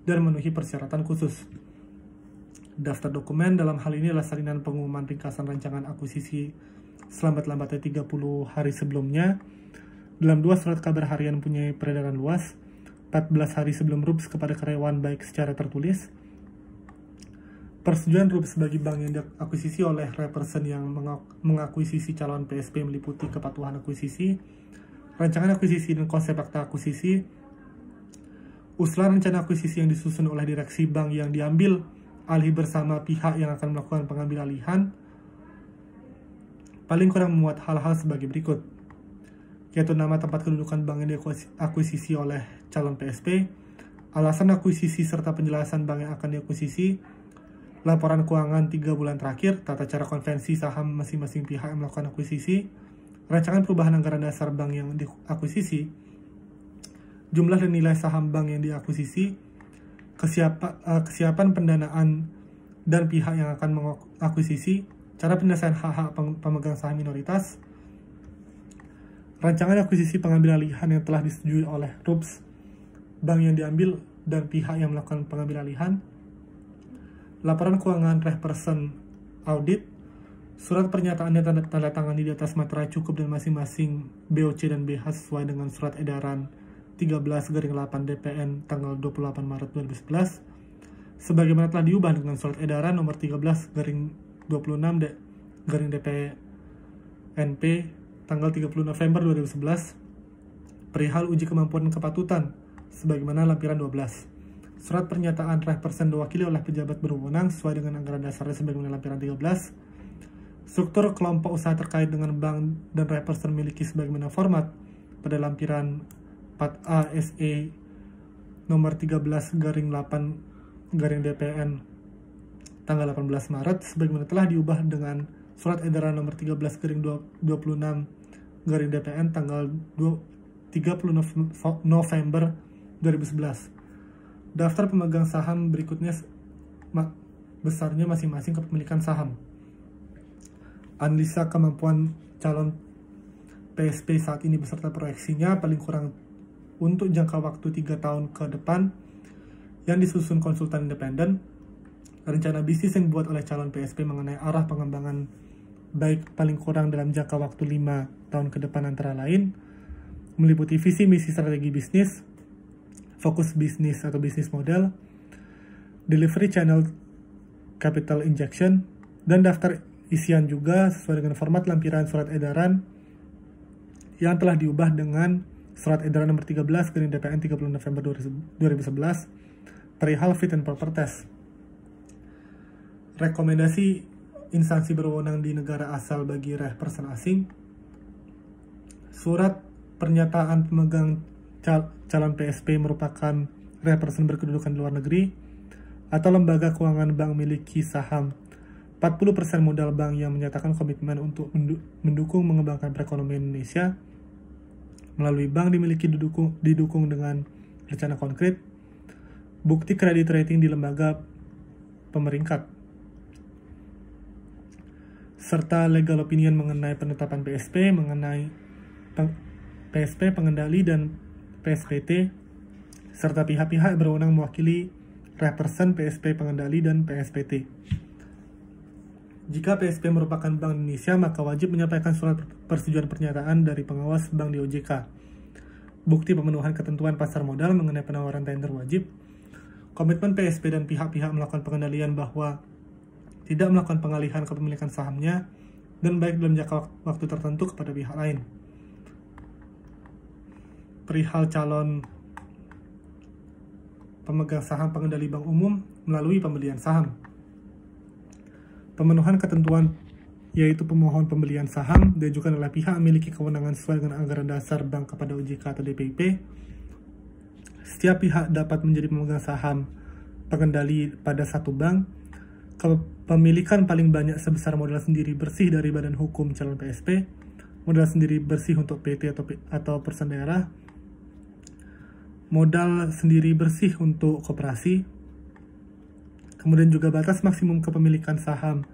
dan memenuhi persyaratan khusus. Daftar dokumen dalam hal ini adalah salinan pengumuman ringkasan rancangan akuisisi selambat-lambatnya 30 hari sebelumnya, dalam 2 surat kabar harian mempunyai peredaran luas, 14 hari sebelum RUPS kepada karyawan baik secara tertulis, Persetujuan RUPS bagi bank yang diakuisisi oleh reperson yang mengakuisisi calon PSP meliputi kepatuhan akuisisi, rancangan akuisisi dan konsep akta akuisisi, usulan rencana akuisisi yang disusun oleh direksi bank yang diambil alih bersama pihak yang akan melakukan pengambil alihan, paling kurang memuat hal-hal sebagai berikut, yaitu nama tempat kedudukan bank yang diakuisisi oleh calon PSP, alasan akuisisi serta penjelasan bank yang akan diakuisisi, laporan keuangan 3 bulan terakhir, tata cara konvensi saham masing-masing pihak yang melakukan akuisisi, rancangan perubahan anggaran dasar bank yang diakuisisi, jumlah dan nilai saham bank yang diakuisisi, kesiapan pendanaan dan pihak yang akan mengakuisisi, cara penyelesaian hak-hak pemegang saham minoritas, rancangan akuisisi pengambil alihan yang telah disetujui oleh RUPS, bank yang diambil dan pihak yang melakukan pengambil alihan, laporan keuangan reperson audit, surat pernyataan yang tanda tangani di atas materai cukup dan masing-masing BOC dan BH sesuai dengan surat edaran 13/8 DPN tanggal 28 Maret 2011, sebagaimana telah diubah dengan surat edaran nomor 13/26 DPNP tanggal 30 November 2011, perihal uji kemampuan dan kepatutan, sebagaimana lampiran 12. Surat pernyataan reperson diwakili oleh pejabat berwenang sesuai dengan anggaran dasarnya sebagaimana lampiran 13. Struktur kelompok usaha terkait dengan bank dan reperson miliki sebagaimana format pada lampiran 4A SE nomor 13/8/DPN tanggal 18 Maret sebagaimana telah diubah dengan surat edaran nomor 13/26/DPN tanggal 30 November 2011. Daftar pemegang saham berikutnya besarnya masing-masing kepemilikan saham. Analisa kemampuan calon PSP saat ini beserta proyeksinya paling kurang untuk jangka waktu 3 tahun ke depan yang disusun konsultan independen. Rencana bisnis yang dibuat oleh calon PSP mengenai arah pengembangan baik paling kurang dalam jangka waktu 5 tahun ke depan antara lain meliputi visi misi strategi bisnis, fokus bisnis atau bisnis model, delivery channel capital injection, dan daftar isian juga sesuai dengan format lampiran surat edaran yang telah diubah dengan surat edaran nomor 13 DPN 30 November 2011 perihal fit and proper test. Rekomendasi instansi berwenang di negara asal bagi reperson asing, surat pernyataan pemegang calon PSP merupakan reperson berkedudukan di luar negeri atau lembaga keuangan bank miliki saham 40% modal bank yang menyatakan komitmen untuk mendukung mengembangkan perekonomian Indonesia melalui bank dimiliki didukung dengan rencana konkret, bukti kredit rating di lembaga pemeringkat, serta legal opinion mengenai penetapan PSP, mengenai PSP pengendali dan PSPT, serta pihak-pihak berwenang mewakili reperson PSP pengendali dan PSPT. Jika PSP merupakan Bank Indonesia, maka wajib menyampaikan surat persetujuan pernyataan dari pengawas bank di OJK, bukti pemenuhan ketentuan pasar modal mengenai penawaran tender wajib, komitmen PSP dan pihak-pihak melakukan pengendalian bahwa tidak melakukan pengalihan kepemilikan sahamnya, dan baik dalam jangka waktu tertentu kepada pihak lain. Perihal calon pemegang saham pengendali bank umum melalui pembelian saham. Pemenuhan ketentuan yaitu pemohon pembelian saham diajukan oleh pihak memiliki kewenangan sesuai dengan anggaran dasar bank kepada OJK atau DPIP. Setiap pihak dapat menjadi pemegang saham pengendali pada satu bank. Kepemilikan paling banyak sebesar modal sendiri bersih dari badan hukum calon PSP, modal sendiri bersih untuk PT atau perusahaan daerah, modal sendiri bersih untuk koperasi, kemudian juga batas maksimum kepemilikan saham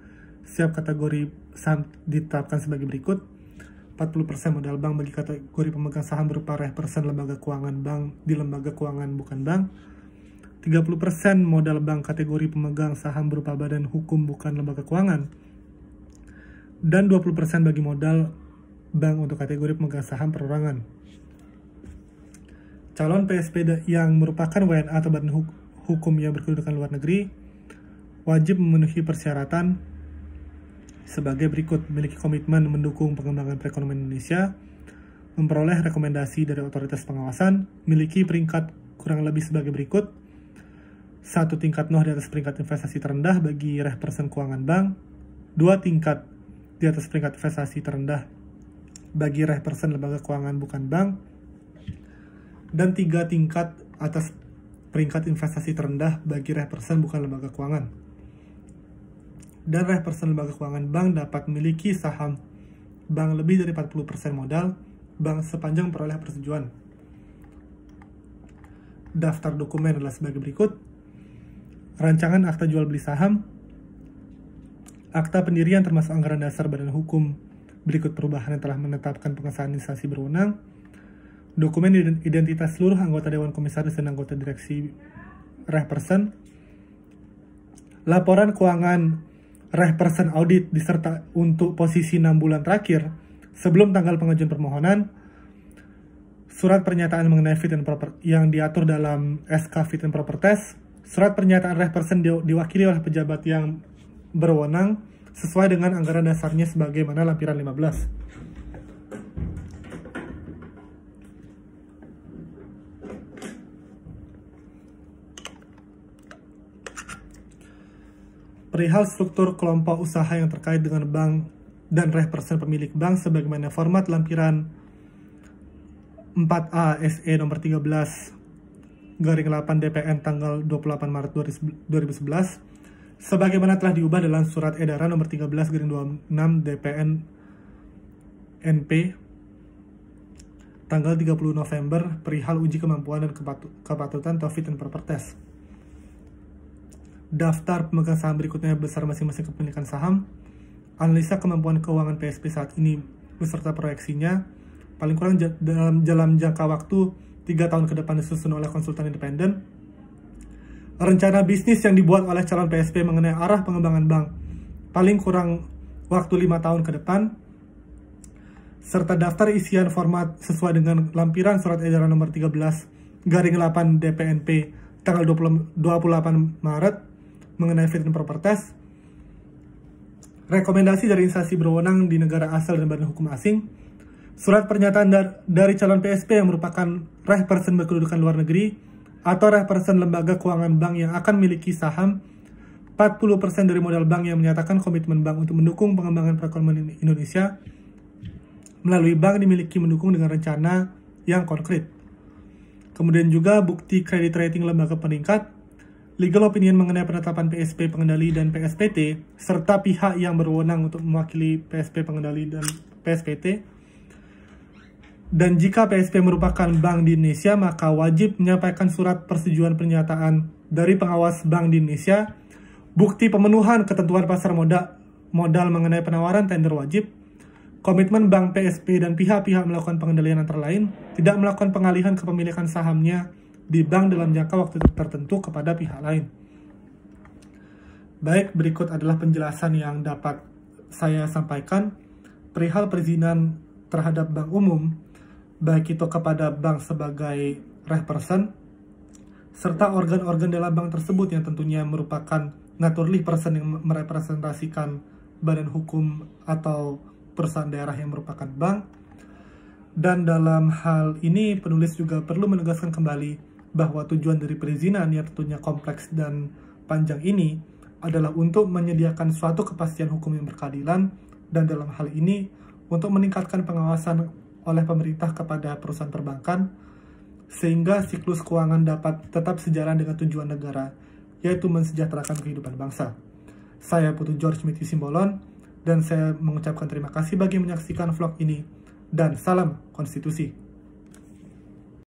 setiap kategori saham ditetapkan sebagai berikut: 40% modal bank bagi kategori pemegang saham berupa reperson lembaga keuangan bank di lembaga keuangan bukan bank, 30% modal bank kategori pemegang saham berupa badan hukum bukan lembaga keuangan, dan 20% bagi modal bank untuk kategori pemegang saham perorangan. Calon PSP yang merupakan WNA atau badan hukum yang berkedudukan luar negeri wajib memenuhi persyaratan sebagai berikut: memiliki komitmen mendukung pengembangan perekonomian Indonesia, memperoleh rekomendasi dari otoritas pengawasan, memiliki peringkat kurang lebih sebagai berikut: 1 tingkat di atas peringkat investasi terendah bagi repersen keuangan bank, 2 tingkat di atas peringkat investasi terendah bagi repersen lembaga keuangan bukan bank, dan 3 tingkat atas peringkat investasi terendah bagi repersen bukan lembaga keuangan. Dan repersen lembaga keuangan bank dapat memiliki saham bank lebih dari 40% modal bank sepanjang memperoleh persetujuan. Daftar dokumen adalah sebagai berikut: rancangan akta jual beli saham, akta pendirian termasuk anggaran dasar badan hukum berikut perubahan yang telah menetapkan pengesahan instansi berwenang, dokumen identitas seluruh anggota Dewan Komisaris dan anggota direksi repersen, laporan keuangan repersen audit diserta untuk posisi 6 bulan terakhir sebelum tanggal pengajuan permohonan, surat pernyataan mengenai fit and proper yang diatur dalam SK fit and proper test, surat pernyataan repersen diwakili oleh pejabat yang berwenang sesuai dengan anggaran dasarnya sebagaimana lampiran 15. Perihal struktur kelompok usaha yang terkait dengan bank dan repersen pemilik bank sebagaimana format lampiran 4A SE nomor 13/8 DPN tanggal 28 Maret 2011 sebagaimana telah diubah dalam surat edaran nomor 13/26 DPN NP tanggal 30 November perihal uji kemampuan dan kepatutan atau fit and proper test. Daftar pemegang saham berikutnya besar masing-masing kepemilikan saham, analisa kemampuan keuangan PSP saat ini beserta proyeksinya, paling kurang dalam jangka waktu 3 tahun ke depan disusun oleh konsultan independen, rencana bisnis yang dibuat oleh calon PSP mengenai arah pengembangan bank, paling kurang waktu 5 tahun ke depan, serta daftar isian format sesuai dengan lampiran surat edaran nomor 13/8 DPNP tanggal 28 Maret mengenai fit and proper test, rekomendasi dari instansi berwenang di negara asal dan badan hukum asing, surat pernyataan dari calon PSP yang merupakan repersen berkedudukan luar negeri atau repersen lembaga keuangan bank yang akan memiliki saham 40% dari modal bank yang menyatakan komitmen bank untuk mendukung pengembangan perekonomian Indonesia melalui bank dimiliki mendukung dengan rencana yang konkret. Kemudian juga bukti kredit rating lembaga peningkat, legal opinion mengenai penetapan PSP pengendali dan PSPT, serta pihak yang berwenang untuk mewakili PSP pengendali dan PSPT. Dan jika PSP merupakan bank di Indonesia, maka wajib menyampaikan surat persetujuan pernyataan dari pengawas bank di Indonesia, bukti pemenuhan ketentuan pasar modal mengenai penawaran tender wajib, komitmen bank PSP dan pihak-pihak melakukan pengendalian antara lain, tidak melakukan pengalihan kepemilikan sahamnya di bank dalam jangka waktu tertentu kepada pihak lain. Baik, berikut adalah penjelasan yang dapat saya sampaikan perihal perizinan terhadap bank umum, baik itu kepada bank sebagai repersen, serta organ-organ dalam bank tersebut yang tentunya merupakan naturally person yang merepresentasikan badan hukum atau perusahaan daerah yang merupakan bank. Dan dalam hal ini penulis juga perlu menegaskan kembali bahwa tujuan dari perizinan yang tentunya kompleks dan panjang ini adalah untuk menyediakan suatu kepastian hukum yang berkeadilan, dan dalam hal ini untuk meningkatkan pengawasan oleh pemerintah kepada perusahaan perbankan sehingga siklus keuangan dapat tetap sejalan dengan tujuan negara, yaitu mensejahterakan kehidupan bangsa. Saya Putu George Matthew Simbolon, dan saya mengucapkan terima kasih bagi yang menyaksikan vlog ini, dan salam konstitusi.